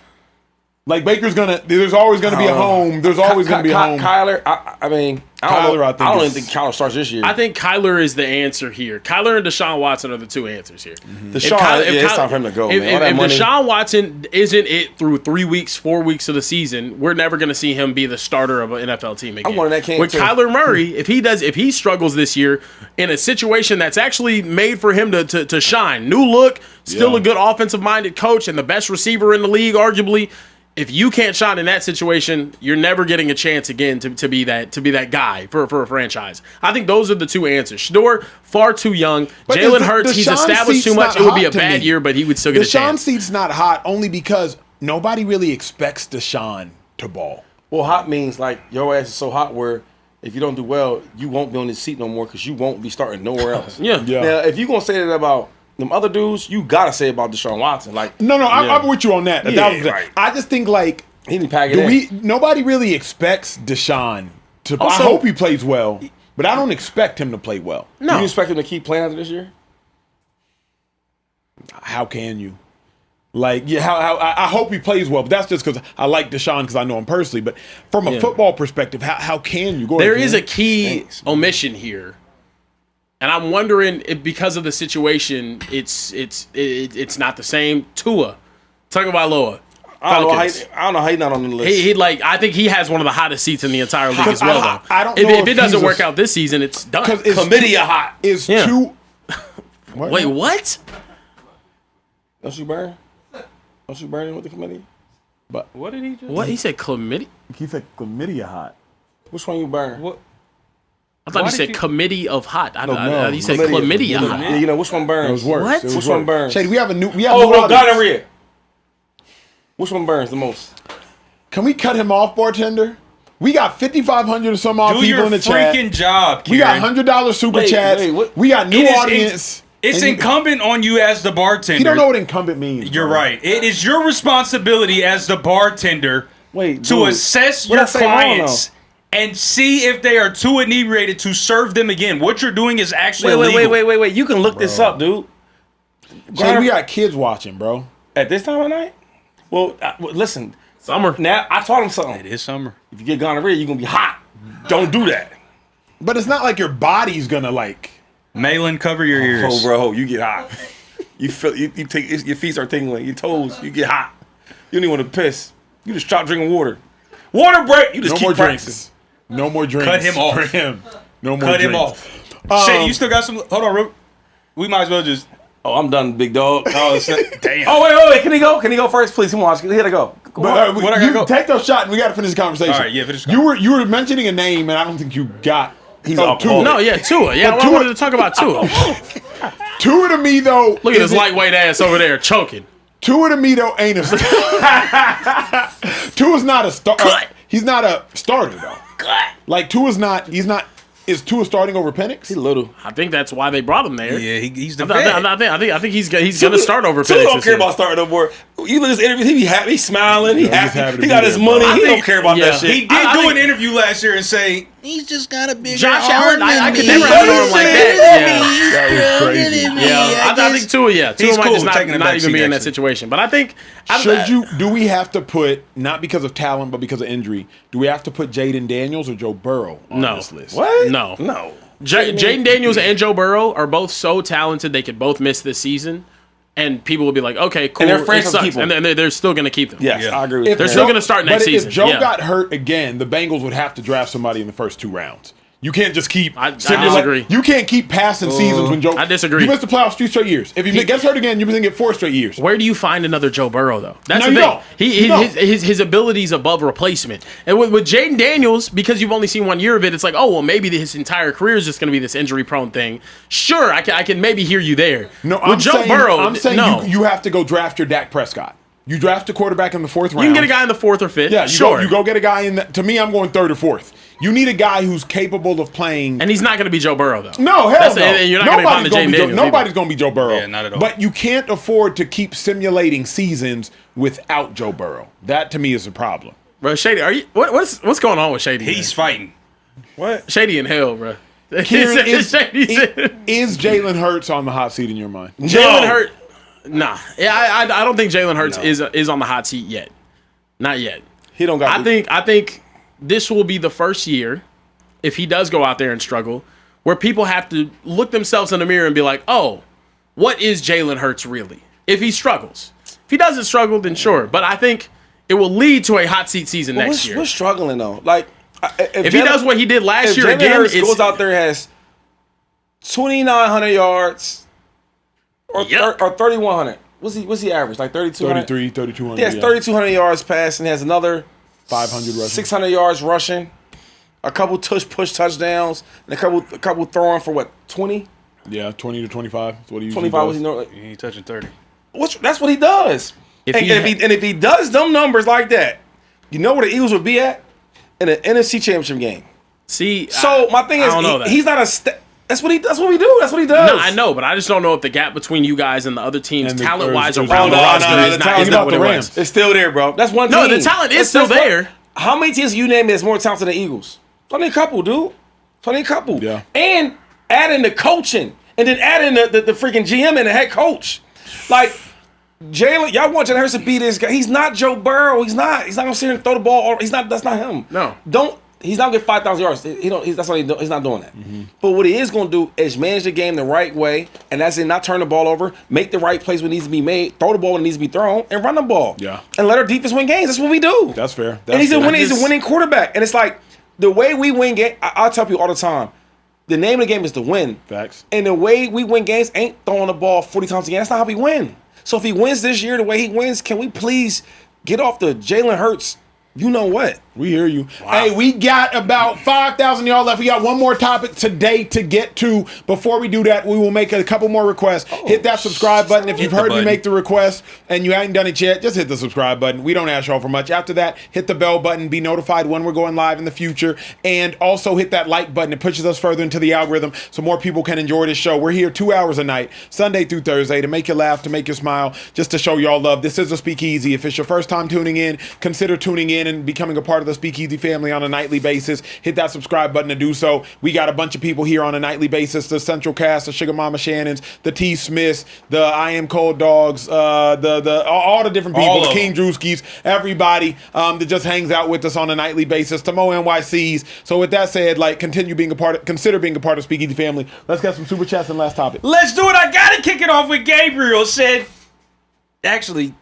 Like Baker's gonna. There's always gonna be a home. There's always gonna be a home. Kyler, I mean, I don't even think Kyler starts this year. I think Kyler is the answer here. Kyler and Deshaun Watson are the two answers here. Deshaun, it's time for him to go, man. If Deshaun Watson isn't it through 3 weeks, 4 weeks of the season, we're never going to see him be the starter of an NFL team again. I'm one of that camp With too. Kyler Murray, if he struggles this year in a situation that's actually made for him to shine, new look, still a good offensive-minded coach, and the best receiver in the league, arguably. If you can't shine in that situation, you're never getting a chance again to be that guy for a franchise. I think those are the two answers. Shador, far too young. Jalen Hurts, he's established too much. It would be a bad year, but he would still get a chance. Deshaun's seat's not hot only because nobody really expects Deshaun to ball. Well, hot means like your ass is so hot where if you don't do well, you won't be on this seat no more because you won't be starting nowhere else. Yeah. Now, if you're going to say that about them other dudes, you got to say about Deshaun Watson. Like, No, I'm with you on that. Right. I just think like he didn't pack it in. nobody really expects Deshaun to. Also, I hope he plays well, but I don't expect him to play well. Do you expect him to keep playing after this year? How can you? Like, I hope he plays well, but that's just because I like Deshaun because I know him personally. But from a football perspective, how can you go? There is a key omission here. And I'm wondering if because of the situation, it's not the same. Tua Tagovailoa. I don't know how he's not on the list. He I think he has one of the hottest seats in the entire league as well. Though. I don't know if it doesn't work out this season, it's done. Committee hot. Is too. Wait, what? Don't you burn him with the committee? But What did he just? What he said? Chlamydia? he said chlamydia hot. Which one you burn? What? I thought Why he did said you- committee of hot. No, He said chlamydia hot. Yeah, you know which one burns? It was worse. What? It was Which one worse. burns? Shady, we have new Oh, audience. gonorrhea. Which one burns the most? Can we cut him off, bartender? We got 5,500 or some odd Do people your in the chat. freaking job, Kieran. We got $100 super Wait, chats. wait, what? We got new It is audience. It's And you- incumbent on you as the bartender. You don't know what incumbent means. You're bro. right. It is your responsibility as the bartender Wait, to dude. assess What your I say wrong, clients and see if they are too inebriated to serve them again. What you're doing is actually illegal. Wait. You can look this up, dude. Shady, we got kids watching, bro. At this time of night? Well, listen. Summer. Now, I taught him something. It is summer. If you get gonorrhea, you're going to be hot. Don't do that. But it's not like your body's gonna like. Malin, cover your ears. Oh, bro, you get hot. You feel you take your feet start tingling, your toes, you get hot. You don't even want to piss. You just stop drinking water. Water break. You just No keep more practicing. drinks. No more drinks. Cut him off. For him. No more Cut him drinks. off. Shady, you still got some? Hold on, Ru. We might as well just. Oh, I'm done, big dog. Damn. Oh, wait. Can he go? Can he go first, please? Come on, here to go. Come on. But, What I gotta you go? take those shots and we gotta finish the conversation. All right, yeah, finish the You were mentioning a name and I don't think you got. He's Oh, alcoholic. No, yeah, Tua. Yeah, But I Tua- wanted to talk about Tua. Tua to me though. Look at his isn't- lightweight ass over there choking. Tua to me though ain't a. Tua's not a star. He's not a starter though. Like Tua's not. He's not. Is Tua starting over Penix? He's little. I think that's why they brought him there. Yeah, he's the I think he's gonna start over Tua Penix. don't this care year. about starting no more. You look at his interviews, he be happy, he's smiling, he he's happy. happy to He be got there, his bro. money, I he think- don't care about yeah. that shit. He did I do think- an interview last year and say he's just got a bigger Josh arm Allen, I than could me. never have known him like that. That was crazy. Yeah, I think Tua. Yeah, Tua He's might cool, just taking a not back even seat, be in that actually. situation. But I think Do we have to put, not because of talent but because of injury, do we have to put Jaden Daniels or Joe Burrow on No. this list? What? No. No. Jaden Daniels and Joe Burrow are both so talented they could both miss this season, and people will be like, okay, cool, their it friends will sucks, keep them. and then they're still going to keep them. Yes, Yeah. I agree with They're that. still gonna start next but season. If Joe Yeah. got hurt again, the Bengals would have to draft somebody in the first 2 rounds. You can't just keep. I disagree. You can't keep passing seasons when Joe. I disagree. You missed the playoffs 2 straight years. If he gets hurt again, you're missing it 4 straight years. Where do you find another Joe Burrow though? That's No, the you thing. don't. You don't. His abilities above replacement. And with Jaden Daniels, because you've only seen 1 year of it, it's like, oh well, maybe his entire career is just going to be this injury prone thing. Sure, I can maybe hear you there. No, with Joe Burrow, I'm saying no. you have to go draft your Dak Prescott. You draft a quarterback in the 4th round. You can get a guy in the 4th or 5th. Yeah, sure. you go get a guy in. To me, I'm going 3rd or 4th. You need a guy who's capable of playing. And he's not going to be Joe Burrow though. No, hell That's- no. and you're not gonna find the Jaden Daniels Nobody's going to be Joe Burrow. Yeah, not at all. But you can't afford to keep simulating seasons without Joe Burrow. That to me is a problem. Bro, Shady, are you what's going on with Shady? He's man? fighting. What? Shady in hell, bro. Kieran, is Shady said- Jalen Hurts on the hot seat in your mind? Jalen Hurts. Nah, yeah, I don't think Jalen Hurts is on the hot seat yet. Not yet. He don't got I think this will be the first year, if he does go out there and struggle, where people have to look themselves in the mirror and be like, oh, what is Jalen Hurts really? If he struggles. If he doesn't struggle, then sure. But I think it will lead to a hot seat season next year. We're struggling though. Like, If he does what he did last year Jalen again, Hurts it's goes out there and has 2,900 yards or Yuck. or 3,100. What's he average? Like 3,200. 33, 3,200. He has 3,200 yards passing. He has another 500 rushing. 600 yards rushing. A couple push touchdowns and a couple throwing for what 20. Yeah, 20 to 25. That's what he usually 25 does. was he know? He ain't touching 30. That's what he does. If If he does them numbers like that, you know where the Eagles would be at in an NFC Championship game. See, So my thing I is, don't know that. he's not a. That's what we do. That's what he does. No, I know, but I just don't know if the gap between you guys and the other teams, And the- talent-wise, there's- around the no, roster no, is the not, talent is about not what the it Rams. was. It's still there, bro. That's one team. No, the talent is still That's there. How many teams you name that's more talented than Eagles? Only a couple, dude. Only a couple. Yeah. And add in the coaching, and then add in the freaking GM and the head coach. Like Jalen, y'all want Jalen Hurts to be this guy. He's not Joe Burrow. He's not gonna sit here and throw the ball. He's not. That's not him. No. Don't He's not gonna get 5,000 yards. He's not doing that. But what he is gonna do is manage the game the right way, and that's it. Not turn the ball over, make the right plays when it needs to be made, throw the ball when it needs to be thrown, and run the ball. Yeah. And let our defense win games. That's what we do. That's fair. And he's a winning quarterback. And it's like the way we win games. I'll tell people all the time. The name of the game is to win. Facts. And the way we win games ain't throwing the ball 40 times a game. That's not how we win. So if he wins this year the way he wins, can we please get off the Jalen Hurts? You know what? We hear you. Wow. Hey, we got about 5,000 y'all left. We got one more topic today to get to. Before we do that, we will make a couple more requests. Hit that subscribe button. If you've heard me make the request and you hadn't done it yet, just hit the subscribe button. We don't ask y'all for much. After that, hit the bell button. Be notified when we're going live in the future. And also hit that like button. It pushes us further into the algorithm so more people can enjoy this show. We're here 2 hours a night, Sunday through Thursday, to make you laugh, to make you smile, just to show y'all love. This is a Speakeasy. If it's your first time tuning in, consider tuning in and becoming a part of the Speakeasy family on a nightly basis. Hit that subscribe button to do so. We got a bunch of people here on a nightly basis. The Central Cast, the Sugar Mama Shannons, the T Smiths, the I Am Cold Dogs, all the different people, the King Drewskis, everybody that just hangs out with us on a nightly basis. To Mo NYCs. So with that said, consider being a part of Speakeasy family. Let's get some super chats and last topic. Let's do it. I gotta kick it off with Gabriel said. Actually,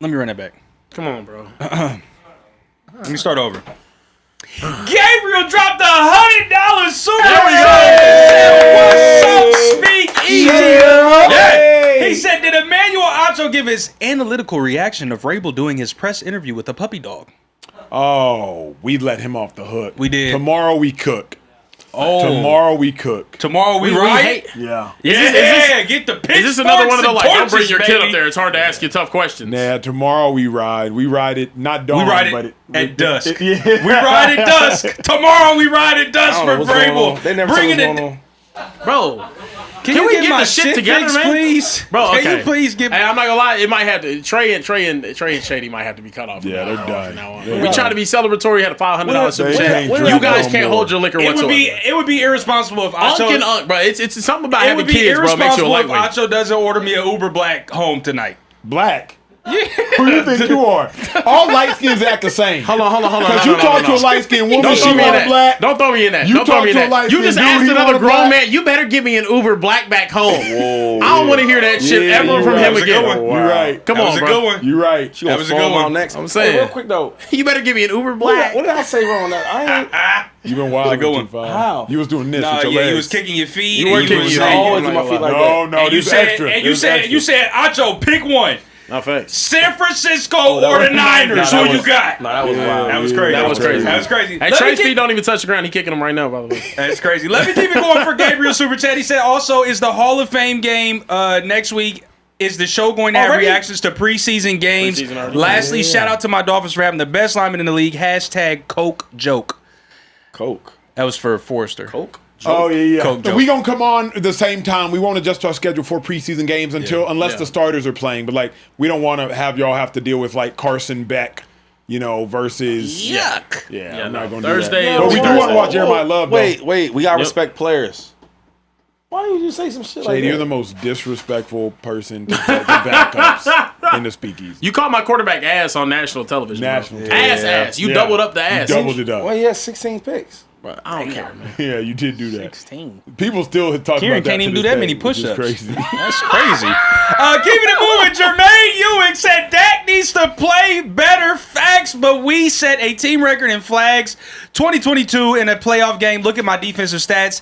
let me run that back. Come on, bro. Let me start over. Gabriel dropped $100 super chat. What's up, Speakeasy? Yeah. He said, did Emmanuel Acho give his analytical reaction of Rabel doing his press interview with a puppy dog? Oh, we let him off the hook. We did. Tomorrow we cook. Tomorrow we cook. Tomorrow we riot? Yeah. Get the pitch. Is this another one of the don't bring your kid up there? It's hard to ask you tough questions. Nah, tomorrow we ride. We ride it not dawn, but at dusk. Yeah. We ride at dusk. Tomorrow we ride at dusk for Vrabel. They never Bring tell it us in. Bro. Can we you get my the shit together, fixed, man? please? Bro, okay. Can you please give Hey, I'm not gonna lie, it might have to Trey and Shady might have to be cut off. Yeah, they're done. We try to be celebratory, had a $500 super chat. You You guys can't hold your liquor whatsoever. It would be irresponsible if Acho. Bro, it's something about It having would be kids, bro. Makes you a irresponsible if lightweight. Acho doesn't order me an Uber Black home tonight. Black. Who do you think you are? All light skins act the same. Hold on. Because you talk to a light skinned woman, Don't she throw me in all that. black. Don't throw me in that. You Don't throw talk me in to a that. light You just skinned asked dude, he another want grown black. man. You better give me an Uber black back home. I don't want to hear that shit ever from him again. You're right. Come on, bro. You're right. That was a good one. Next. I'm saying. Hey, real quick though. You better give me an Uber black. What did I say wrong? I ain't. You've been wild. good one. How? You was doing this Nah, with your yeah, legs. you was kicking your feet. You were kicking your feet. Always do my feet like that. No, And you these said, extra. and you said, Acho, pick one. Not facts. San Francisco or the Niners. Who you got? Nah, that was wild. That was crazy. That was crazy. That was crazy. Hey, Trey's feet don't even touch the ground. He kicking them right now, by the way. That's crazy. Let me keep it going for Gabriel Super Chat. He said, also, is the Hall of Fame game next week? Is the show going to have reactions to preseason games? Preseason already. Lastly, shout out to my Dolphins for having the best lineman in the league. # Coke joke. Coke. That was for Forrester. Coke. Oh yeah. Coke joke. We gonna come on at the same time. We won't adjust our schedule for preseason games unless the starters are playing. But we don't want to have y'all have to deal with Carson Beck, versus Yuck. Yeah, I'm not gonna Thursday. do that. But we do want to watch Jeremiah Love. Wait. We gotta respect players. Why did you say some shit like that? Shady, you're the most disrespectful person to backups in the Speakeasy. You called my quarterback ass on national television. National bro. television. Ass. You Yeah. doubled up the ass. You doubled it up. Well, he had 16 picks. Bro, I don't care, man. Yeah, you did do that. 16. People still talk Kieran about that. can't even to do this that day, many which is push-ups. Crazy. That's crazy. Keeping it moving, Jermaine Ewing said Dak needs to play better. Facts, but we set a team record in flags 2022 in a playoff game. Look at my defensive stats.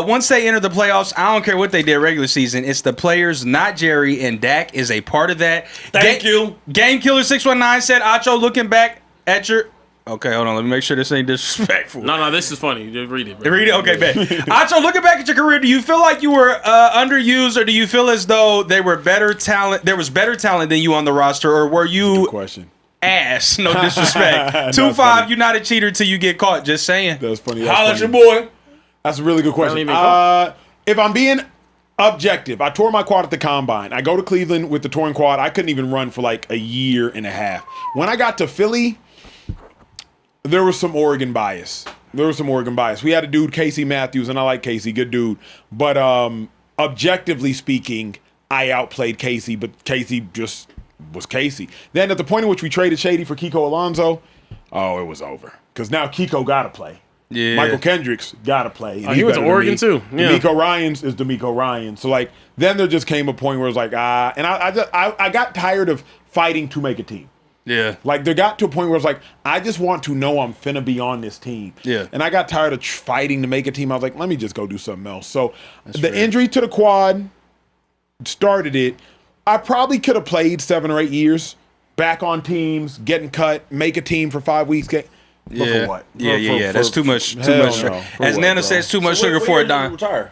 Once they enter the playoffs, I don't care what they did regular season. It's the players, not Jerry, and Dak is a part of that. Thank you. Game Killer 619 said, Acho, looking back at your... Okay, hold on. Let me make sure this ain't disrespectful. No, this is funny. Just read it. Bro. Read it? Okay, bet. Acho, looking back at your career, do you feel like you were underused, or do you feel as though there was better talent than you on the roster, or were you Good question. ass? No disrespect. That's 2-5, funny. you're not a cheater till you get caught. Just saying. That's funny. Holla at That's your funny. boy. That's a really good question. even call. If I'm being objective, I tore my quad at the combine. I go to Cleveland with the torn quad. I couldn't even run for a year and a half. When I got to Philly, there was some Oregon bias. We had a dude, Casey Matthews, and I like Casey, good dude. But objectively speaking, I outplayed Casey, but Casey just was Casey. Then at the point in which we traded Shady for Kiko Alonso, oh, it was over. Because now Kiko got to play. Yeah. Michael Kendricks got to play. He went to Oregon too. Yeah. D'Amico Ryans is D'Amico Ryan. So like then there just came a point where it was like and I got tired of fighting to make a team. Yeah. Like there got to a point where it's like I just want to know I'm finna be on this team. Yeah. And I got tired of fighting to make a team. I was like, let me just go do something else. So the injury to the quad started it. I probably could have played 7 or 8 years back on teams, getting cut, make a team for 5 weeks. But for what? Yeah. That's too much. Too hell much. no. As For Nana what, says, too much So sugar what for year a did you dime. retire?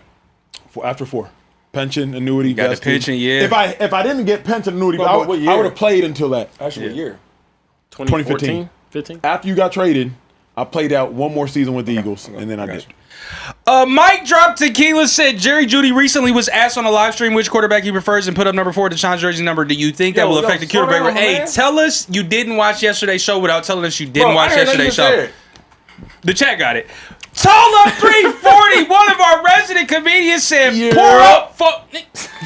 After 4. Pension, annuity, Got the vested. pension, yeah. If I didn't get pension, annuity, No, I but what year? would have played until that. Actually, what year? 2015, 15. After you got traded, I played out one more season with the Eagles, and then I did. Mike Drop Tequila said Jerry Jeudy recently was asked on a live stream which quarterback he prefers and put up number 4 to Sean's jersey number. Do you think that will affect the quarterback? slow down, Hey, man. tell us you didn't watch yesterday's show without telling us you didn't Bro, watch I heard nothing yesterday's you show. said. The chat got it. Tall up 340. One of our resident comedians said, Yeah. "Pour up for."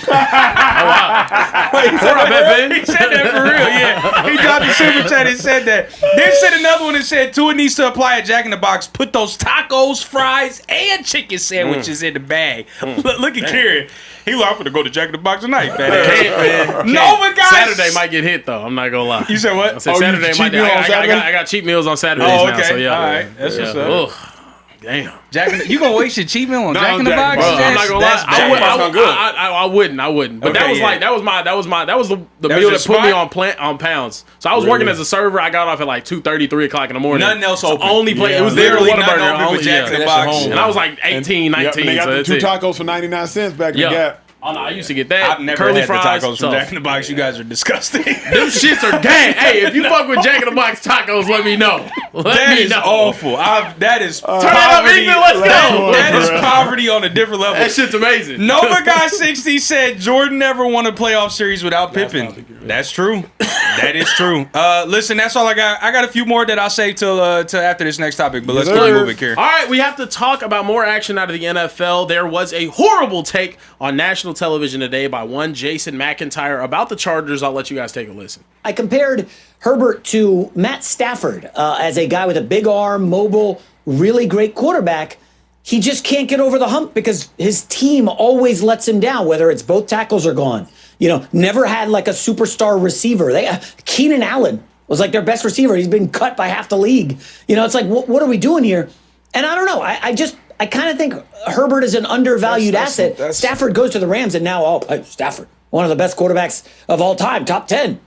Pour up, Pepe. He said that for real. Yeah, he dropped the super chat and said that. Then said another one that said Tua needs to apply a Jack in the Box. Put those tacos, fries, and chicken sandwiches in the bag. Look at Karen. He like, I'm gonna go to Jack in the Box tonight, man. Nova guys. Saturday might get hit though. I'm not gonna lie. You said what? I said Oh, you Saturday cheat might. meal on Saturday? I got cheat meals on Saturdays Oh, now. okay. So yeah. All right. That's what's up. Ugh. Damn. You gonna waste your cheat meal on Jack in the Jack in Box? the Box. Bro, I'm not gonna That's lie. bad. I wouldn't. But Okay, that was yeah. like that was the That meal was that your put me spot? on pounds. So I was working as a server. I got off at like 2:30, 3 o'clock in the morning. Nothing else So open. only play. Yeah. It was there Literally Whataburger. nothing open Only, but Jack in the yeah. Box. And I was like 18, 19. and they got so the that's 2 it. tacos for 99 cents back in Yeah. the Gap. Oh no, I used to get that. I've never curly had fries. the tacos from tough. Jack in the Box. You guys are disgusting. Them shits are gang. Hey, if you fuck with Jack in the Box tacos, let me know. That is awful. That is Turn that up, poverty. Ethan. Let's go. That is poverty on a different level. That shit's amazing. Nova Guy 60 said Jordan never won a playoff series without Pippen. That's true. That is true. Listen, that's all I got. I got a few more that I'll save till after this next topic. But let's keep it moving, Karen. All right, we have to talk about more action out of the NFL. There was a horrible take on national television today by one Jason McIntyre about the Chargers. I'll let you guys take a listen. I compared Herbert to Matt Stafford as a guy with a big arm, mobile, really great quarterback. He just can't get over the hump because his team always lets him down, whether it's both tackles are gone. You know, never had like a superstar receiver. Keenan Allen was like their best receiver. He's been cut by half the league. You know, it's like, what are we doing here? And I don't know. I kind of think Herbert is an undervalued asset. Stafford goes to the Rams, and now, Stafford, one of the best quarterbacks of all time, top 10.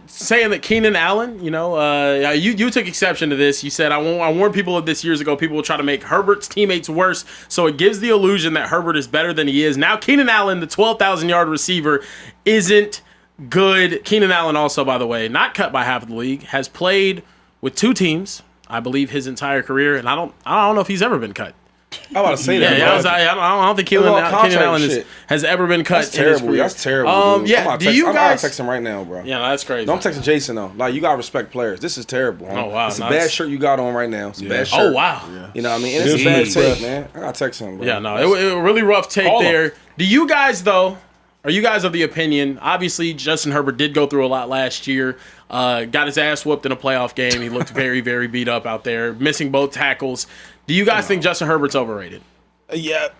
Saying that Keenan Allen, you took exception to this. You said, I warned people of this years ago. People will try to make Herbert's teammates worse, so it gives the illusion that Herbert is better than he is. Now, Keenan Allen, the 12,000-yard receiver, isn't good. Keenan Allen also, by the way, not cut by half of the league, has played with 2 teams, I believe, his entire career, and I don't know if he's ever been cut. I'm about to say that. I don't think Keenan Allen has ever been cut. That's terrible. That's terrible. Dude. Yeah, do you I'm guys text him right now, bro? Yeah, no, that's crazy. No, I'm texting Jason though. Like, you gotta respect players. This is terrible. Huh? Oh wow, it's a bad shirt you got on right now. It's a bad shirt. Oh wow. Yeah. You know what I mean? And it's a bad take, man. I gotta text him, bro. Yeah, no, it was a really rough take there. Do you guys though? Are you guys of the opinion? Obviously, Justin Herbert did go through a lot last year. Got his ass whooped in a playoff game. He looked very, very beat up out there, missing both tackles. Do you guys think Justin Herbert's overrated? Yeah.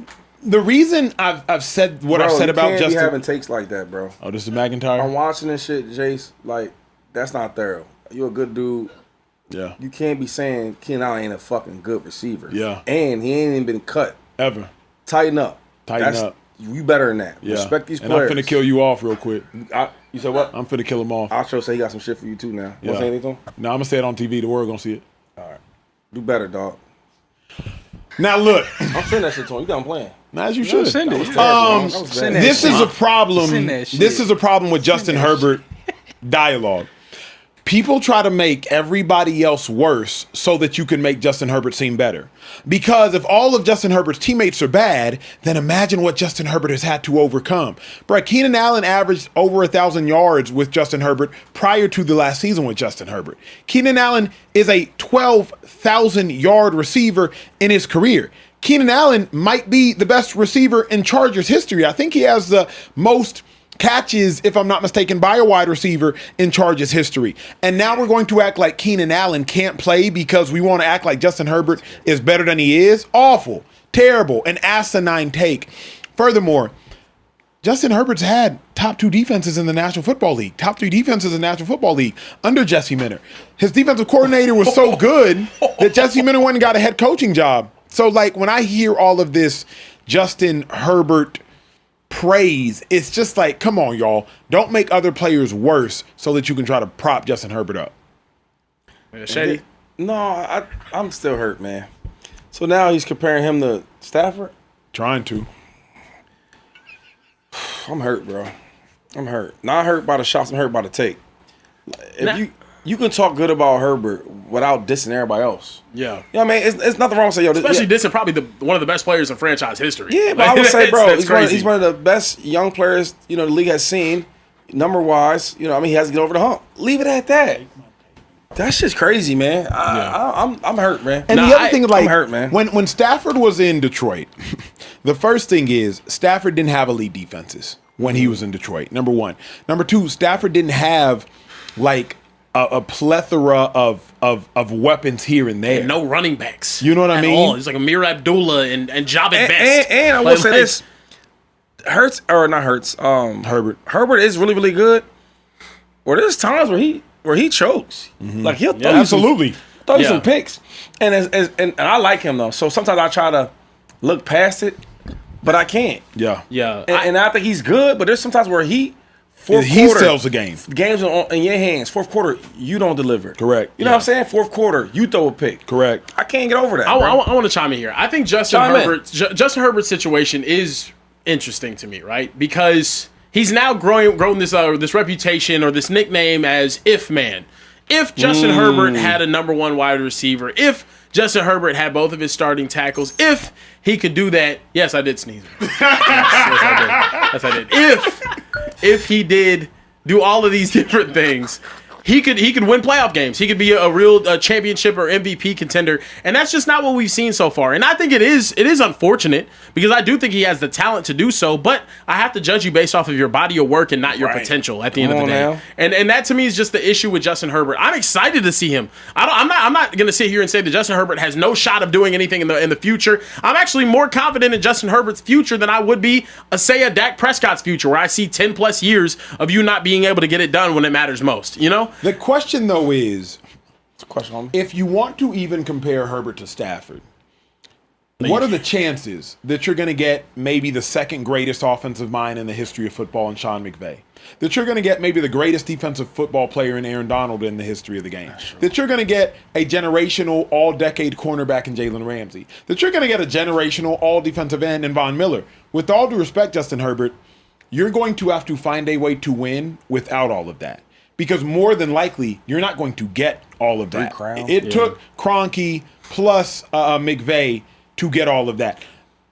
The reason I've said what I've said about Justin. You having takes like that, bro. Oh, this is McIntyre? I'm watching this shit, Jace. Like, that's not thorough. You a good dude. Yeah. You can't be saying Keenan Allen ain't a fucking good receiver. Yeah. And he ain't even been cut. Ever. Tighten up. Tighten up. You better than that. Yeah. Respect these and players. I'm finna kill you off real quick. You said what? I'm finna kill him off. Acho say he got some shit for you too now. You want to say anything? No, I'm gonna say it on TV. The world gonna see it. All right. Do better, dog. Now look. I'm sending that shit to him. You got him playing. As you should. Send it. This is a problem. This is a problem with Justin Herbert dialogue. People try to make everybody else worse so that you can make Justin Herbert seem better. Because if all of Justin Herbert's teammates are bad, then imagine what Justin Herbert has had to overcome. Bro, Keenan Allen averaged over 1,000 yards with Justin Herbert prior to the last season with Justin Herbert. Keenan Allen is a 12,000-yard receiver in his career. Keenan Allen might be the best receiver in Chargers history. I think he has the most catches, if I'm not mistaken, by a wide receiver in Chargers history. And now we're going to act like Keenan Allen can't play because we want to act like Justin Herbert is better than he is. Awful, terrible, an asinine take. Furthermore, Justin Herbert's had top 2 defenses in the National Football League, top 3 defenses in the National Football League under Jesse Minter. His defensive coordinator was so good that Jesse Minter went and got a head coaching job. So, like, when I hear all of this Justin Herbert praise, it's just like, come on, y'all. Don't make other players worse so that you can try to prop Justin Herbert up. Shady? No, I'm still hurt, man. So now he's comparing him to Stafford? Trying to. I'm hurt, bro. I'm hurt. Not hurt by the shots, I'm hurt by the take. If you can talk good about Herbert without dissing everybody else. Yeah. You know what I mean? It's nothing wrong with saying, yo, especially dissing probably one of the best players in franchise history. Yeah, but I would say, bro, he's one of the best young players, the league has seen, number-wise. I mean, he has to get over the hump. Leave it at that. That's just crazy, man. I'm hurt, man. And the other thing is, like, I'm hurt, man. When Stafford was in Detroit, the first thing is Stafford didn't have elite defenses when he was in Detroit, number one. Number two, Stafford didn't have, like, a plethora of weapons here and there. And no running backs. You know what I mean? All. He's like Amir Abdullah and Javed Best. And I will say this. Herbert is really, really good. Well, there's times where he chokes. Mm-hmm. Like, he'll throw you some picks. And I like him, though. So sometimes I try to look past it, but I can't. Yeah. And I think he's good, but there's sometimes where he sells the game. Games are in your hands. Fourth quarter, you don't deliver. Correct. You know what I'm saying? Fourth quarter, you throw a pick. Correct. I can't get over that. I want to chime in here. I think Justin Herbert's situation is interesting to me, right? Because he's now grown this reputation or this nickname as If Man. If Justin Herbert had a number 1 wide receiver, if Justin Herbert had both of his starting tackles, if he could do that, yes, I did sneeze. Yes, I did. If he did do all of these different things, he could win playoff games. He could be a real championship or MVP contender, and that's just not what we've seen so far. And I think it is unfortunate because I do think he has the talent to do so, but I have to judge you based off of your body of work and not your potential at the end of the day. And that to me is just the issue with Justin Herbert. I'm excited to see him. I'm not going to sit here and say that Justin Herbert has no shot of doing anything in the future. I'm actually more confident in Justin Herbert's future than I would be a Dak Prescott's future, where I see 10 plus years of you not being able to get it done when it matters most. The question, though, is if you want to even compare Herbert to Stafford, what are the chances that you're going to get maybe the second greatest offensive mind in the history of football in Sean McVay? That you're going to get maybe the greatest defensive football player in Aaron Donald in the history of the game? That you're going to get a generational all-decade cornerback in Jalen Ramsey? That you're going to get a generational all-defensive end in Von Miller? With all due respect, Justin Herbert, you're going to have to find a way to win without all of that. Because more than likely, you're not going to get all of that. It took Kroenke plus McVay to get all of that.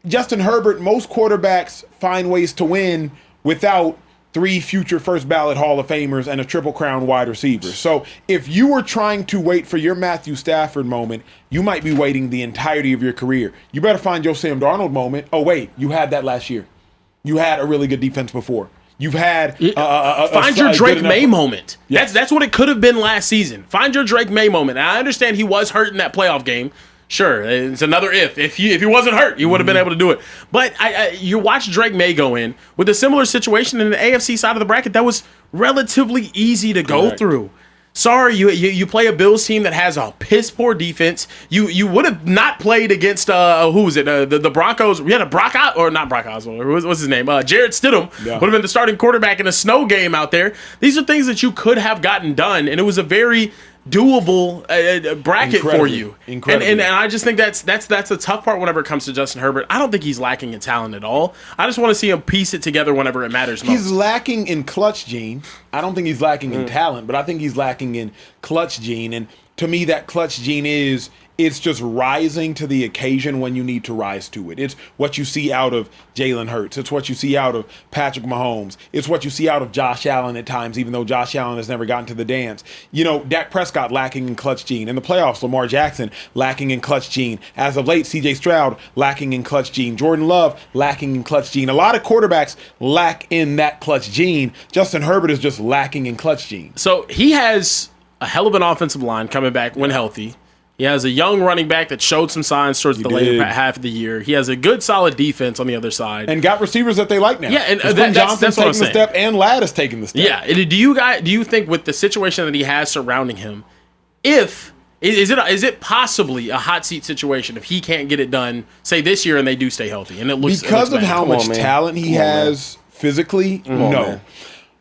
Justin Herbert, most quarterbacks find ways to win without 3 future first ballot Hall of Famers and a Triple Crown wide receiver. So if you were trying to wait for your Matthew Stafford moment, you might be waiting the entirety of your career. You better find your Sam Darnold moment. Oh, wait, you had that last year. You had a really good defense before. You've had find your Drake May moment. Yes. That's what it could have been last season. Find your Drake May moment. And I understand he was hurt in that playoff game. Sure, it's another if. If he wasn't hurt, he would have been able to do it. But you watch Drake May go in with a similar situation in the AFC side of the bracket that was relatively easy to go through. Sorry, you play a Bills team that has a piss poor defense. You would have not played against who was it? The Broncos. We had a Brock or not Brock Osweiler. What's his name? Jared Stidham would have been the starting quarterback in a snow game out there. These are things that you could have gotten done, and it was a very doable bracket for you. And I just think that's the tough part whenever it comes to Justin Herbert. I don't think he's lacking in talent at all. I just want to see him piece it together whenever it matters most. He's lacking in clutch gene. I don't think he's lacking in talent, but I think he's lacking in clutch gene. And to me, that clutch gene is it's just rising to the occasion when you need to rise to it. It's what you see out of Jalen Hurts. It's what you see out of Patrick Mahomes. It's what you see out of Josh Allen at times, even though Josh Allen has never gotten to the dance. You know, Dak Prescott lacking in clutch gene. In the playoffs, Lamar Jackson lacking in clutch gene. As of late, CJ Stroud lacking in clutch gene. Jordan Love lacking in clutch gene. A lot of quarterbacks lack in that clutch gene. Justin Herbert is just lacking in clutch gene. So he has a hell of an offensive line coming back when healthy. He has a young running back that showed some signs towards the later half of the year. He has a good, solid defense on the other side, and got receivers that they like now. Yeah, and Johnson's that's taking the step, and Ladd is taking the step. Yeah, and do you think with the situation that he has surrounding him, is it possibly a hot seat situation if he can't get it done, say this year, and they do stay healthy, and it looks because of how much talent he has physically? No.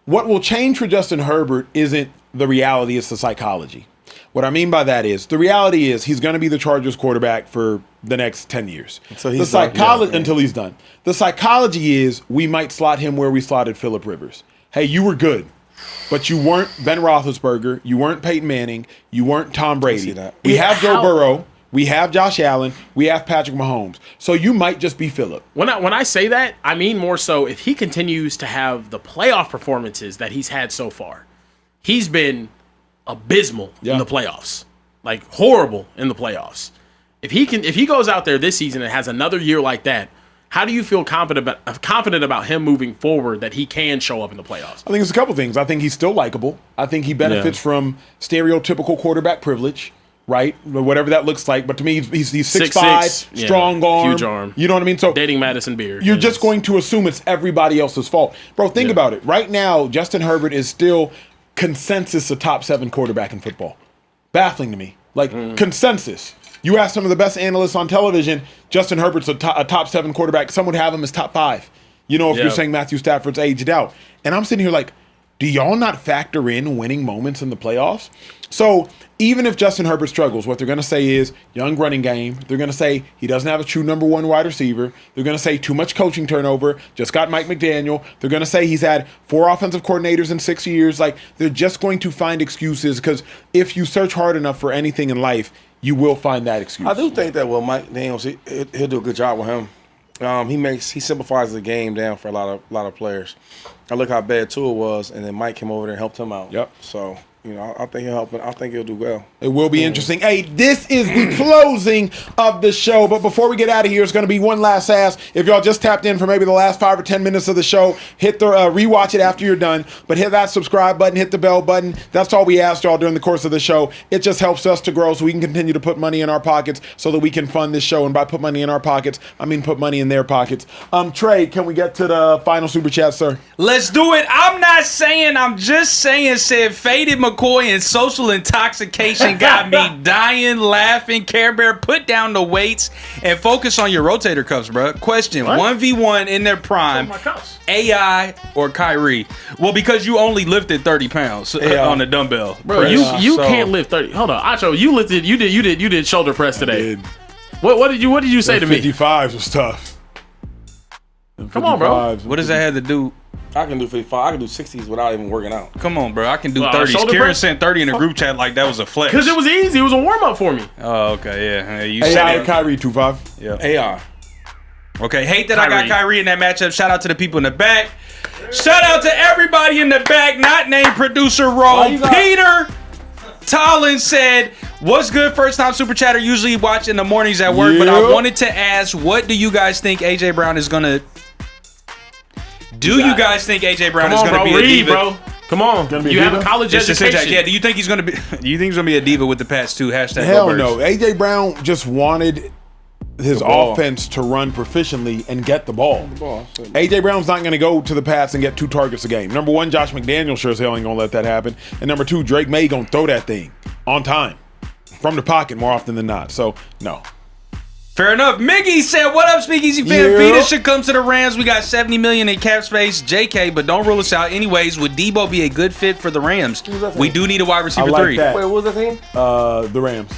What will change for Justin Herbert isn't the reality; it's the psychology. What I mean by that is the reality is he's going to be the Chargers quarterback for the next 10 years. So he's until he's done. The psychology is we might slot him where we slotted Phillip Rivers. Hey, you were good, but you weren't Ben Roethlisberger. You weren't Peyton Manning. You weren't Tom Brady. We have Joe Burrow. We have Josh Allen. We have Patrick Mahomes. So you might just be Phillip. When I say that, I mean more so if he continues to have the playoff performances that he's had so far. He's been abysmal in the playoffs, like horrible in the playoffs. If he goes out there this season and has another year like that, how do you feel confident about him moving forward that he can show up in the playoffs? I think it's a couple things. I think he's still likable. I think he benefits from stereotypical quarterback privilege, right? Whatever that looks like. But to me, he's 6'5", strong arm, huge arm. You know what I mean? So dating Madison Beer. You're just going to assume it's everybody else's fault, bro. Think about it. Right now, Justin Herbert is still consensus a top 7 quarterback in football. Baffling to me. Like, consensus. You ask some of the best analysts on television, Justin Herbert's a top 7 quarterback. Some would have him as top 5. You know, if you're saying Matthew Stafford's aged out. And I'm sitting here like, do y'all not factor in winning moments in the playoffs? So even if Justin Herbert struggles, what they're going to say is young running game. They're going to say he doesn't have a true number 1 wide receiver. They're going to say too much coaching turnover. Just got Mike McDaniel. They're going to say he's had 4 offensive coordinators in 6 years. Like, they're just going to find excuses because if you search hard enough for anything in life, you will find that excuse. I do think that Mike Daniels, he'll do a good job with him. He simplifies the game down for a lot of players. I look how bad Tua was, and then Mike came over there and helped him out. Yep. So, you know, I think he'll help. I think he'll do well. It will be interesting. Hey, this is the closing of the show. But before we get out of here, it's going to be one last ask. If y'all just tapped in for maybe the last 5 or 10 minutes of the show, hit the rewatch it after you're done. But hit that subscribe button, hit the bell button. That's all we asked y'all during the course of the show. It just helps us to grow so we can continue to put money in our pockets so that we can fund this show. And by put money in our pockets, I mean put money in their pockets. Trey, can we get to the final super chat, sir? Let's do it. I'm just saying, said Faded McCoy and social intoxication got me dying, laughing. Carebear, put down the weights and focus on your rotator cuffs, bro. Question, what? 1v1 in their prime, AI or Kyrie? Well, because you only lifted 30 pounds on the dumbbell. Bro, you can't lift 30. Hold on, Acho, you did shoulder press today. What did you say to me? 55s was tough. Come on, bro. What does that have to do? I can do 55. I can do 60s without even working out. Come on, bro. I can do 30s. Karen sent 30 in a group chat like that was a flex. Because it was easy. It was a warm-up for me. Oh, okay, yeah. You said it. Kyrie 2.5. Yeah. AI. Okay, hate that Kyrie. I got Kyrie in that matchup. Shout out to the people in the back. Shout out to everybody in the back, not named producer Rome. Peter Tollin said, what's good, first time super chatter, usually watch in the mornings at work, but I wanted to ask, what do you guys think AJ Brown is going to... Do you guys think AJ Brown is going to be a diva? Bro. Come on. You have a college education. Yeah, do you think he's going to be... Do you think he's going to be a diva with the Pats too? Hashtag Hell no. AJ Brown just wanted his offense to run proficiently and get the ball. AJ Brown's not going to go to the Pats and get 2 targets a game. Number 1, Josh McDaniel sure as hell ain't going to let that happen. And number 2, Drake May going to throw that thing on time from the pocket more often than not. So, no. Fair enough. Miggy said, what up, Speakeasy fan? Vita should come to the Rams. We got $70 million in cap space. JK, but don't rule us out. Anyways, would Debo be a good fit for the Rams? We do need a wide receiver 3. That. Wait, what was that team? The Rams.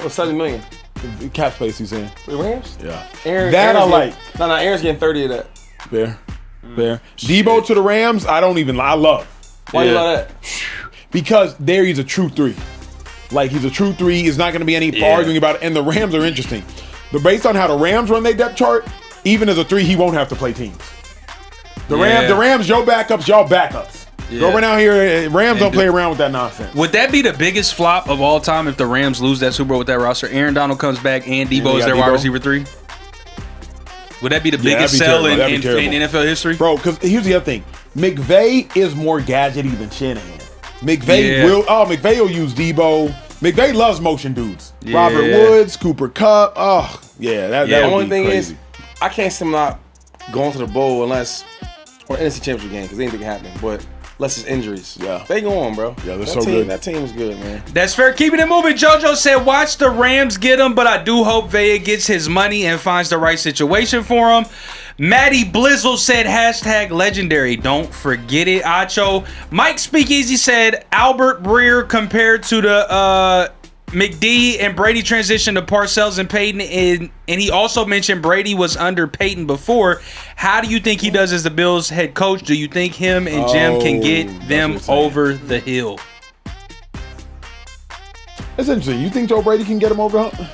Oh, $70 million. The cap space he's in. The Rams? Yeah. Aaron's I like. No, Aaron's getting 30 of that. Fair. Debo to the Rams, I love. Why you love that? Because there he's a true 3. Like, he's a true 3. He's not going to be any arguing about it. And the Rams are interesting. But based on how the Rams run their depth chart, even as a 3, he won't have to play teams. The Rams, your backups, y'all backups. Yeah. Go right out here. Rams don't play around with that nonsense. Would that be the biggest flop of all time if the Rams lose that Super Bowl with that roster? Aaron Donald comes back and Debo is their wide receiver 3? Would that be the biggest sell in NFL history? Bro, because here's the other thing. McVay is more gadgety than Shanahan. McVay will use Debo. McVay loves motion dudes. Yeah. Robert Woods, Cooper Kupp. Oh, yeah. That the only thing crazy. Is, I can't see him not going to the bowl unless, or NFC Championship game, because anything can happen. But unless it's injuries. Yeah. They go on, bro. Yeah, they're so good. That team is good, man. That's fair. Keeping it moving. JoJo said, watch the Rams get him, but I do hope Vea gets his money and finds the right situation for him. Maddie Blizzle said, #legendary. Don't forget it, Acho. Mike Speakeasy said, Albert Breer compared to the McD and Brady transition to Parcells and Peyton. And he also mentioned Brady was under Peyton before. How do you think he does as the Bills head coach? Do you think him and Jim can get them over the hill? That's interesting. You think Joe Brady can get him over the hump?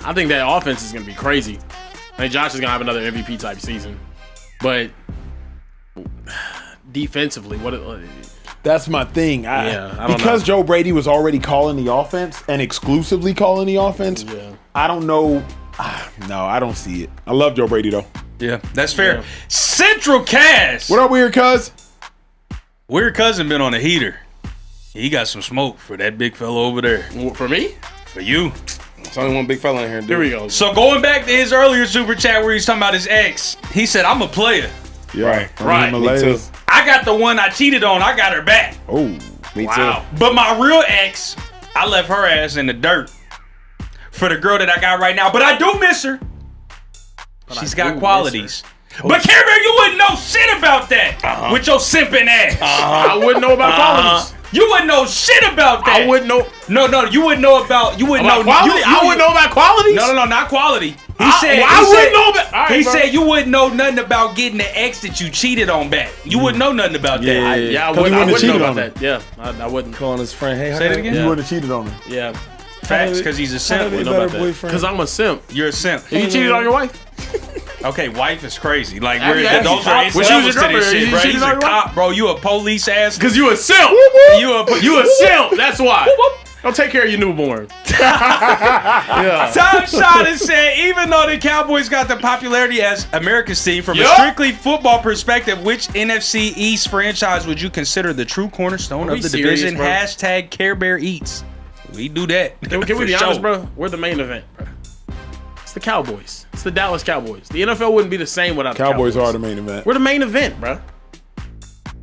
I think that offense is going to be crazy. I think Josh is going to have another MVP type season. But defensively, that's my thing. I don't because know. Joe Brady was already calling the offense and exclusively calling the offense, I don't know. No, I don't see it. I love Joe Brady, though. Yeah, that's fair. Yeah. Central Cast. What up, Weird Cuz? Weird Cousin been on a heater. He got some smoke for that big fella over there. For me? For you. There's only one big fella in here. Here we go. So going back to his earlier super chat where he's talking about his ex, he said, I'm a player. Yeah. Right. Me too. I got the one I cheated on. I got her back. Oh, me too. But my real ex, I left her ass in the dirt for the girl that I got right now. But I do miss her. She's got qualities. But Carebear, you wouldn't know shit about that with your simping ass. I wouldn't know about qualities. You wouldn't know shit about that. I wouldn't know. No, you wouldn't know about. You wouldn't know quality. I wouldn't know about qualities. No, not quality. I wouldn't know about. He said you wouldn't know nothing about getting the ex that you cheated on back. You wouldn't know nothing about that. Yeah, I wouldn't know about that. Yeah, I wouldn't. Calling his friend, hey, say it again. You wouldn't have cheated on her. Yeah. Facts, because he's a simp. Because I'm a simp. You're a simp. You cheated on your wife? Okay, wife is crazy. Like, those are his levels to this shit, bro. He's a cop, bro. You a police ass. Because you a simp. You a simp. That's why. Don't take care of your newborn. Tom Shot has said, even though the Cowboys got the popularity as America's team, from a strictly football perspective, which NFC East franchise would you consider the true cornerstone of the division? Bro? #Carebear Eats. We do that. Can we be honest, bro? We're the main event, bro. It's the Cowboys. It's the Dallas Cowboys. The NFL wouldn't be the same without the Cowboys. Cowboys are the main event. We're the main event, bro.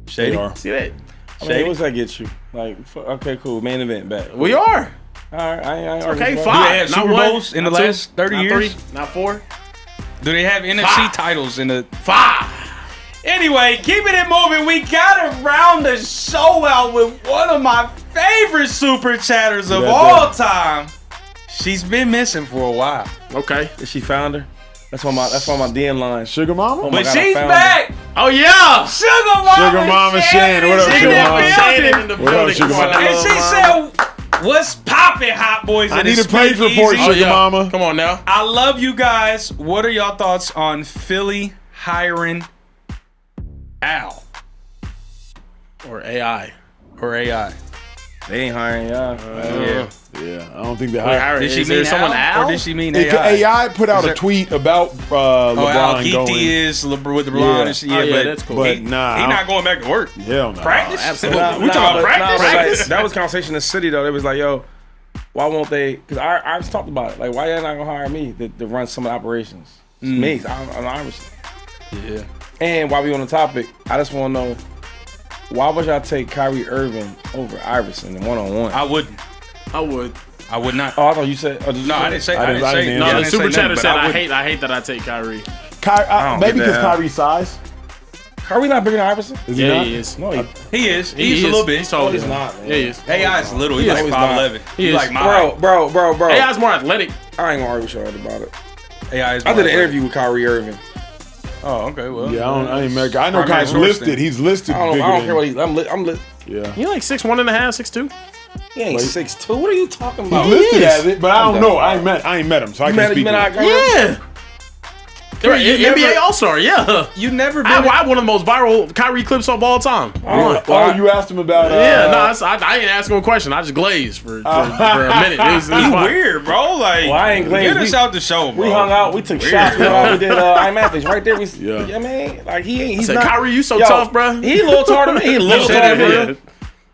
Shady. See that? I mean, what's that get you? Like, okay, cool. Main event back. We are. All right. I okay, 5. Do they have Super Bowls in the last 30 years? 3, not 4. Do they have NFC titles in the 5? Anyway, keeping it moving, we gotta round the show out with one of my favorite super chatters of all time. She's been missing for a while. Okay. Is she found her? That's why my DM line. Sugar Mama? Oh but God, she's back. Oh yeah. Sugar Mama Shannon. What up, Sugar Mama? Shannon in the building. Sugar Mama? And she said, what's poppin', hot boys? I need a page report, Sugar Mama. Come on now. I love you guys. What are y'all thoughts on Philly hiring Al? Or AI. They ain't hiring y'all. Yeah, I don't think they hired. Did she mean someone Al? Or did she mean AI? AI put out a tweet about LeBron Al going. is with LeBron. Yeah, that's cool. But nah, he not going back to work. Hell no. Practice? Absolutely. We talking about practice? That was conversation in the city though. It was like, yo, why won't they? Because I just talked about it. Like, why y'all not gonna hire me to run some of the operations? It's me. I'm Iverson. Yeah. And while we on the topic, I just want to know, why would y'all take Kyrie Irving over Iverson in one-on-one? I wouldn't. I would. I would not. Oh, I thought you said. No, I didn't say. I didn't say. No, the say super chatter nothing, said I I hate that I take Kyrie. Maybe because Kyrie's size. Kyrie not bigger than Iverson? Is he not? He is. No, He is. He's a little bit. He's tall. he's not. Man. Yeah, he is. AI is little. He's like is 5'11". He's like my height. Bro. AI's more athletic. I ain't gonna argue with y'all about it. AI is I did an athletic. interview with Kyrie Irving. Oh, okay. Well, Yeah, I ain't met. I know Primary Kai's source listed. then. He's listed. I bigger don't care what than- he's. I'm lit. Yeah. You like 6'1.5", 6'2"? He ain't 6'2". What are you talking about? He's listed as it, but I don't know. I ain't met him, so I can't speak. Yeah. NBA All-Star, yeah. You never been. I have one of the most viral Kyrie clips of all time. Oh, you asked him about. Yeah, no, I didn't ask him a question. I just glazed for a minute. It was You fine. weird, bro. Like, Well, I ain't glazed. get us out the show, bro. We hung out. We took shots. We did I'm athletes right there. Yeah, man. Like he's Said, not. Kyrie, you so tough, bro. He a little taller than me. He a little taller than me.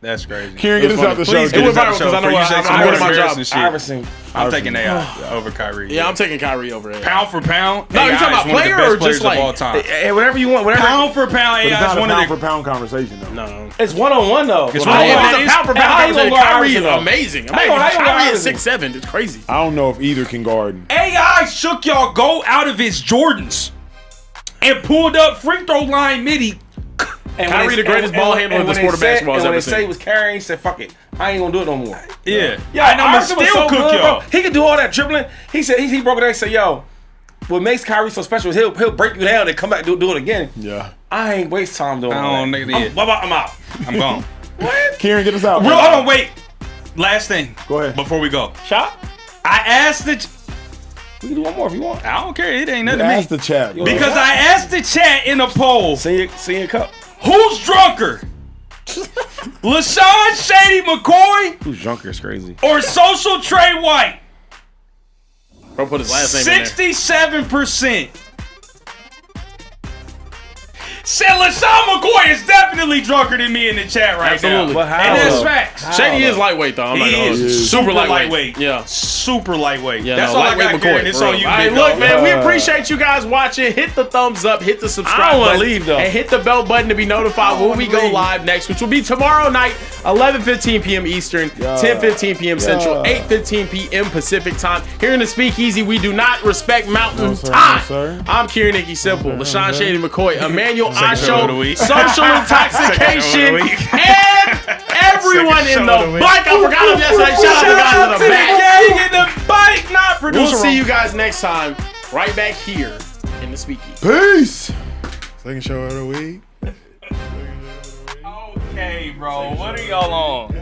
That's crazy. Kieran, get us out the show. Please It get was us out viral the show. because I know before you say some I'm more doing my job. embarrassing shit. Iverson. I'm taking AI over Kyrie. Yeah, I'm taking Kyrie over it. Pound for pound. No, AI you talking is about one of the player best or players just like of all time? Whatever you want. Whatever. Pound for pound, But it's AI not is a one of pound the. for pound conversation, though. No. It's 1-on-1 though. It's Well, one-on-one. it's a pound for How pound you gonna conversation. guard Kyrie is Iverson, though? amazing. How you gonna Kyrie guard is Iverson? 6'7". It's crazy. I don't know if either can guard. AI shook y'all go out of his Jordans and pulled up free throw line midi. And Kyrie, when the greatest ball handler and the when sport of they said- basketball has and when ever they say he seen. was carrying, he said, "Fuck it, I ain't gonna do it no more." Yeah. Yeah, and I'ma Iverson was still so cook good, y'all. bro. He can do all that dribbling. He said he broke it down and said, "Yo, what makes Kyrie so special is he'll break you down and come back and do it again." Yeah. I ain't waste time doing I all don't that. think it is. I'm out. I'm gone. Kieran, get us out. Real, hold on, wait. Last thing. Go ahead. Before we go. Shot. I asked the. We can do one more if you want. I don't care. It ain't nothing to Ask me. the chat. Bro. Because I asked the chat in a poll, Senior cup. who's drunker? LaShawn Shady McCoy Who's drunker is crazy. or Social Trey White? Bro, put his last name in there. 67%. Said LaShawn McCoy is definitely drunker than me in the chat right Absolutely. now. But how, And that's though? facts. Shady is lightweight, though. I'm not He gonna hold you. is super super lightweight. lightweight. Yeah. Super lightweight. Yeah, That's no, all I lightweight got, McCoy, Karen. It's for on real. you, All right, big look, dog. man, we appreciate you guys watching. Hit the thumbs up, hit the subscribe I don't wanna button, leave, though. and hit the bell button to be notified when we go live next, which will be tomorrow night, 11:15 p.m. Eastern, 10:15 p.m. Central, 8:15 p.m. Pacific time. Here in the Speakeasy, we do not respect Mountain sir, Time. no, sir. I'm Kieran Nicky Simple, LaShawn Shady McCoy, Emmanuel Second show of the Acho, week. Social Intoxication, Second show of the week. and everyone in the bike. I forgot him yesterday. Shout out to the guys in the back. gang in the bike, not We'll producer. see you guys next time, right back here in the Speakeasy. Peace. Second show of the week. Okay, bro. What are y'all on?